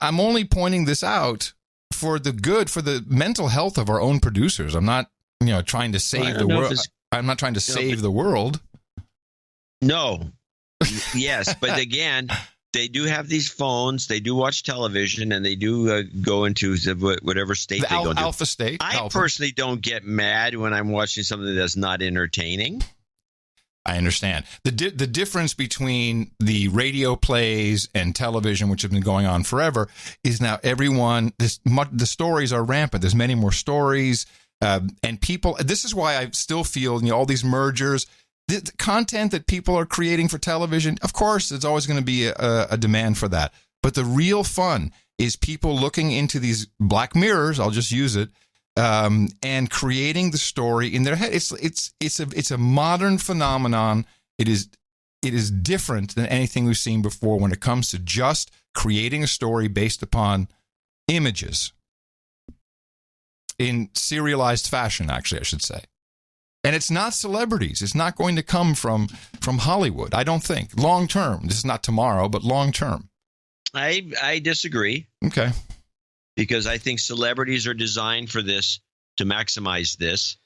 I'm only pointing this out for the mental health of our own producers. I'm not, trying to save the world. I'm not trying to save the world. No. Yes, but again, they do have these phones, they do watch television, and they do go into whatever state they go into. Alpha state. I personally don't get mad when I'm watching something that's not entertaining. I understand. The difference between the radio plays and television, which have been going on forever, is now the stories are rampant. There's many more stories, and people. This is why I still feel all these mergers. The content that people are creating for television, of course, there's always going to be a demand for that. But the real fun is people looking into these black mirrors, I'll just use it, and creating the story in their head. It's a modern phenomenon. It is different than anything we've seen before when it comes to just creating a story based upon images in serialized fashion, actually, I should say. And it's not celebrities. It's not going to come from Hollywood, I don't think. Long term. This is not tomorrow, but long term. I disagree. Okay. Because I think celebrities are designed for this, to maximize this,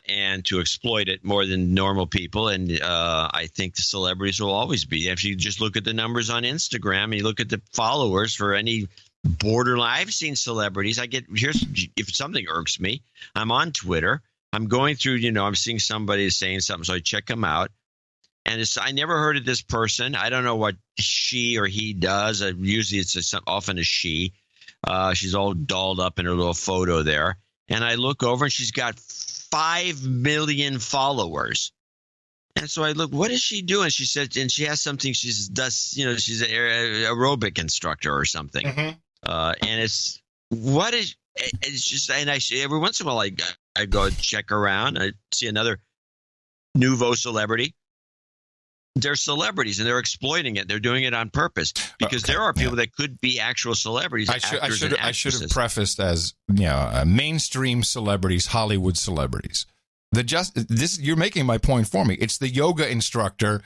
and to exploit it more than normal people. And I think the celebrities will always be. If you just look at the numbers on Instagram and you look at the followers for any borderline, I've seen celebrities. If something irks me, I'm on Twitter. I'm going through, I'm seeing somebody saying something, so I check them out. And I never heard of this person. I don't know what she or he does. Usually it's often a she. She's all dolled up in her little photo there. And I look over and she's got 5 million followers. And so I look, what is she doing? She said, and she has something. She's an aerobic instructor or something. And it's just, and every once in a while I go check around. I see another nouveau celebrity. They're celebrities and they're exploiting it. They're doing it on purpose because there are people that could be actual celebrities. I should have prefaced as mainstream celebrities, Hollywood celebrities. You're making my point for me. It's the yoga instructor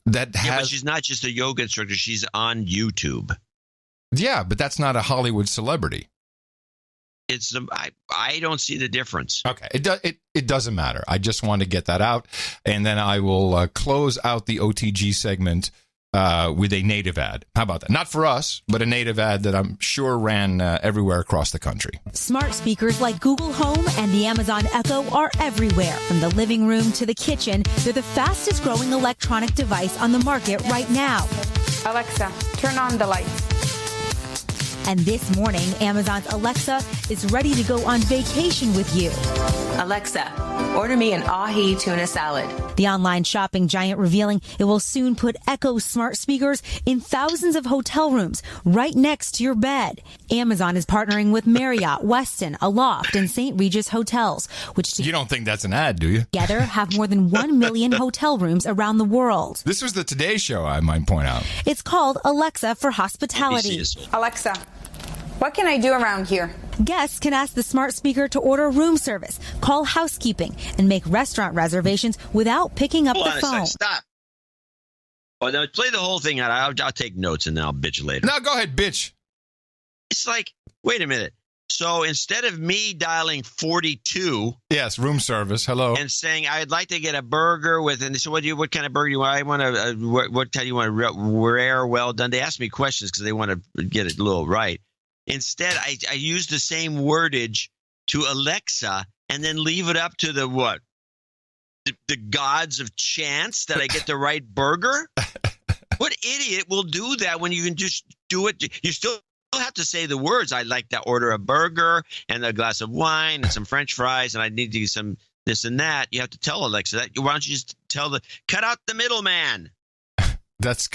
that has. But she's not just a yoga instructor. She's on YouTube. Yeah, but that's not a Hollywood celebrity. I don't see the difference. Okay, it doesn't matter. I just want to get that out, and then I will close out the OTG segment with a native ad. How about that? Not for us, but a native ad that I'm sure ran everywhere across the country. Smart speakers like Google Home and the Amazon Echo are everywhere. From the living room to the kitchen, they're the fastest growing electronic device on the market right now. Alexa, turn on the lights. And this morning, Amazon's Alexa is ready to go on vacation with you. Alexa, order me an ahi tuna salad. The online shopping giant revealing it will soon put Echo smart speakers in thousands of hotel rooms right next to your bed. Amazon is partnering with Marriott, Westin, Aloft, and St. Regis hotels, which you don't think that's an ad, do you? Together have more than 1 million hotel rooms around the world. This was the Today Show, I might point out. It's called Alexa for Hospitality. Alexa, what can I do around here? Guests can ask the smart speaker to order room service, call housekeeping, and make restaurant reservations without picking up the phone. Stop. Oh, no, play the whole thing out. I'll take notes and then I'll bitch later. No, go ahead, bitch. It's like, wait a minute. So instead of me dialing 42, yes, room service, hello, and saying I'd like to get a burger with, and they said, what kind of burger do you want? I want what kind do you want? Rare, well done. They ask me questions because they want to get it a little right. Instead, I use the same wordage to Alexa and then leave it up to the what? The gods of chance that I get the right burger? What idiot will do that when you can just do it? You still have to say the words. I'd like to order a burger and a glass of wine and some French fries, and I need to do some this and that. You have to tell Alexa that. Why don't you just cut out the middleman? That's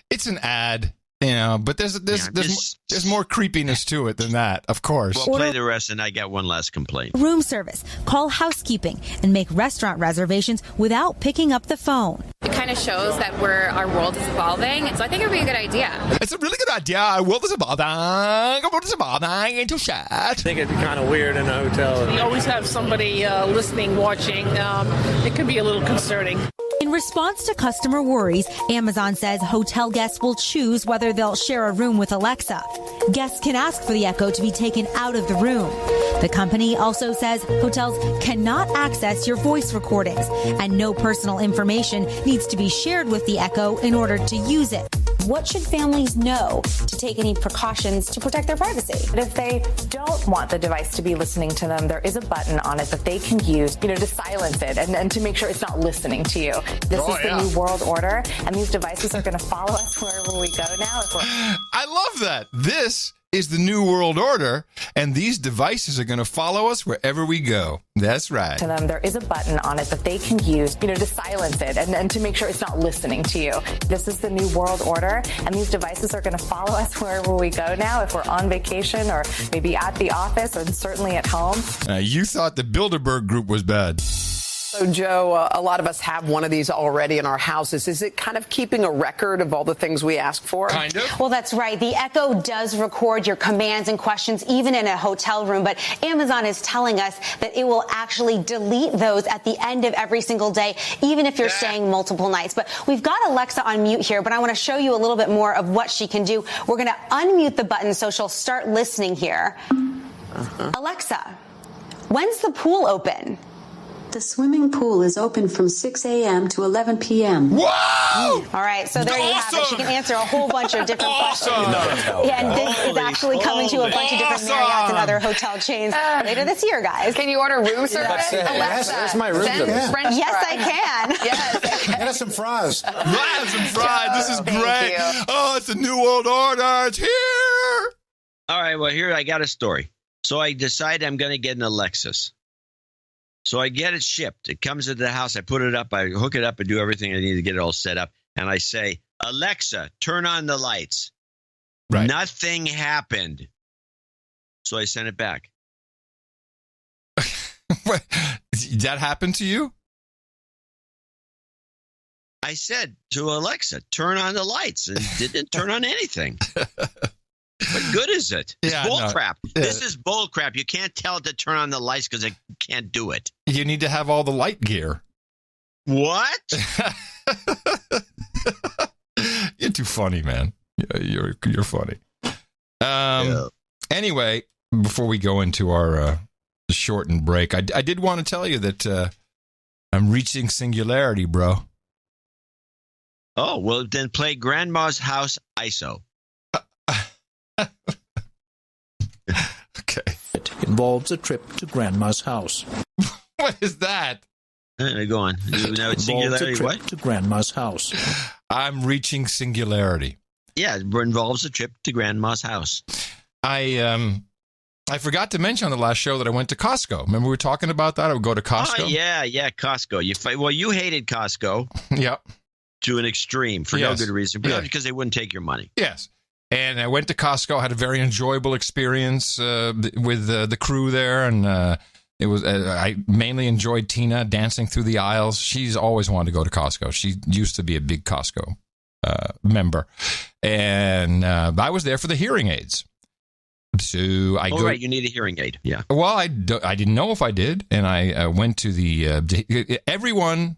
it's an ad. But there's more creepiness to it than that, of course. Well, play the rest, and I got one last complaint. Room service, call housekeeping, and make restaurant reservations without picking up the phone. It kind of shows that our world is evolving, so I think it would be a good idea. It's a really good idea. Our world is evolving. Our world is evolving into shit. I think it'd be kind of weird in a hotel. You always have somebody listening, watching. It can be a little concerning. In response to customer worries, Amazon says hotel guests will choose whether they'll share a room with Alexa. Guests can ask for the Echo to be taken out of the room. The company also says hotels cannot access your voice recordings, and no personal information needs to be shared with the Echo in order to use it. What should families know to take any precautions to protect their privacy? But if they don't want the device to be listening to them, there is a button on it that they can use, to silence it and to make sure it's not listening to you. This is the new world order, and these devices are going to follow us wherever we go now. I love that. This is the new world order, and these devices are going to follow us wherever we go. That's right. To them, there is a button on it that they can use, to silence it and to make sure it's not listening to you. This is the new world order, and these devices are going to follow us wherever we go now, if we're on vacation or maybe at the office or certainly at home. You thought the Bilderberg Group was bad. So, Joe, a lot of us have one of these already in our houses. Is it kind of keeping a record of all the things we ask for? Kind of. Well, that's right. The Echo does record your commands and questions, even in a hotel room. But Amazon is telling us that it will actually delete those at the end of every single day, even if you're staying multiple nights. But we've got Alexa on mute here, but I want to show you a little bit more of what she can do. We're going to unmute the button so she'll start listening here. Alexa, when's the pool open? The swimming pool is open from 6 a.m. to 11 p.m. Whoa! All right, so there you have it. She can answer a whole bunch of different questions. And this is actually coming to a bunch of different Marriotts and other hotel chains later this year, guys. Can you order room service? Alexa, where's my room service? Yes, I can. Yes. Get us some fries. Some fries. This is great. Oh, it's a new world order. It's here. All right, well, here I got a story. So I decide I'm going to get an Alexis. So I get it shipped. It comes into the house. I put it up. I hook it up and do everything I need to get it all set up. And I say, Alexa, turn on the lights. Right. Nothing happened. So I sent it back. That happened to you? I said to Alexa, turn on the lights, and didn't turn on anything. What good is it? It's bull crap. Yeah. This is bull crap. You can't tell it to turn on the lights because it can't do it. You need to have all the light gear. What? You're too funny, man. You're funny. Anyway, before we go into our shortened break, I did want to tell you that I'm reaching singularity, bro. Oh, well, then play Grandma's House ISO. Okay. It involves a trip to Grandma's house. What is that? Go on. Now it's singularity. What? To Grandma's house. I'm reaching singularity. Yeah, it involves a trip to Grandma's house. I forgot to mention on the last show that I went to Costco. Remember we were talking about that? I would go to Costco. Oh, yeah, Costco. You hated Costco. Yep. To an extreme for no good reason, but because they wouldn't take your money. Yes. And I went to Costco, had a very enjoyable experience with the crew there, and it was I mainly enjoyed Tina dancing through the aisles. She's always wanted to go to Costco. She used to be a big Costco member, and I was there for the hearing aids. So I right, you need a hearing aid. Yeah. Well, I didn't know if I did, and I went to the everyone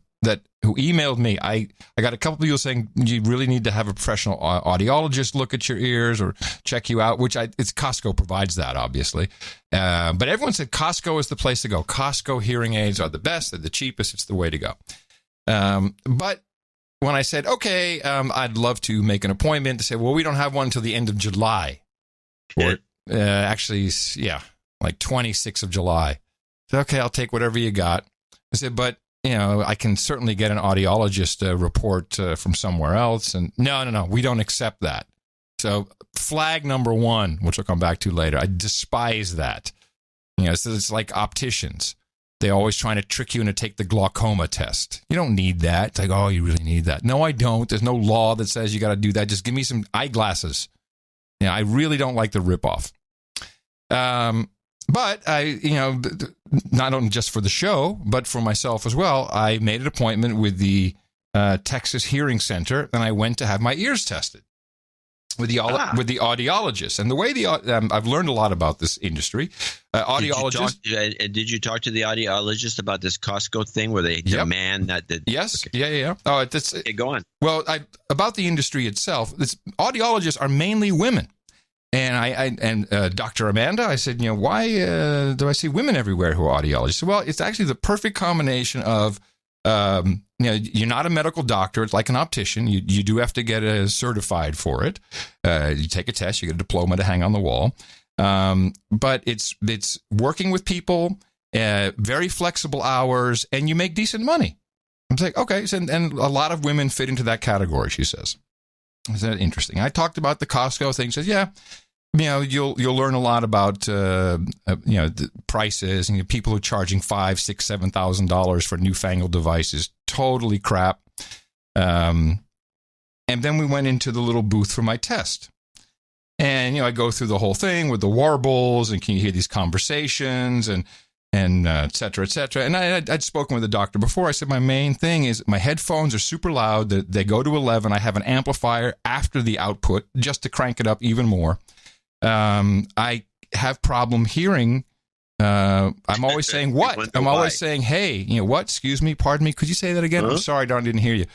who emailed me. I got a couple of people saying you really need to have a professional audiologist look at your ears or check you out, which it's Costco provides that, obviously. But everyone said Costco is the place to go. Costco hearing aids are the best. They're the cheapest. It's the way to go. But when I said, okay, I'd love to make an appointment, to say, well, we don't have one until the end of July. Or actually, yeah, like 26th of July. I said, okay, I'll take whatever you got. I said, but I can certainly get an audiologist report from somewhere else. And no, we don't accept that. So flag number one, which I'll come back to later. I despise that. It's like opticians. They're always trying to trick you into take the glaucoma test. You don't need that. It's like, oh, you really need that. No, I don't. There's no law that says you got to do that. Just give me some eyeglasses. I really don't like the ripoff. But I, not only just for the show, but for myself as well, I made an appointment with the Texas Hearing Center, and I went to have my ears tested with the audiologist. And the way I've learned a lot about this industry. Audiologist. Did you talk to the audiologist about this Costco thing where they demand that? Yes. Okay. Yeah. Oh, go on. Well, about the industry itself, audiologists are mainly women. And Dr. Amanda, I said, why do I see women everywhere who are audiologists? She said, well, it's actually the perfect combination of, you're not a medical doctor. It's like an optician. You do have to get certified for it. You take a test, you get a diploma to hang on the wall. But it's working with people, very flexible hours, and you make decent money. I'm like, okay. So, and a lot of women fit into that category, she says. Is that interesting? I talked about the Costco thing. She says, yeah, you'll learn a lot about the prices and people who are charging $5,000, $6,000, $7,000 for newfangled devices. Totally crap. And then we went into the little booth for my test. And I go through the whole thing with the warbles and can you hear these conversations and et cetera, et cetera. And I'd spoken with the doctor before. I said, my main thing is my headphones are super loud. They go to 11. I have an amplifier after the output just to crank it up even more. I have problem hearing. I'm always saying what? I'm always saying, hey, what? Excuse me, pardon me. Could you say that again? I'm sorry, I didn't hear you.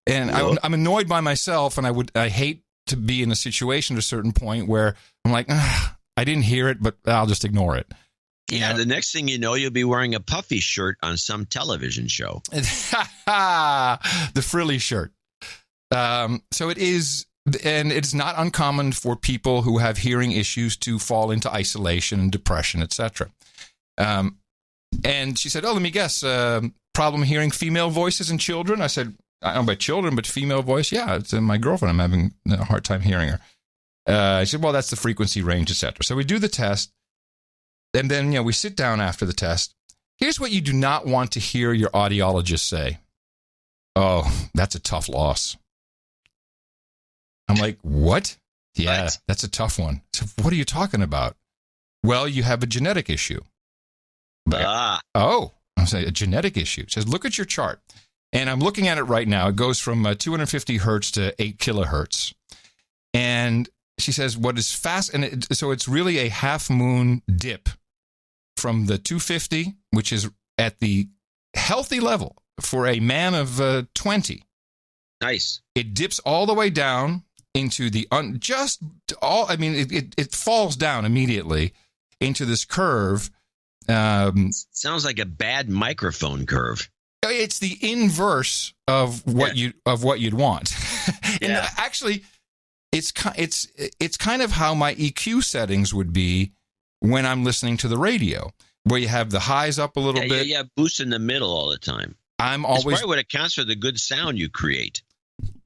And I'm annoyed by myself, and I hate to be in a situation at a certain point where I'm like, I didn't hear it, but I'll just ignore it. Yeah, the next thing you know, you'll be wearing a puffy shirt on some television show. The frilly shirt. So it is, and it's not uncommon for people who have hearing issues to fall into isolation and depression, etc. And she said, let me guess, problem hearing female voices in children? I said, I don't know about children, but female voice? Yeah, it's my girlfriend. I'm having a hard time hearing her. She said, well, that's the frequency range, etc. So we do the test. And then, we sit down after the test, Here's what you do not want to hear your audiologist say. Oh, that's a tough loss. I'm like, what? Yeah, What? that's a tough one. So what are you talking about? Well, you have a genetic issue. Oh, I'm saying a genetic issue. It says, look at your chart. And I'm looking at it right now. It goes from 250 hertz to 8 kilohertz. And she says, what is fast? And so it's really a half moon dip from the 250, which is at the healthy level for a man of 20. Nice. It dips all the way down into the it falls down immediately into this curve. Sounds like a bad microphone curve. It's the inverse of what you'd want. And actually, it's kind of how my EQ settings would be when I'm listening to the radio, where you have the highs up a little bit. Yeah, boost in the middle all the time. I'm always. It's probably what accounts for the good sound you create.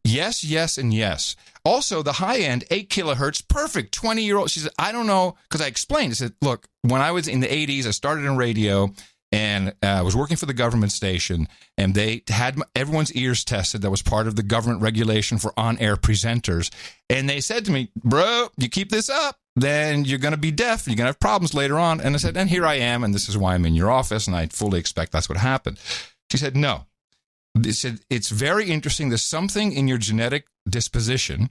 Yes, yes, and yes. Also, the high end, 8 kilohertz, perfect, 20-year-old. She said, I don't know, because I explained. I said, look, when I was in the 80s, I started in radio, and I was working for the government station, and they had everyone's ears tested. That was part of the government regulation for on-air presenters. And they said to me, bro, you keep this up, then you're going to be deaf. You're going to have problems later on. And I said, and here I am, and this is why I'm in your office, and I fully expect that's what happened. She said, no. They said, it's very interesting. There's something in your genetic disposition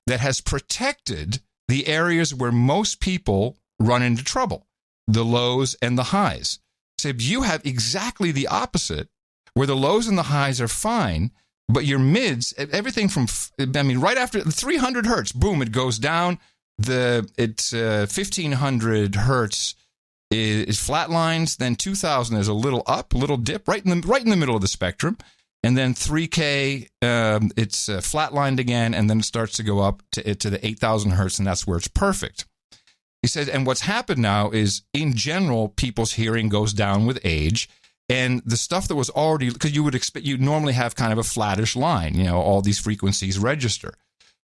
that has protected the areas where most people run into trouble, the lows and the highs. Said, you have exactly the opposite, where the lows and the highs are fine, but your mids, everything from, right after 300 hertz, boom, it goes down. It's 1500 hertz is flatlines. Then 2000 is a little up, a little dip, right in the middle of the spectrum. And then 3K, it's flatlined again, and then it starts to go up to the 8,000 hertz, and that's where it's perfect. He said, and what's happened now is, in general, people's hearing goes down with age, and the stuff that was already, because you would expect, you normally have kind of a flattish line, all these frequencies register.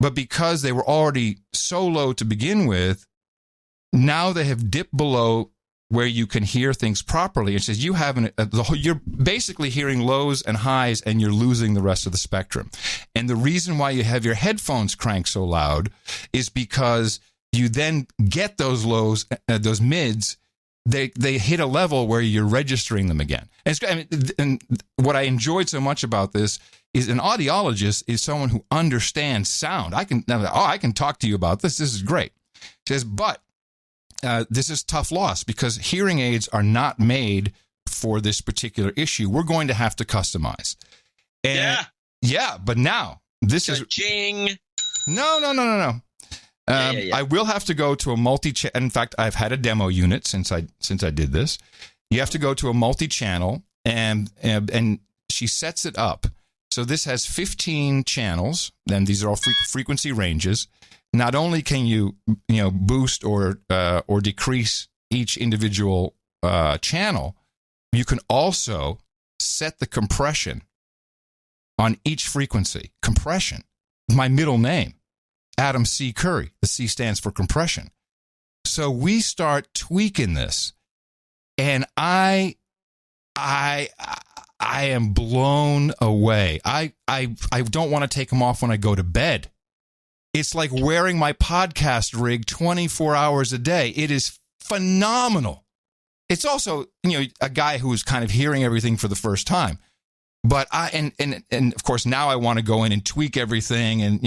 But because they were already so low to begin with, now they have dipped below where you can hear things properly. It says you're basically hearing lows and highs, and you're losing the rest of the spectrum. And the reason why you have your headphones cranked so loud is because you then get those lows, those mids, they hit a level where you're registering them again. And what I enjoyed so much about this is an audiologist is someone who understands sound. I can talk to you about this. This is great. She says, but this is tough loss because hearing aids are not made for this particular issue. We're going to have to customize. And but now this is no. I will have to go to a multi-channel. In fact, I've had a demo unit since I did this. You have to go to a multi-channel, and she sets it up. So this has 15 channels, and these are all frequency ranges. Not only can you boost or decrease each individual channel, you can also set the compression on each frequency. Compression, my middle name, Adam C. Curry. The C stands for compression. So we start tweaking this, and I am blown away. I don't want to take them off when I go to bed. It's like wearing my podcast rig 24 hours a day. It is phenomenal. It's also, a guy who is kind of hearing everything for the first time. But and of course now I want to go in and tweak everything, and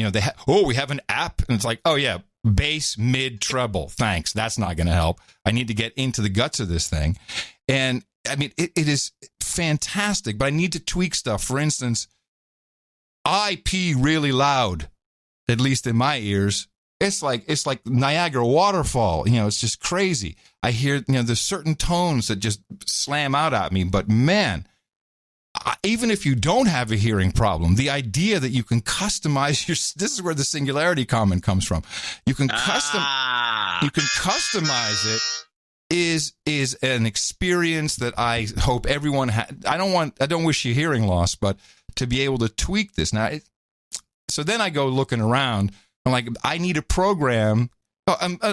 we have an app, and it's like, oh yeah, bass, mid, treble. Thanks. That's not going to help. I need to get into the guts of this thing. And I mean, it is fantastic, but I need to tweak stuff. For instance, I pee really loud, at least in my ears. It's like Niagara waterfall. It's just crazy. I hear, there's certain tones that just slam out at me. But man, even if you don't have a hearing problem, the idea that you can customize this is where the singularity comment comes from. You can customize it is an experience that I hope everyone had. I don't wish you hearing loss, but to be able to tweak this. Now, so then I go looking around. I'm like, I need a program.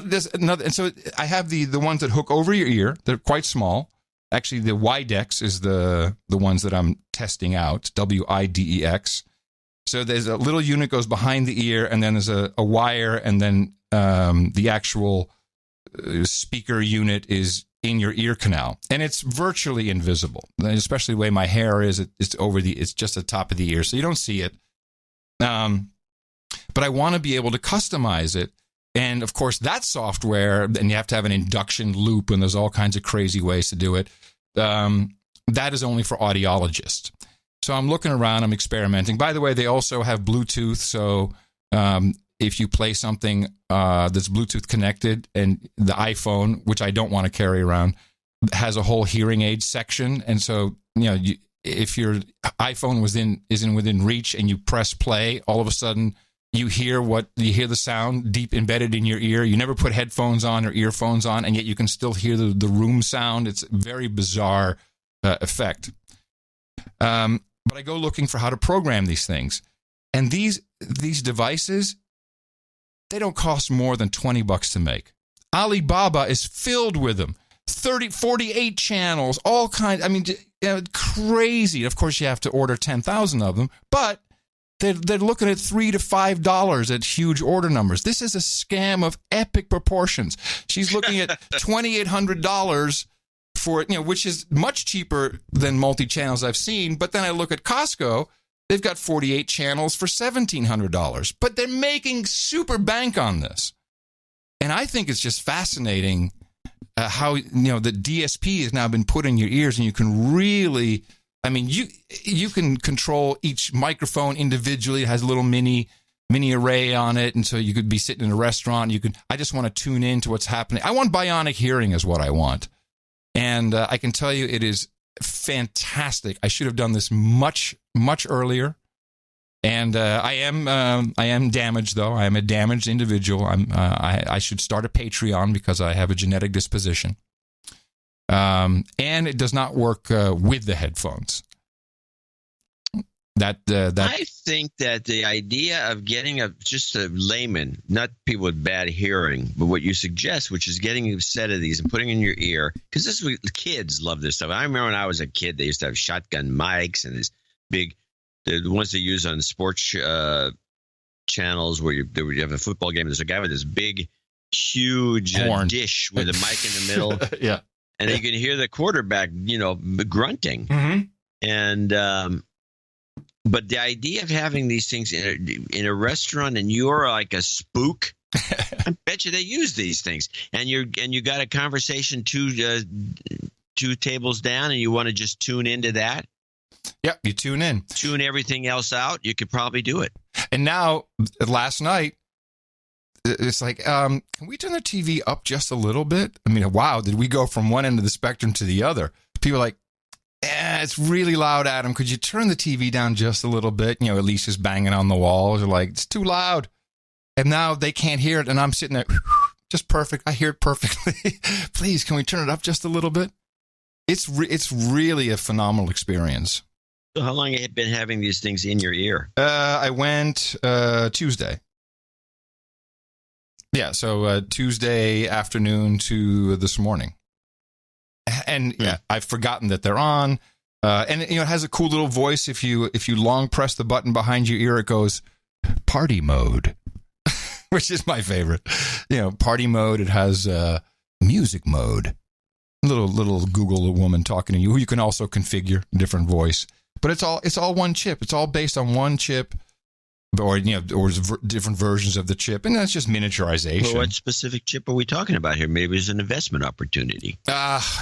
There's another, and so I have the ones that hook over your ear. They're quite small. Actually, the Widex is the ones that I'm testing out, WIDEX. So there's a little unit goes behind the ear, and then there's a wire, and then the actual speaker unit is in your ear canal, and it's virtually invisible. Especially the way my hair is, it's just the top of the ear, so you don't see it. But I want to be able to customize it, and of course that software, and you have to have an induction loop, and there's all kinds of crazy ways to do it. That is only for audiologists. So I'm looking around, I'm experimenting. By the way, they also have Bluetooth, so if you play something that's Bluetooth connected, and the iPhone, which I don't want to carry around, has a whole hearing aid section, and so if your iPhone isn't within reach and you press play, all of a sudden you hear the sound deep embedded in your ear. You never put headphones on or earphones on, and yet you can still hear the room sound. It's a very bizarre effect. But I go looking for how to program these things. And these devices, they don't cost more than $20 to make. Alibaba is filled with them. 48 channels, all kinds. I mean, crazy. Of course, you have to order 10,000 of them, but they're looking at $3 to $5 at huge order numbers. This is a scam of epic proportions. She's looking at $2,800 for it, which is much cheaper than multi-channels I've seen. But then I look at Costco, they've got 48 channels for $1,700, but they're making super bank on this. And I think it's just fascinating how, the DSP has now been put in your ears, and you can really, you can control each microphone individually. It has a little mini array on it. And so you could be sitting in a restaurant. I just want to tune in to what's happening. I want bionic hearing is what I want. And I can tell you it is fantastic. I should have done this much, much earlier. And I am damaged, though. I am a damaged individual. I should start a Patreon because I have a genetic disposition. And it does not work with the headphones. I think that the idea of getting just a layman, not people with bad hearing, but what you suggest, which is getting a set of these and putting in your ear, because the kids love this stuff. I remember when I was a kid, they used to have shotgun mics and this big, the ones they use on sports channels where you have a football game. There's a guy with this big, huge dish with a mic in the middle. Yeah. And you can hear the quarterback, grunting. Mm-hmm. And but the idea of having these things in a restaurant, and you're like a spook, I bet you they use these things. And you got a conversation two tables down, and you want to just tune into that. Yep, you tune in. Tune everything else out. You could probably do it. And now, last night, it's like, can we turn the TV up just a little bit? I mean, wow, did we go from one end of the spectrum to the other? People are like, it's really loud, Adam. Could you turn the TV down just a little bit? Elisa's banging on the walls. They're like, it's too loud. And now they can't hear it, and I'm sitting there, just perfect. I hear it perfectly. Please, can we turn it up just a little bit? It's really a phenomenal experience. So how long have you been having these things in your ear? I went Tuesday. Yeah, so Tuesday afternoon to this morning. And yeah, I've forgotten that they're on. And it has a cool little voice. If you long press the button behind your ear, it goes party mode, which is my favorite. Party mode. It has music mode. Little Google woman talking to you, who you can also configure different voice. But it's all one chip. It's all based on one chip, or different versions of the chip, and that's just miniaturization. Well, what specific chip are we talking about here? Maybe it's an investment opportunity. DSP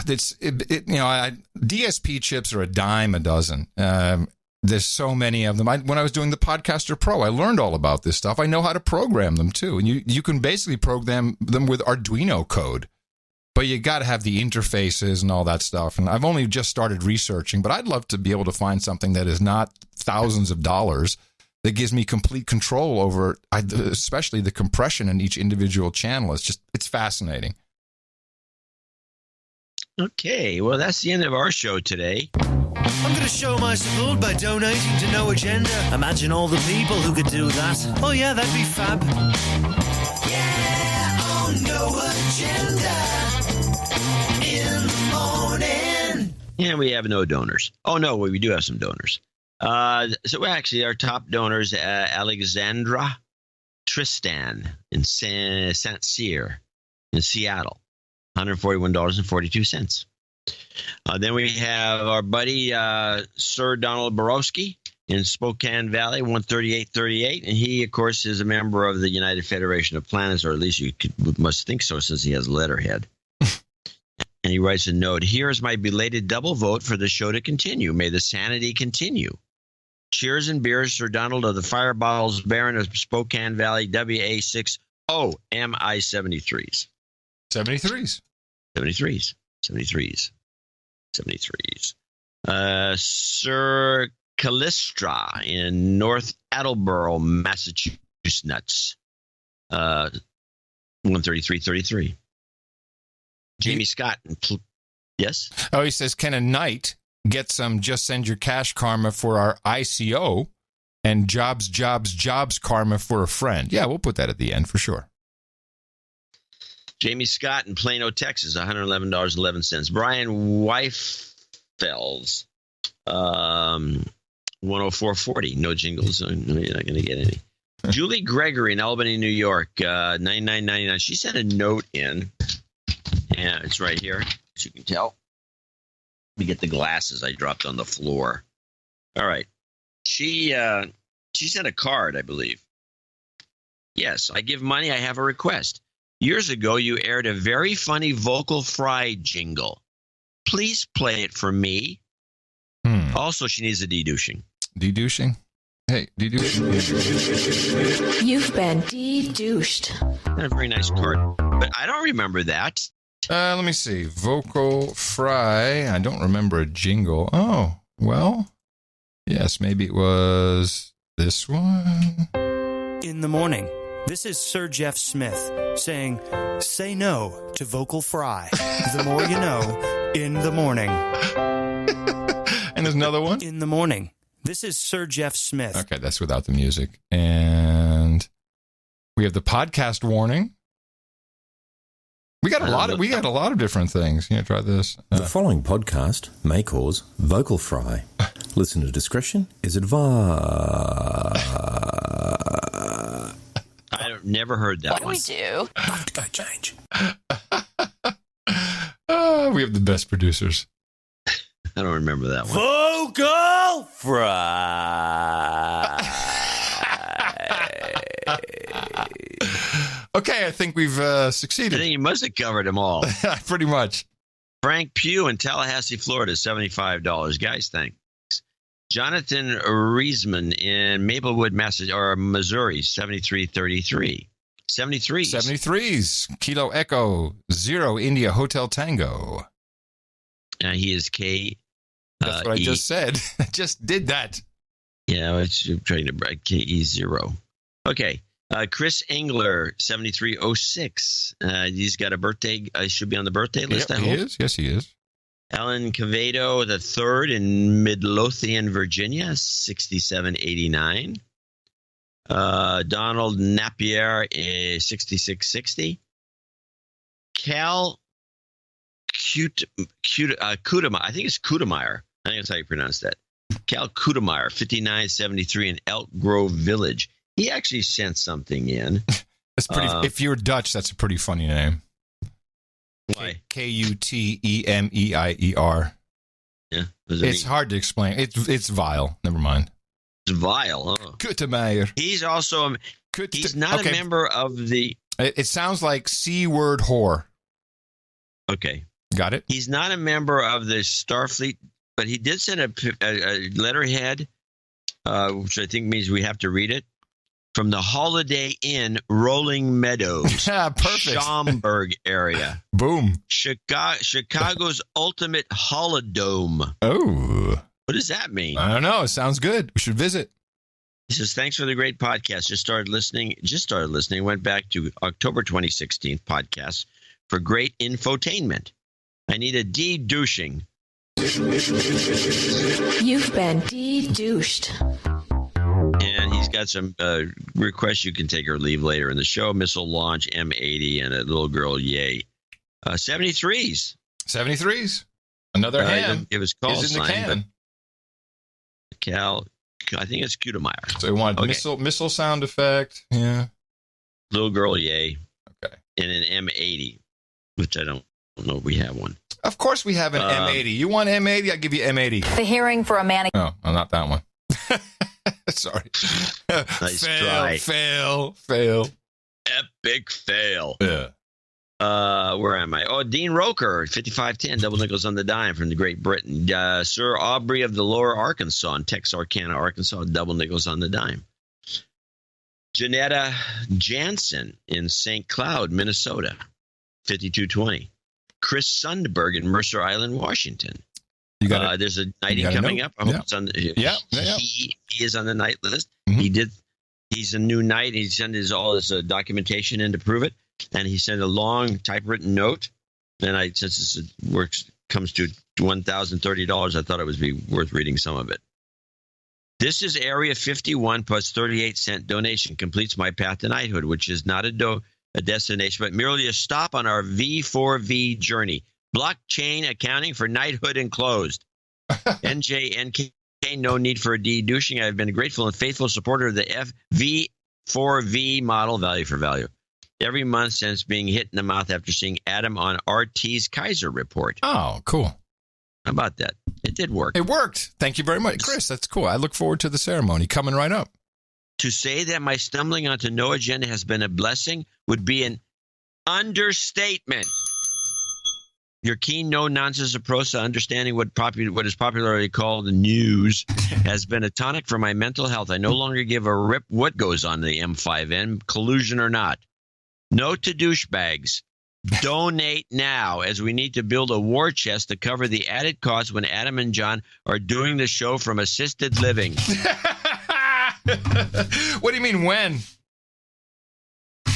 chips are a dime a dozen. There's so many of them. When I was doing the Podcaster Pro, I learned all about this stuff. I know how to program them too, and you can basically program them with Arduino code. But you got to have the interfaces and all that stuff. And I've only just started researching, but I'd love to be able to find something that is not thousands of dollars, that gives me complete control over, especially the compression in each individual channel. It's fascinating. Okay, well, that's the end of our show today. I'm going to show my support by donating to No Agenda. Imagine all the people who could do that. Oh, yeah, that'd be fab. Yeah, on No Agenda. In the morning. And we have no donors. Oh, no, we do have some donors. So actually, our top donors, Alexandra Tristan in Saint Cyr in Seattle, $141.42. Then we have our buddy Sir Donald Borowski in Spokane Valley, $138.38, and he, of course, is a member of the United Federation of Planets, or at least you must think so, since he has letterhead. And he writes a note: "Here's my belated double vote for the show to continue. May the sanity continue. Cheers and beers, Sir Donald of the Fire Bottles Baron of Spokane Valley, WA60 MI73s." 73s. 73s. 73s. 73s. Sir Callistra in North Attleboro, Massachusetts. 133.33. Jamie Scott. Yes? Oh, he says, can a knight get some just send your cash karma for our ICO and jobs karma for a friend? Yeah, we'll put that at the end for sure. Jamie Scott in Plano, Texas, $111.11. Brian Weifels, 104.40. No jingles. So you're not going to get any. Julie Gregory in Albany, New York, $99.99. She sent a note in. Yeah, it's right here, as you can tell. Let me get the glasses I dropped on the floor. All right. She sent a card, I believe. Yes, I give money. I have a request. Years ago, you aired a very funny Vocal Fry jingle. Please play it for me. Also, she needs a dedouching. Dedouching? Hey, dedouching. You've been dedouched. A very nice card. But I don't remember that. Let me see. Vocal Fry. I don't remember a jingle. Oh, well, yes, maybe it was this one. In the morning, this is Sir Jeff Smith saying, say no to Vocal Fry. The more you know, in the morning. And there's another one? In the morning. This is Sir Jeff Smith. Okay, that's without the music. And we have the podcast warning. We got a lot of different things. Yeah, try this. The following podcast may cause vocal fry. Listener discretion is advised. I've never heard that one. We do. Have to go change. We have the best producers. I don't remember that one. Vocal fry. Okay, I think we've succeeded. I think you must have covered them all. Pretty much. Frank Pugh in Tallahassee, Florida, $75. Guys, thanks. Jonathan Reisman in Maplewood, Missouri, $73.33. 73s. 73s. Kilo Echo 0 India Hotel Tango. He is K. That's what I just said. I just did that. Yeah, I'm trying to break KE0. Okay. Chris Engler, 7306. He's got a birthday. Should be on the birthday list, I hope. He is. Yes, he is. Alan Cavedo III in Midlothian, Virginia, 6789. Donald Napier, 6660. Cal Kudemeyer. I think it's Kudemeyer. I think that's how you pronounce that. Cal Kudemeyer, 5973 in Elk Grove Village. He actually sent something in. That's pretty. If you're Dutch, that's a pretty funny name. Why? Kutemeier. Yeah. It's hard to explain. It's vile. Never mind. It's vile. Oh. Kutemeyer. He's also he's not a member of the. It sounds like C-word whore. Okay. Got it? He's not a member of the Starfleet, but he did send a letterhead, which I think means we have to read it, from the Holiday Inn, Rolling Meadows, perfect. Schaumburg area. Boom. Chicago's ultimate holodome. Oh. What does that mean? I don't know. It sounds good. We should visit. He says, thanks for the great podcast. Just started listening. Went back to October 2016 podcast for great infotainment. I need a de-douching. You've been de-douched. And he's got some requests you can take or leave later in the show. Missile launch, M80, and a little girl, yay. 73s. 73s. Another ham. It was call is in the sign, can. I think it's Kudemeyer. So we want missile sound effect. Yeah. Little girl, yay. Okay. And an M80, which I don't know if we have one. Of course we have an M80. You want M80? I'll give you M80. The hearing for a man. No, not that one. Sorry. Nice try. Fail. Epic fail. Yeah. Where am I? Oh, Dean Roker, 5510, double nickels on the dime from the Great Britain. Sir Aubrey of the Lower Arkansas in Texarkana, Arkansas, double nickels on the dime. Janetta Jansen in St. Cloud, Minnesota, 5220. Chris Sundberg in Mercer Island, Washington. You got there's a nighting coming up. I hope it's on the, He is on the night list. Mm-hmm. He's a new knight. He sent all his documentation in to prove it. And he sent a long typewritten note. And since this comes to $1,030, I thought it would be worth reading some of it. This is Area 51 plus 38-cent donation completes my path to knighthood, which is not a destination, but merely a stop on our V4V journey. Blockchain accounting for knighthood enclosed. NJNK, no need for a de-douching. I've been a grateful and faithful supporter of the V4V model, value for value, every month since being hit in the mouth after seeing Adam on RT's Kaiser report. Oh, cool. How about that? It did work. It worked. Thank you very much, Chris. That's cool. I look forward to the ceremony coming right up. To say that my stumbling onto No Agenda has been a blessing would be an understatement. Your keen, no-nonsense approach to understanding what is popularly called the news has been a tonic for my mental health. I no longer give a rip what goes on the M5N, collusion or not. Note to douchebags. Donate now, as we need to build a war chest to cover the added cost when Adam and John are doing the show from assisted living. What do you mean when?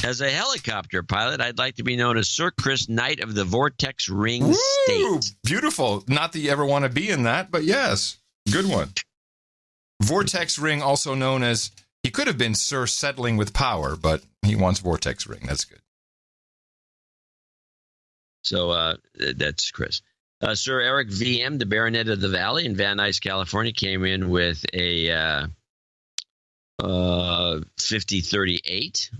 As a helicopter pilot, I'd like to be known as Sir Chris, Knight of the Vortex Ring State. Beautiful. Not that you ever want to be in that, but yes. Good one. Vortex Ring, also known as, he could have been Sir Settling with Power, but he wants Vortex Ring. That's good. So that's Chris. Sir Eric VM, the Baronet of the Valley in Van Nuys, California, came in with a 5038.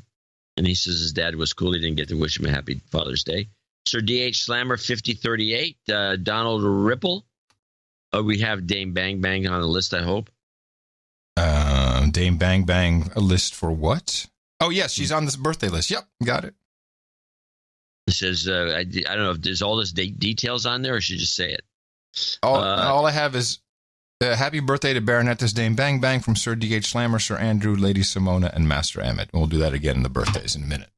And he says his dad was cool. He didn't get to wish him a happy Father's Day. Sir D.H. Slammer, 5038. Donald Ripple. We have Dame Bang Bang on the list, I hope. Dame Bang Bang, a list for what? Oh, yes, she's on this birthday list. Yep, got it. It says, I don't know if there's all this details on there, or should just say it. All I have is happy birthday to Baronetess Dame Bang Bang from Sir D.H. Slammer, Sir Andrew, Lady Simona, and Master Emmett. We'll do that again in the birthdays in a minute.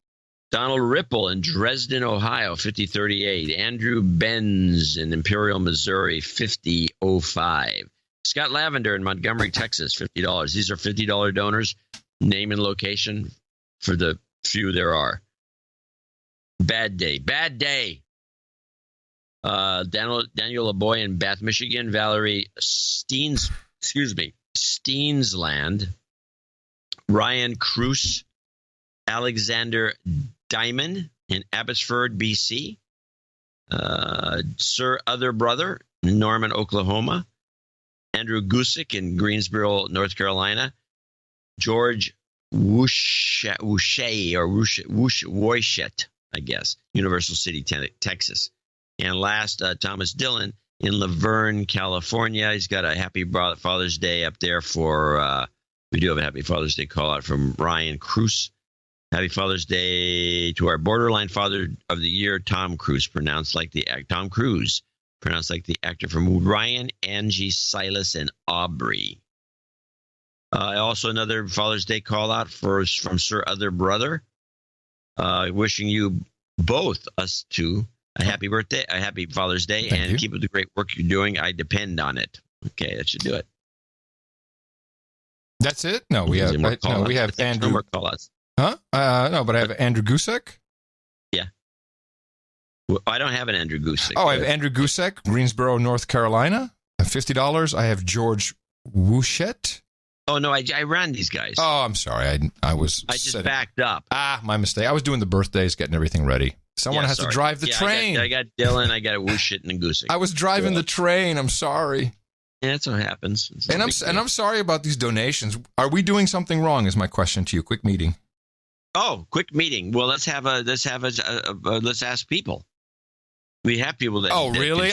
Donald Ripple in Dresden, Ohio, 5038. Andrew Benz in Imperial, Missouri, 5005. Scott Lavender in Montgomery, Texas, $50. These are $50 donors. Name and location for the few there are. Bad day. Daniel LeBoy in Bath, Michigan. Valerie Steensland. Ryan Cruz. Alexander Diamond in Abbotsford, BC. Sir Other Brother in Norman, Oklahoma. Andrew Gusick in Greensboro, North Carolina. George Wouchet, I guess, Universal City, Texas. And last, Thomas Dillon in Laverne, California. He's got a happy Father's Day up there for, we do have a happy Father's Day call out from Ryan Cruz. Happy Father's Day to our borderline father of the year, Tom Cruise, pronounced like the actor from Ryan, Angie, Silas, and Aubrey. Also another Father's Day call out from Sir Other Brother. Wishing you both, us two, a happy birthday, a happy Father's Day, and keep up the great work you're doing. I depend on it. Okay, that should do it. That's it? No, we have Andrew. No more call-outs. Huh? No, but I have Andrew Gusick. Yeah. Well, I don't have an Andrew Gusick. Oh, I have Andrew Gusick, Greensboro, North Carolina. $50. I have George Wouchet. Oh, no, I ran these guys. Oh, I'm sorry. I just backed up. My mistake. I was doing the birthdays, getting everything ready. Someone has to drive the train. I got Dylan. I got whoosh it and goose it. I was driving the train. I'm sorry. Yeah, that's what happens. And I'm sorry about these donations. Are we doing something wrong? Is my question to you. Quick meeting. Oh, quick meeting. Well, let's ask people. We have people that. Oh, really?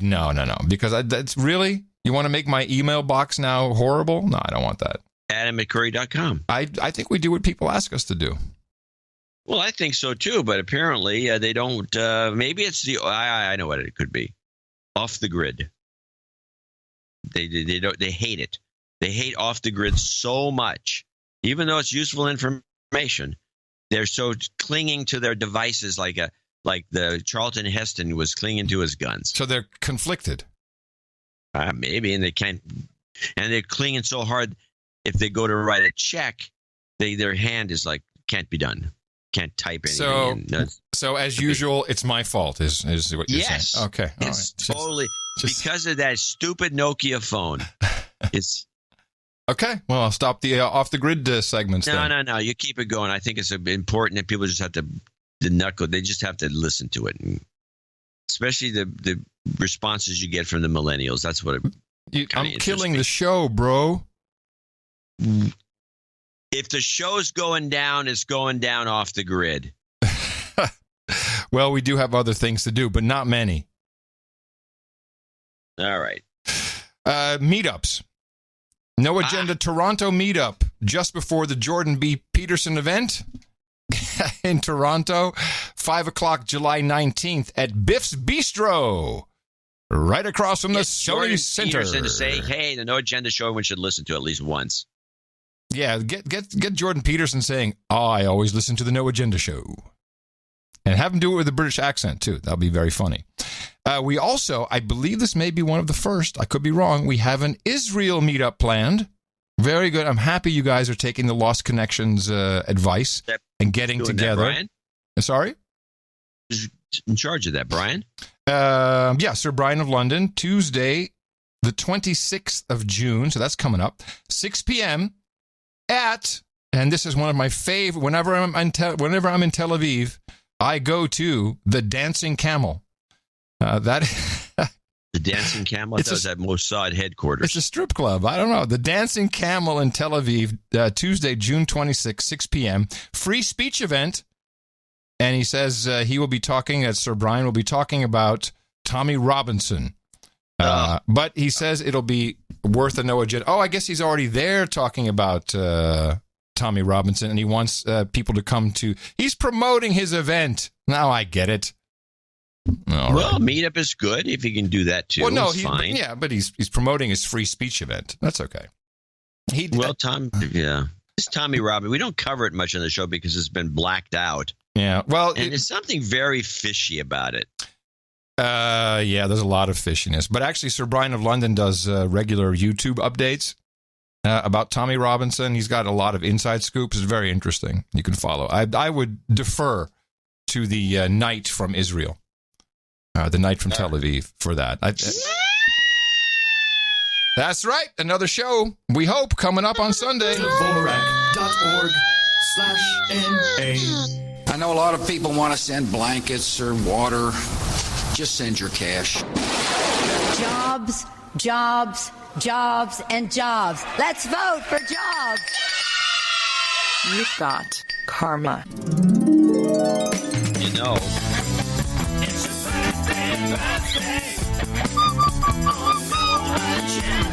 No. Because that's really, you want to make my email box now horrible? No, I don't want that. Adam@curry.com. I think we do what people ask us to do. Well, I think so too, but apparently they don't. Maybe it's I know what it could be. Off the grid. They hate it. They hate off the grid so much, even though it's useful information. They're so clinging to their devices like the Charlton Heston was clinging to his guns. So they're conflicted. Maybe, and they can't, and they're clinging so hard. If they go to write a check, their hand is like can't be done. Can't type anything. So as usual, it's my fault. Is what you're saying? Okay, all it's right. Totally because of that stupid Nokia phone. It's okay. Well, I'll stop the off the grid segments. No. You keep it going. I think it's important that people just have to They just have to listen to it, and especially the responses you get from the millennials. That's what I'm killing the show, bro. If the show's going down, it's going down off the grid. Well, we do have other things to do, but not many. All right. Meetups. No Agenda Toronto meetup just before the Jordan B. Peterson event in Toronto. 5 o'clock, July 19th at Biff's Bistro. Right across from the Sony Center. Peterson to say, hey, the No Agenda show we should listen to at least once. Yeah, get Jordan Peterson saying, I always listen to the No Agenda show. And have him do it with a British accent, too. That'll be very funny. We also, I believe this may be one of the first, I could be wrong, we have an Israel meetup planned. Very good. I'm happy you guys are taking the Lost Connections advice and getting together. That, Brian? Sorry? Who's in charge of that, Brian? Yeah, Sir Brian of London, Tuesday, the 26th of June, so that's coming up, 6 p.m., and this is one of my favorite, whenever I'm in Tel Aviv, I go to the Dancing Camel. The Dancing Camel? I thought it was at Mossad headquarters. It's a strip club. I don't know. The Dancing Camel in Tel Aviv, Tuesday, June 26, 6 p.m. Free speech event. And he says he will be talking, Sir Brian will be talking about Tommy Robinson. But he says it'll be worth a No Agenda. Oh, I guess he's already there talking about Tommy Robinson, and he wants people to come to. He's promoting his event. Now I get it. Well, meetup is good if he can do that too. Well, no, fine. Yeah, but he's promoting his free speech event. That's okay. It's Tommy Robinson. We don't cover it much on the show because it's been blacked out. Yeah, well, and there's something very fishy about it. Yeah, there's a lot of fishiness. But actually, Sir Brian of London does regular YouTube updates about Tommy Robinson. He's got a lot of inside scoops. It's very interesting. You can follow. I would defer to the Knight from Israel, the Knight from Tel Aviv for that. That's right. Another show, we hope, coming up on Sunday. Dvorak.org/NA. I know a lot of people want to send blankets or water. Just send your cash. Jobs, jobs, jobs, and jobs. Let's vote for jobs. You've got karma. You know. It's a birthday.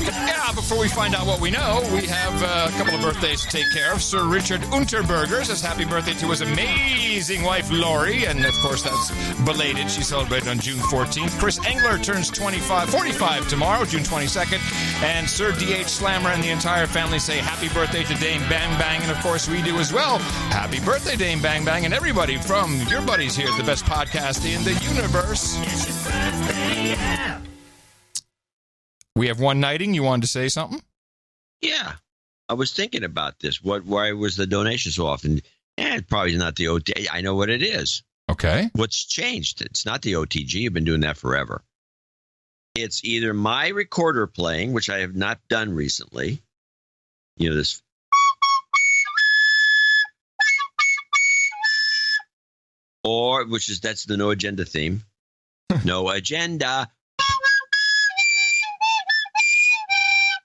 Yeah, before we find out what we know, we have a couple of birthdays to take care of. Sir Richard Unterberger says happy birthday to his amazing wife, Lori. And, of course, that's belated. She celebrated on June 14th. Chris Engler turns 45 tomorrow, June 22nd. And Sir D.H. Slammer and the entire family say happy birthday to Dame Bang Bang. And, of course, we do as well. Happy birthday, Dame Bang Bang. And everybody from your buddies here at the best podcast in the universe. It's your birthday, yeah. We have one nighting. You wanted to say something? Yeah. I was thinking about this. Why was the donation so often? It's probably not the OTG. I know what it is. Okay. What's changed? It's not the OTG. You've been doing that forever. It's either my recorder playing, which I have not done recently. You know, this. Or, that's the no agenda theme. No agenda.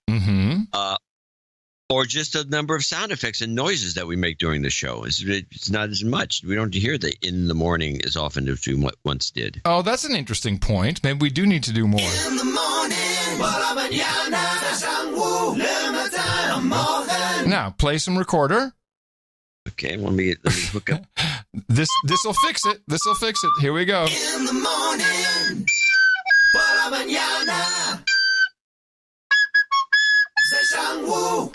Mm-hmm. Or just a number of sound effects and noises that we make during the show. It's not as much. We don't hear the in the morning as often as we once did. Oh, that's an interesting point. Maybe we do need to do more. In the morning, Now, play some recorder. Okay, let me hook up. This'll fix it. This'll fix it. Here we go. In the morning, por la mañana, c'est Shangwu.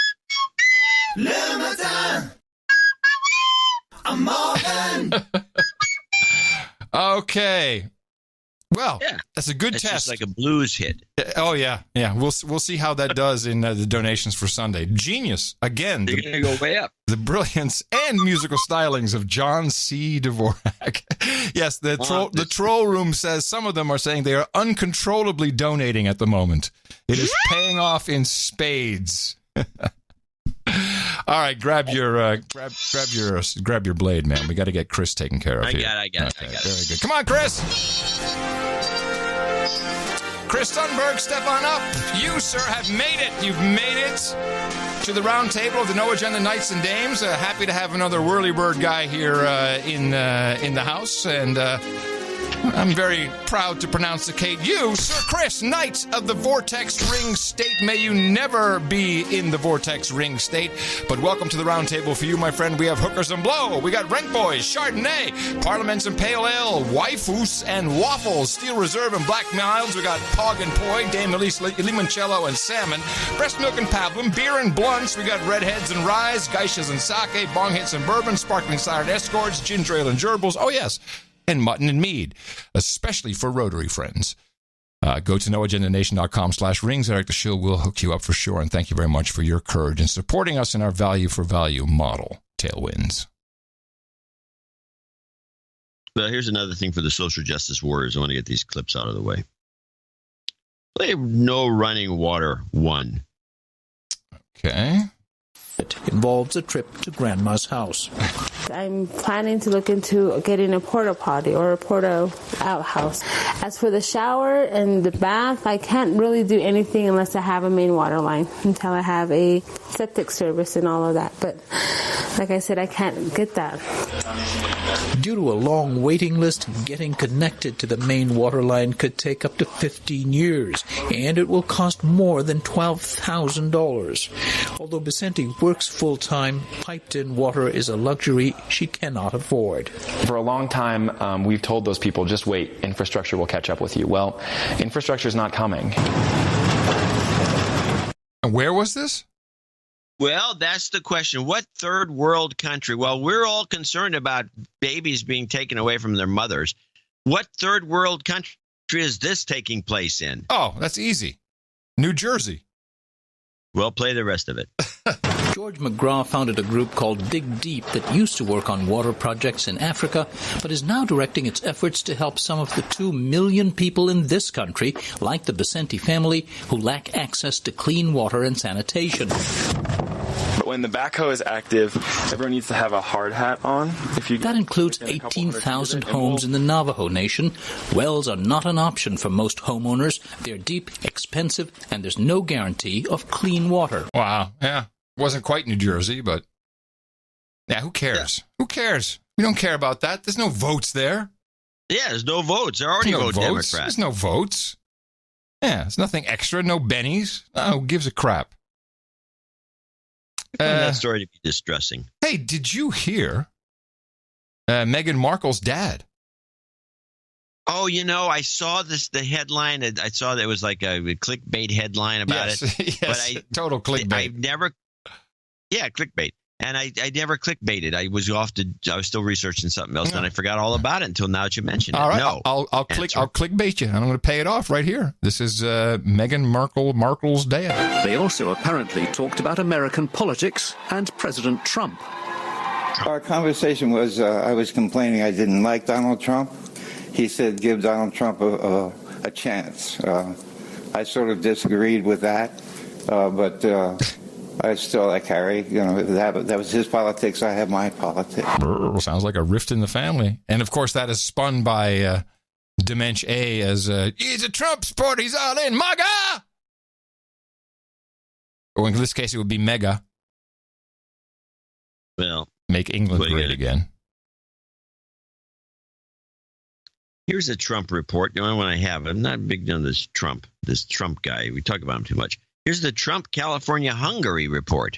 Le matin, I'm Morgan. Okay. Well, that's a good test. Just like a blues hit. Oh yeah. We'll see how that does in the donations for Sunday. Genius again. You're gonna go way up. The brilliance and musical stylings of John C. Dvorak. Yes, the troll room says some of them are saying they are uncontrollably donating at the moment. It is paying off in spades. All right, grab your blade, man. We got to get Chris taken care of here. I got it. Very good. Come on, Chris. Chris Sundberg, step on up. You, sir, have made it. You've made it to the round table of the No Agenda Knights and Dames. Happy to have another whirlybird guy here in the house, and I'm very proud to pronouncate you, Sir Chris, Knight of the Vortex Ring State. May you never be in the Vortex Ring State. But welcome to the round table for you, my friend. We have Hookers and Blow. We got Rank Boys, Chardonnay, Parliaments and Pale Ale, Waifus and Waffles, Steel Reserve and Black Miles. We got Pog and Poi, Dame Elise Limoncello and Salmon, Breast Milk and Pablum, Beer and Blunts. We got Redheads and Rye, Geishas and Sake, Bong Hits and Bourbon, Sparkling Siren Escorts, Ginger Ale and Gerbils. Oh, yes. And mutton and mead, especially for Rotary friends. Go to noagendanation.com/rings. Eric the Shield will hook you up for sure. And thank you very much for your courage in supporting us in our value for value model, Tailwinds. Well, here's another thing for the social justice warriors. I want to get these clips out of the way. Play No Running Water 1. Okay. It involves a trip to Grandma's house. I'm planning to look into getting a porta potty or a porta outhouse. As for the shower and the bath, I can't really do anything unless I have a main water line, until I have a septic service and all of that. But like I said, I can't get that. Due to a long waiting list, getting connected to the main water line could take up to 15 years, and it will cost more than $12,000. Although Vicente works full-time, piped-in water is a luxury she cannot afford. For a long time, we've told those people, just wait, infrastructure will catch up with you. Well, infrastructure is not coming. And where was this? Well, that's the question. What third world country? Well, we're all concerned about babies being taken away from their mothers. What third world country is this taking place in? Oh, that's easy. New Jersey. Well, play the rest of it. George McGraw founded a group called Dig Deep that used to work on water projects in Africa, but is now directing its efforts to help some of the 2 million people in this country, like the Vicente family, who lack access to clean water and sanitation. But when the backhoe is active, everyone needs to have a hard hat on. That includes 18,000 homes in the Navajo Nation. Wells are not an option for most homeowners. They're deep, expensive, and there's no guarantee of clean water. Wow, yeah. Wasn't quite New Jersey, but yeah, who cares? Yeah. Who cares? We don't care about that. There's no votes there. Yeah, there's no votes. There already vote Democrat. There's no votes. Yeah, there's nothing extra. No bennies. Oh, who gives a crap? I found that story to be distressing. Hey, did you hear Meghan Markle's dad? Oh, I saw the headline. I saw that it was like a clickbait headline about it. Yes, but total clickbait. Clickbait. And I never clickbaited. I was still researching something else, and I forgot all about it until now that you mentioned it. All right, no, I'll clickbait you, and I'm going to pay it off right here. This is Meghan Markle's dad. They also apparently talked about American politics and President Trump. Our conversation was, I was complaining I didn't like Donald Trump. He said, give Donald Trump a chance. I sort of disagreed with that, but I still like Harry. That was his politics. I have my politics. Sounds like a rift in the family. And, of course, that is spun by Dementia A as, he's a Trump supporter. He's all in. MAGA! Or in this case, it would be mega. Well, make England great again. Here's a Trump report. The only one I have. I'm not big on this Trump guy. We talk about him too much. Here's the Trump California-Hungary report.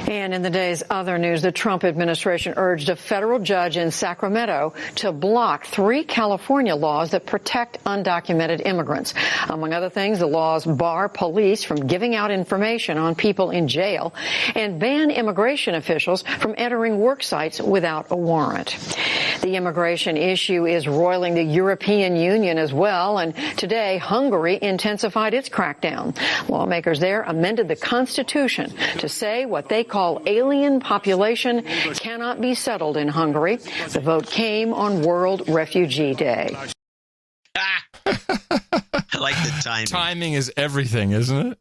And in the day's other news, the Trump administration urged a federal judge in Sacramento to block 3 California laws that protect undocumented immigrants. Among other things, the laws bar police from giving out information on people in jail and ban immigration officials from entering work sites without a warrant. The immigration issue is roiling the European Union as well, and today Hungary intensified its crackdown. Lawmakers there amended the Constitution to say what they call alien population cannot be settled in Hungary. The vote came on World Refugee Day. I like the timing. Timing is everything, isn't it?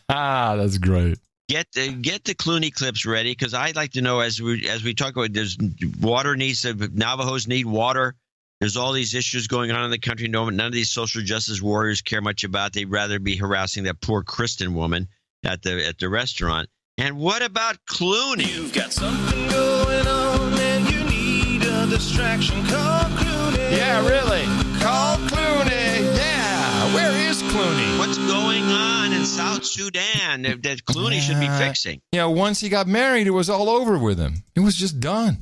That's great. Get the Clooney clips ready, because I'd like to know, as we talk about, there's Navajos need water. There's all these issues going on in the country. None of these social justice warriors care much about. They'd rather be harassing that poor Kristen woman at the restaurant. And what about Clooney? You've got something going on and you need a distraction. Call Clooney. Yeah, really. Call Clooney. Yeah. Where is Clooney? What's going on in South Sudan that Clooney should be fixing? Once he got married, it was all over with him. It was just done.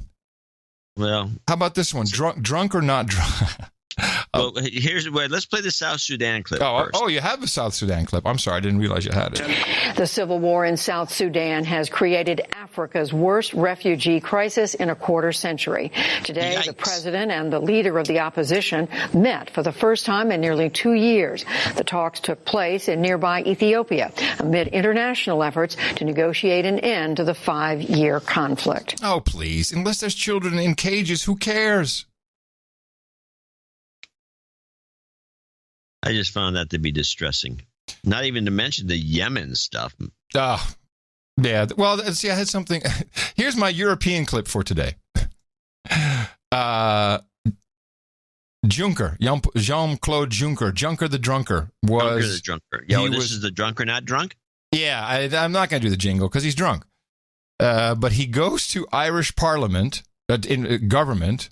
Well, how about this one? Drunk or not drunk? Well, let's play the South Sudan clip first. Oh, you have a South Sudan clip. I'm sorry, I didn't realize you had it. The civil war in South Sudan has created Africa's worst refugee crisis in a quarter century. Today, the president and the leader of the opposition met for the first time in nearly 2 years. The talks took place in nearby Ethiopia amid international efforts to negotiate an end to the 5-year conflict. Oh, please. Unless there's children in cages, who cares? I just found that to be distressing. Not even to mention the Yemen stuff. Yeah. Well, see, I had something. Here's my European clip for today. Juncker, Jean-Claude Juncker, Juncker the Drunker was. Juncker the Drunker. Yeah, this is the drunker not drunk? Yeah, I'm not going to do the jingle because he's drunk. But he goes to Irish Parliament, in government.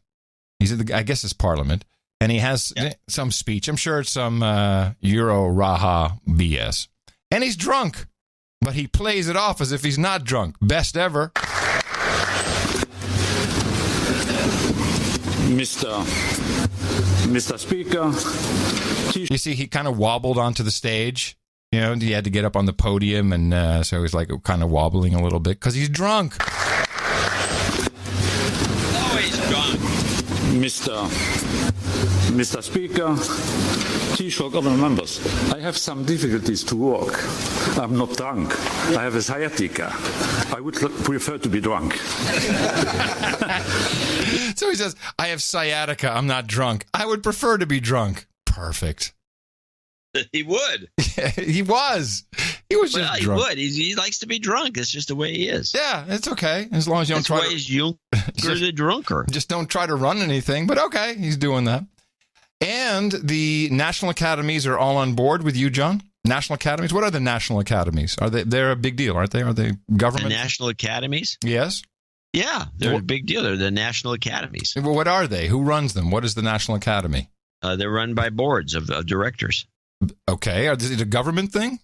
He's in I guess it's Parliament. And he has some speech. I'm sure it's some Euro Raha BS. And he's drunk. But he plays it off as if he's not drunk. Best ever. Mr. Speaker. You see, he kind of wobbled onto the stage. He had to get up on the podium. And so he's like kind of wobbling a little bit because he's drunk. Always drunk. Mr. Speaker, Taoiseach, other members, I have some difficulties to walk. I'm not drunk. I have a sciatica. I would prefer to be drunk. So he says, I have sciatica. I'm not drunk. I would prefer to be drunk. Perfect. He would. Yeah, he was. He was just drunk. He would. He likes to be drunk. That's just the way he is. Yeah, it's okay. As long as you don't try to... That's why he's Juncker the drunker. Just don't try to run anything. But okay, he's doing that. And the national academies are all on board with you, John? National academies? What are the national academies? They're a big deal, aren't they? Are they government? The national academies? Yes. Yeah, they're a big deal. They're the national academies. Well, what are they? Who runs them? What is the National Academy? They're run by boards of directors. Okay. Is it a government thing?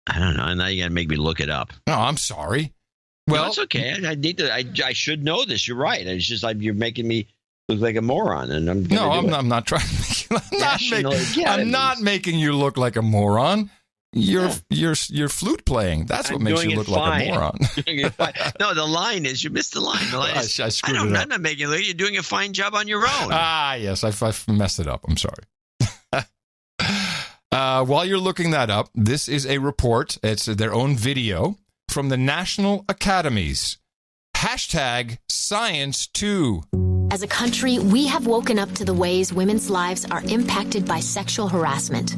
I don't know. Now you got to make me look it up. No, I'm sorry. Well, no, it's okay. I need to. I should know this. You're right. It's just like you're making me look like a moron, and I'm not trying to make you. I'm not making you look like a moron. You're flute playing. That's what makes you look like a moron. No, the line is you missed the line. The line is, I screwed it up. I'm not making you look. You're doing a fine job on your own. Yes, I messed it up. I'm sorry. While you're looking that up, this is a report. It's their own video from the National Academies. #Science2. As a country, we have woken up to the ways women's lives are impacted by sexual harassment.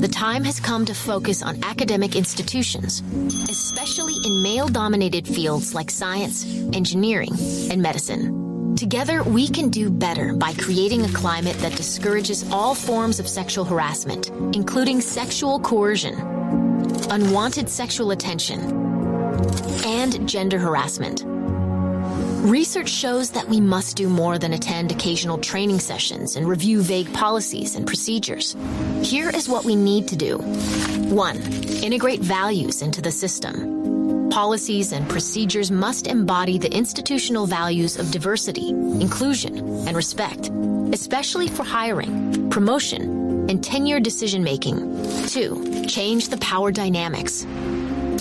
the time has come to focus on academic institutions, especially in male-dominated fields like science, engineering, and medicine. Together, we can do better by creating a climate that discourages all forms of sexual harassment, including sexual coercion, unwanted sexual attention, and gender harassment. Research shows that we must do more than attend occasional training sessions and review vague policies and procedures. Here is what we need to do. 1. Integrate values into the system. Policies and procedures must embody the institutional values of diversity, inclusion, and respect, especially for hiring, promotion, and tenure decision-making. 2. Change the power dynamics.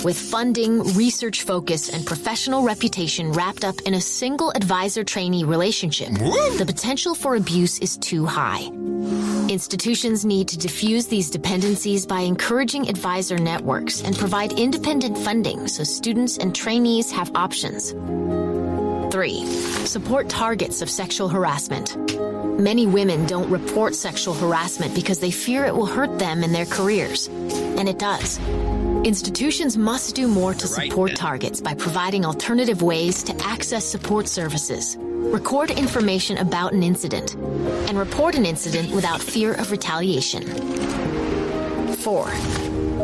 With funding, research focus, and professional reputation wrapped up in a single advisor-trainee relationship, the potential for abuse is too high. Institutions need to diffuse these dependencies by encouraging advisor networks and provide independent funding so students and trainees have options. 3. Support targets of sexual harassment. Many women don't report sexual harassment because they fear it will hurt them in their careers, and it does. Institutions must do more to support targets by providing alternative ways to access support services, record information about an incident, and report an incident without fear of retaliation. 4.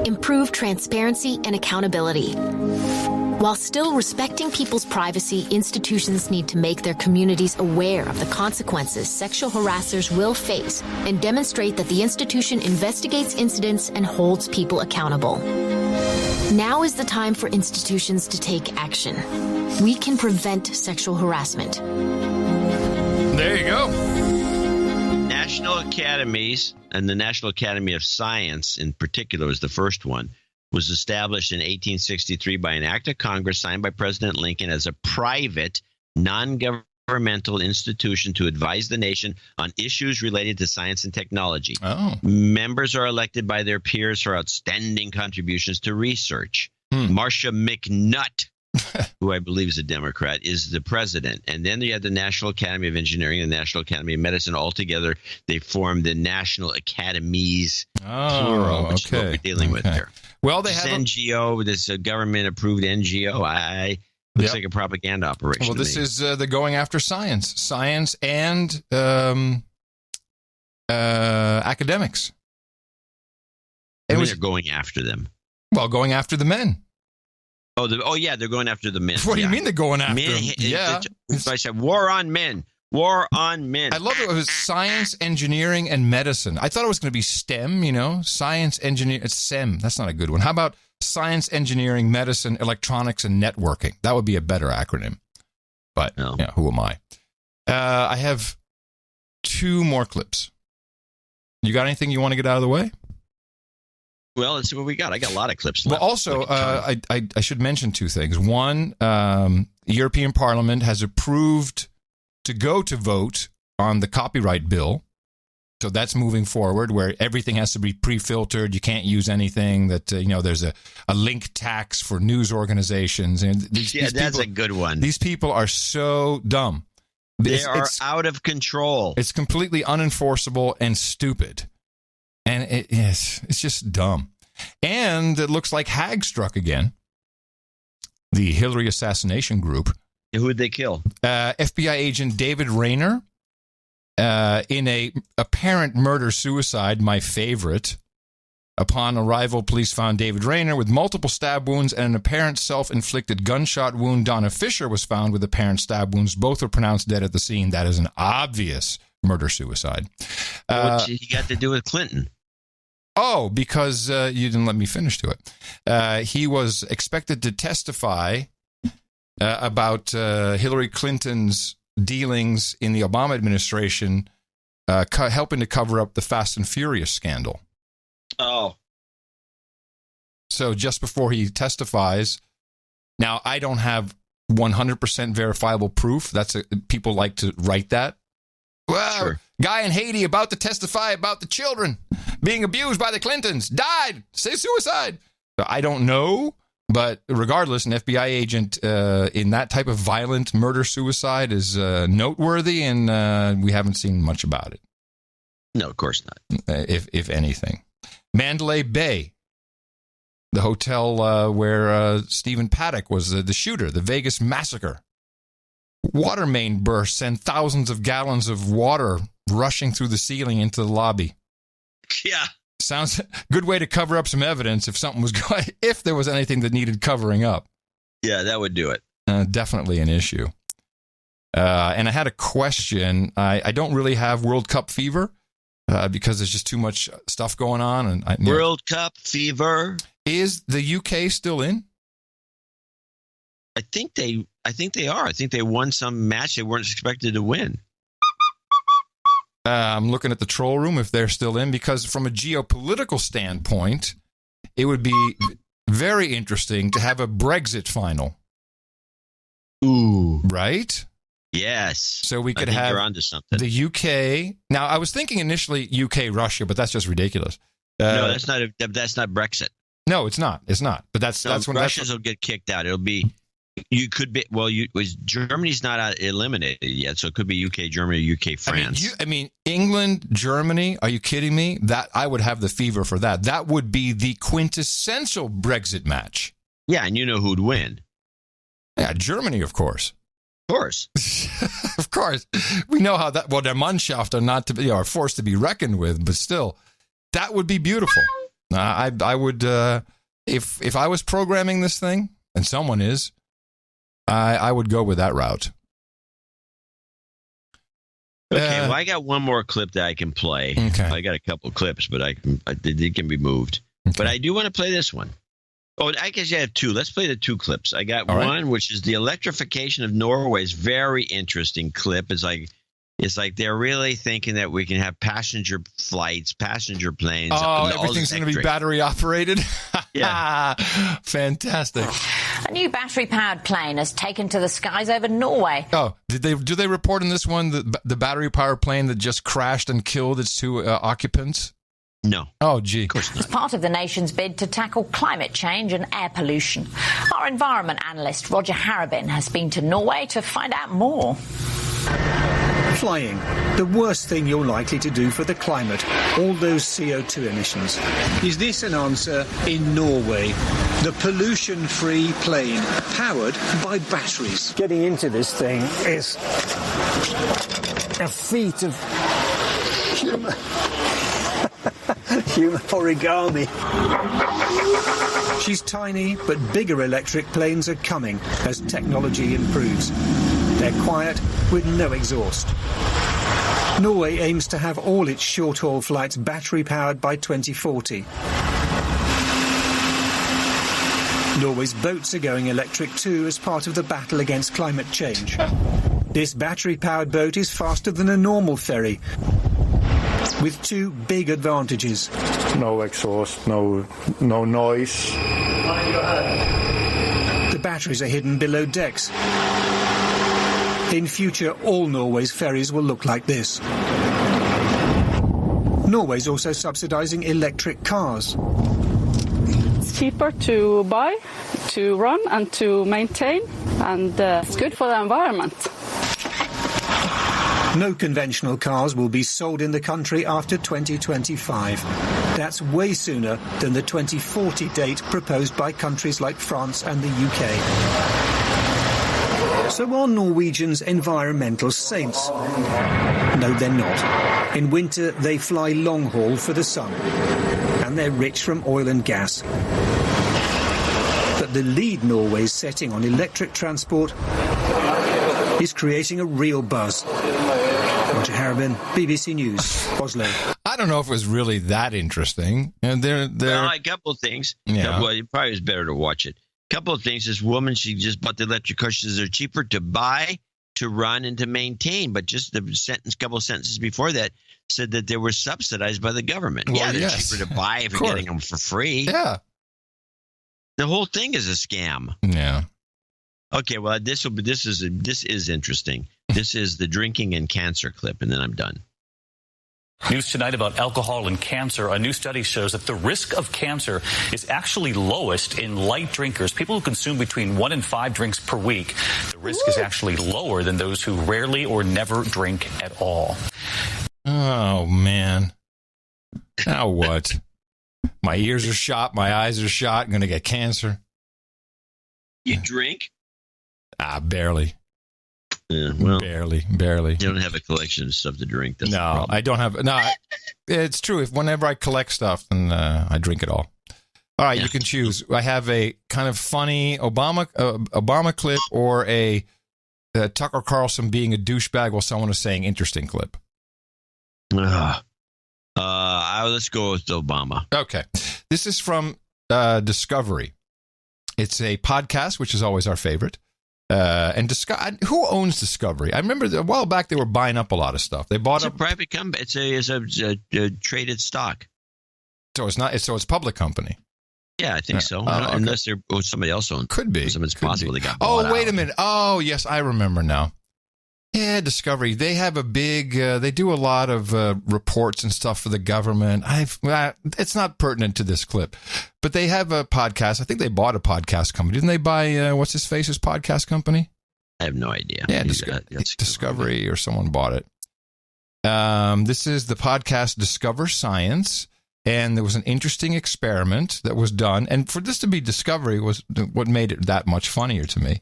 Improve transparency and accountability. While still respecting people's privacy, institutions need to make their communities aware of the consequences sexual harassers will face and demonstrate that the institution investigates incidents and holds people accountable. Now is the time for institutions to take action. We can prevent sexual harassment. There you go. National academies, and the National Academy of Science in particular was the first one, was established in 1863 by an act of Congress signed by President Lincoln as a private, non-governmental institution to advise the nation on issues related to science and technology. Members are elected by their peers for outstanding contributions to research. Marcia McNutt, who I believe is a Democrat, is the president. And then you have the National Academy of Engineering and the National Academy of Medicine. All together, they form the National Academies, plural, which is what we're dealing with here. Well, they this have NGO, this government-approved NGO. Looks like a propaganda operation. Well, this is the going after science and academics. They're going after them. Well, going after the men. Yeah, they're going after the men. What do you mean they're going after men? them? Yeah. I said war on men. War on men. I love it. It was science, engineering, and medicine. I thought it was going to be STEM, science, engineering. It's STEM. That's not a good one. How about science, engineering, medicine, electronics, and networking? That would be a better acronym. But who am I? I have 2 more clips. You got anything you want to get out of the way? Well, let's see what we got. I got a lot of clips left. Well, also, I should mention 2 things. One, the European Parliament has approved to go to vote on the copyright bill. So that's moving forward, where everything has to be pre-filtered. You can't use anything that, there's a link tax for news organizations. And these that's people, a good one. These people are so dumb. They are out of control. It's completely unenforceable and stupid. And it's just dumb. And it looks like Hag struck again. The Hillary assassination group. Who would they kill? FBI agent David Rayner. In a apparent murder-suicide, my favorite. Upon arrival, police found David Rayner with multiple stab wounds and an apparent self-inflicted gunshot wound. Donna Fisher was found with apparent stab wounds. Both were pronounced dead at the scene. That is an obvious murder-suicide. What he got to do with Clinton? Oh, because you didn't let me finish to it. He was expected to testify about Hillary Clinton's dealings in the Obama administration, helping to cover up the Fast and Furious scandal. Oh. So just before he testifies, now I don't have 100% verifiable proof. People like to write that. Well, sure. Guy in Haiti about to testify about the children being abused by the Clintons. Died. Say suicide. So I don't know, but regardless, an FBI agent in that type of violent murder-suicide is noteworthy, and we haven't seen much about it. No, of course not. If anything. Mandalay Bay, the hotel where Stephen Paddock was the shooter, the Vegas massacre. Water main burst sent thousands of gallons of water rushing through the ceiling into the lobby. Yeah. Sounds a good way to cover up some evidence if something was going, if there was anything that needed covering up. Yeah, that would do it. Definitely an issue. And I had a question. I don't really have World Cup fever because there's just too much stuff going on. And World Cup fever. Is the UK still in? I think they are. I think they won some match they weren't expected to win. I'm looking at the troll room if they're still in, because from a geopolitical standpoint, it would be very interesting to have a Brexit final. Ooh. Right? Yes. So we could have you're onto something. The UK. Now, I was thinking initially UK-Russia, but that's just ridiculous. No, that's not Brexit. No, it's not. It's not. But that's when Russians will get kicked out. It'll be. Germany's not eliminated yet, so it could be UK, Germany, UK, France. I mean, England, Germany. Are you kidding me? That I would have the fever for that. That would be the quintessential Brexit match. Yeah, and you know who'd win? Yeah, Germany, of course. Of course, of course. We know how that. Well, their Mannschaft are not to be, are forced to be reckoned with, but still, that would be beautiful. I would, if I was programming this thing, and someone is. I would go with that route. Okay, well, I got one more clip that I can play. Okay. I got a couple clips, but it can be moved. Okay. But I do want to play this one. Oh, I guess you have two. Let's play the two clips. I got one, which is the electrification of Norway's very interesting clip. It's like they're really thinking that we can have passenger flights, passenger planes. Oh, everything's going to be battery operated? Yeah. Fantastic. A new battery-powered plane has taken to the skies over Norway. Oh, do they report in this one the battery-powered plane that just crashed and killed its two occupants? No. Oh, gee. Of course not. As part of the nation's bid to tackle climate change and air pollution, our environment analyst Roger Harabin has been to Norway to find out more. Flying, the worst thing you're likely to do for the climate, all those CO2 emissions. Is this an answer in Norway? The pollution-free plane, powered by batteries. Getting into this thing is a feat of human origami. She's tiny, but bigger electric planes are coming as technology improves. They're quiet, with no exhaust. Norway aims to have all its short-haul flights battery-powered by 2040. Norway's boats are going electric too as part of the battle against climate change. This battery-powered boat is faster than a normal ferry, with two big advantages. No exhaust, no noise. The batteries are hidden below decks. In future, all Norway's ferries will look like this. Norway's also subsidizing electric cars. It's cheaper to buy, to run and to maintain, and it's good for the environment. No conventional cars will be sold in the country after 2025. That's way sooner than the 2040 date proposed by countries like France and the UK. So are Norwegians environmental saints? No, they're not. In winter, they fly long haul for the sun, and they're rich from oil and gas. But the lead Norway's setting on electric transport is creating a real buzz. Roger Harabin, BBC News, Oslo. I don't know if it was really that interesting. And Well, a couple of things. Yeah. Well, it probably was better to watch it. Couple of things. This woman, she just bought the electric car. She says they're cheaper to buy, to run, and to maintain. But just the couple of sentences before that said that they were subsidized by the government. Well, yeah, they're yes. cheaper to buy if you're getting them for free. Yeah. The whole thing is a scam. Yeah. Okay, well, this is interesting. This is the drinking and cancer clip, and then I'm done. News tonight about alcohol and cancer. A new study shows that the risk of cancer is actually lowest in light drinkers, people who consume between 1 and 5 drinks per week. The risk is actually lower than those who rarely or never drink at all. Oh, man. Now what? My ears are shot. My eyes are shot. I'm going to get cancer. You drink? Barely. Yeah, well, barely. You don't have a collection of stuff to drink. That's the problem. I don't have. No, it's true. Whenever I collect stuff, then I drink it all. All right, you can choose. I have a kind of funny Obama clip or a Tucker Carlson being a douchebag while someone is saying interesting clip. Let's go with Obama. Okay. This is from Discovery. It's a podcast, which is always our favorite. And who owns Discovery? I remember a while back they were buying up a lot of stuff. They bought a private company. It's a traded stock. So it's not. It's a public company. Yeah, I think so. Okay. Unless somebody else owns. Could be. It's possible they got bought out. Oh, wait a minute. Oh, yes, I remember now. Yeah, Discovery. They have a big. They do a lot of reports and stuff for the government. It's not pertinent to this clip, but they have a podcast. I think they bought a podcast company. Didn't they buy what's his face's podcast company? I have no idea. Yeah, Discovery or someone bought it. This is the podcast Discover Science. And there was an interesting experiment that was done. And for this to be Discovery was what made it that much funnier to me.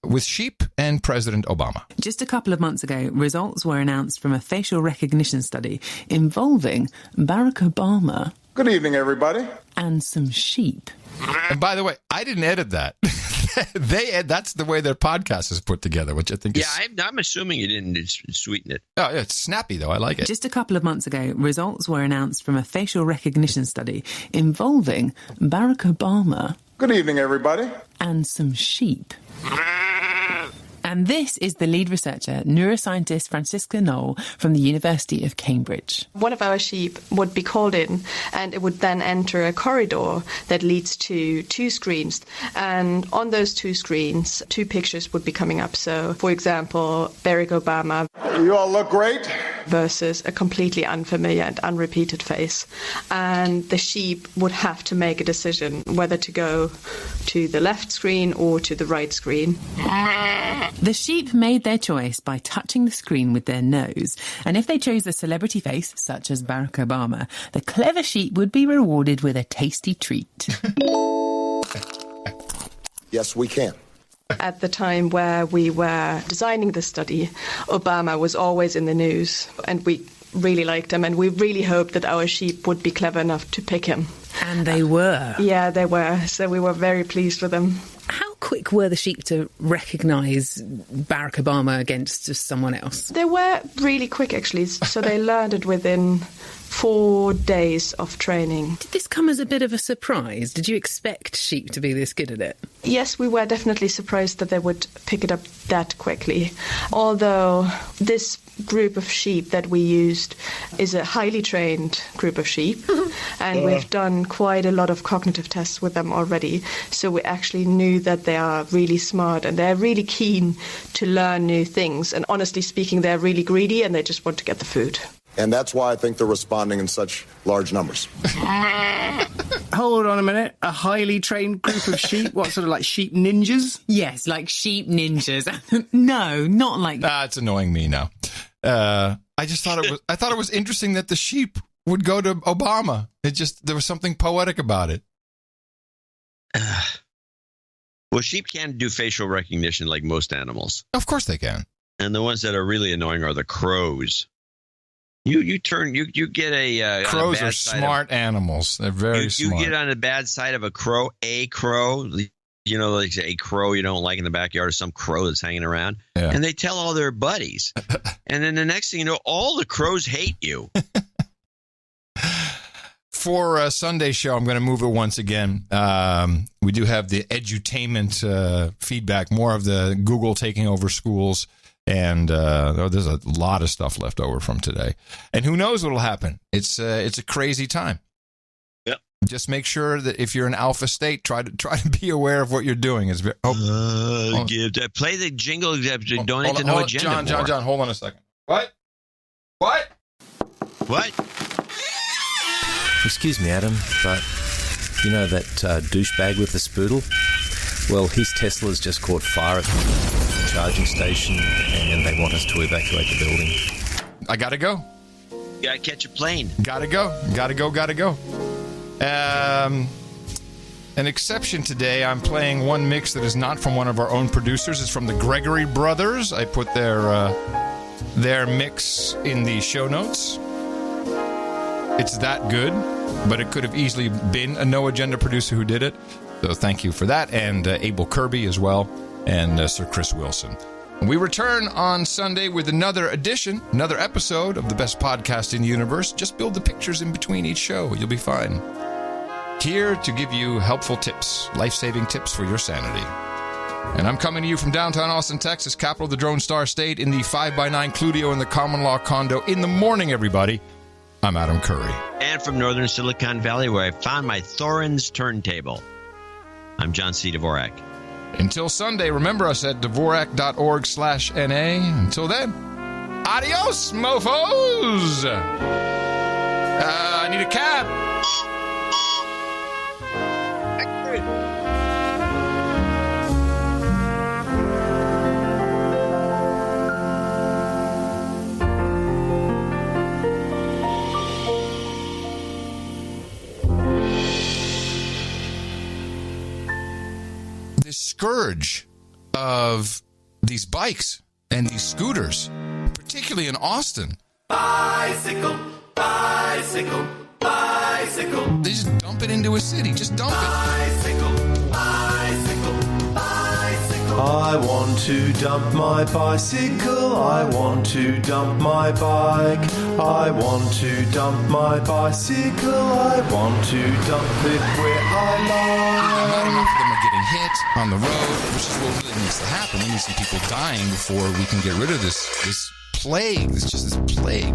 With sheep and President Obama. Just a couple of months ago, results were announced from a facial recognition study involving Barack Obama. Good evening, everybody. And some sheep. And by the way, I didn't edit that. That's the way their podcast is put together, which I think is... Yeah, I'm assuming you didn't sweeten it. Oh, yeah, it's snappy, though. I like it. Just a couple of months ago, results were announced from a facial recognition study involving Barack Obama. Good evening, everybody. And some sheep. And this is the lead researcher, neuroscientist Francisca Knoll from the University of Cambridge. One of our sheep would be called in and it would then enter a corridor that leads to two screens. And on those two screens, two pictures would be coming up. So, for example, Barack Obama. You all look great. Versus a completely unfamiliar and unrepeated face. And the sheep would have to make a decision whether to go to the left screen or to the right screen. The sheep made their choice by touching the screen with their nose, and if they chose a celebrity face, such as Barack Obama, the clever sheep would be rewarded with a tasty treat. Yes, we can. At the time where we were designing the study, Obama was always in the news, and we really liked him, and we really hoped that our sheep would be clever enough to pick him. And they were. Yeah, they were. So we were very pleased with them. How quick were the sheep to recognise Barack Obama against just someone else? They were really quick, actually. So they learned it within 4 days of training. Did this come as a bit of a surprise? Did you expect sheep to be this good at it? Yes, we were definitely surprised that they would pick it up that quickly. Although this group of sheep that we used is a highly trained group of sheep, and we've done quite a lot of cognitive tests with them already, so we actually knew that they are really smart and they're really keen to learn new things, and honestly speaking, they're really greedy and they just want to get the food. And that's why I think they're responding in such large numbers. Hold on a minute. A highly trained group of sheep? What, sort of like sheep ninjas? Yes, like sheep ninjas. No, not like that. It's annoying me now. I just thought it was interesting that the sheep would go to Obama. There was something poetic about it. Well, sheep can do facial recognition like most animals. Of course they can. And the ones that are really annoying are the crows. You get a crows are smart animals. They're very smart. You get on the bad side of a crow, you know, like a crow you don't like in the backyard, or some crow that's hanging around, and they tell all their buddies, and then the next thing you know, all the crows hate you. For Sunday's show, I'm going to move it once again. We do have the edutainment feedback, more of the Google taking over schools. And there's a lot of stuff left over from today. And who knows what will happen. It's a crazy time. Yep. Just make sure that if you're in alpha state, try to be aware of what you're doing. Play the jingle. Donate to No Agenda. John, hold on a second. What? Excuse me, Adam, but you know that douchebag with the spoodle? Well, his Tesla's just caught fire at the charging station, and they want us to evacuate the building. I gotta go. Gotta catch a plane. Gotta go. An exception today, I'm playing one mix that is not from one of our own producers. It's from the Gregory Brothers. I put their mix in the show notes. It's that good, but it could have easily been a No Agenda producer who did it. So thank you for that, and Abel Kirby as well, and Sir Chris Wilson. We return on Sunday with another episode of the best podcast in the universe. Just build the pictures in between each show. You'll be fine. Here to give you helpful tips, life-saving tips for your sanity. And I'm coming to you from downtown Austin, Texas, capital of the Drone Star State, in the 5x9 Cludio in the common law condo. In the morning, everybody, I'm Adam Curry. And from northern Silicon Valley, where I found my Thorin's turntable, I'm John C. Dvorak. Until Sunday, remember us at Dvorak.org/NA. Until then, adios, mofos! I need a cab. This scourge of these bikes and these scooters, particularly in Austin. Bicycle, bicycle, bicycle. They just dump it into a city. Just dump it. Bicycle, bicycle, bicycle. I want to dump my bicycle. I want to dump my bike. I want to dump my bicycle. I want to dump it where I like. Not enough of them are getting hit on the road, which is what really needs to happen. We need some people dying before we can get rid of this plague. It's just this plague.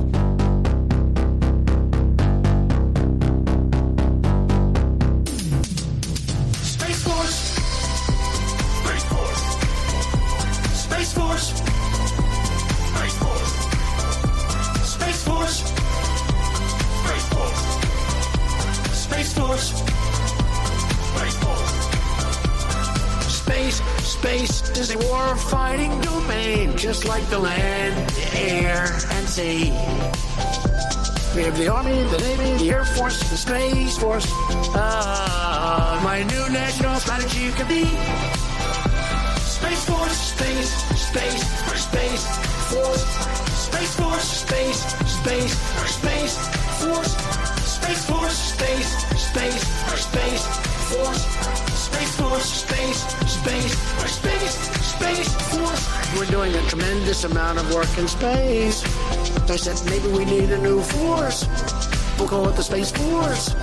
Space Force. Space Force. Space Force. Space Force. Space Force. Space Force. Space Force. Space Force. Space is a war-fighting domain, just like the land, the air, and sea. We have the Army, the Navy, the Air Force, the Space Force. My new national strategy could be Space Force, Space Force, Space Force, Space Force, Space Force, Space Force, Space Force, Space Force. We're doing a tremendous amount of work in space. I said maybe we need a new force. We'll call it the Space Force.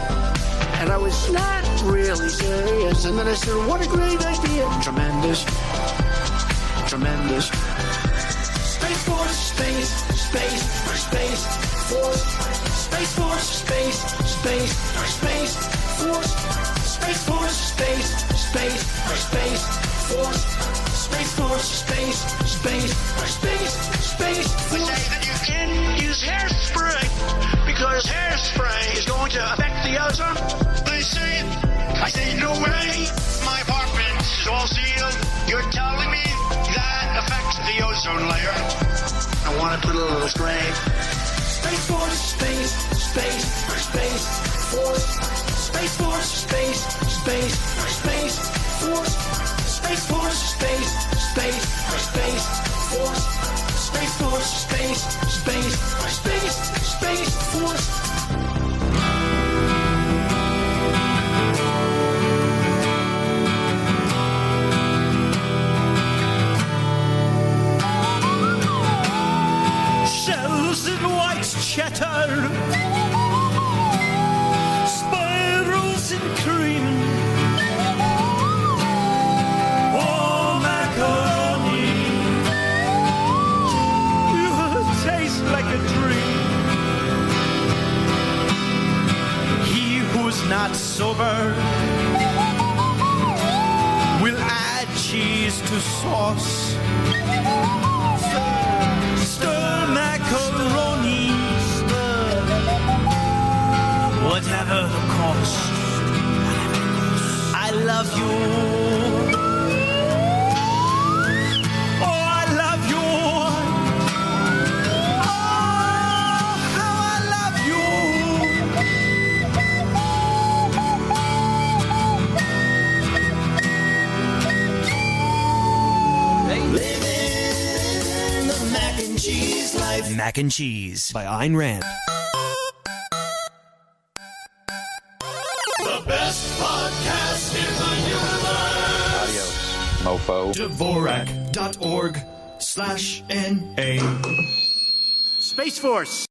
And I was not really serious. And then I said, what a great idea. Tremendous. Space Force, Space Force, Space Force, Space Force, Space Force, Space Force, Space Force. We say that you can use hairspray because hairspray is going to affect the ozone. They say it. I say no way. My apartment is all sealed. You're telling me that affects the ozone layer. I want to put a little spray. Space Force, Space Force, Space Force, Space Force, Space Force, Space Force, Space Force. Shells in white cheddar, spirals in cream. Oh, macaroni, you taste like a dream. He who's not sober will add cheese to sauce. Stir macaroni, stir. Whatever the cost, I love you. Oh, I love you. Oh, how I love and Cheese Life. Mac and Cheese by Ayn Rand. The best podcast in the universe. Adios, mofo. Dvorak.org/NA. Space Force.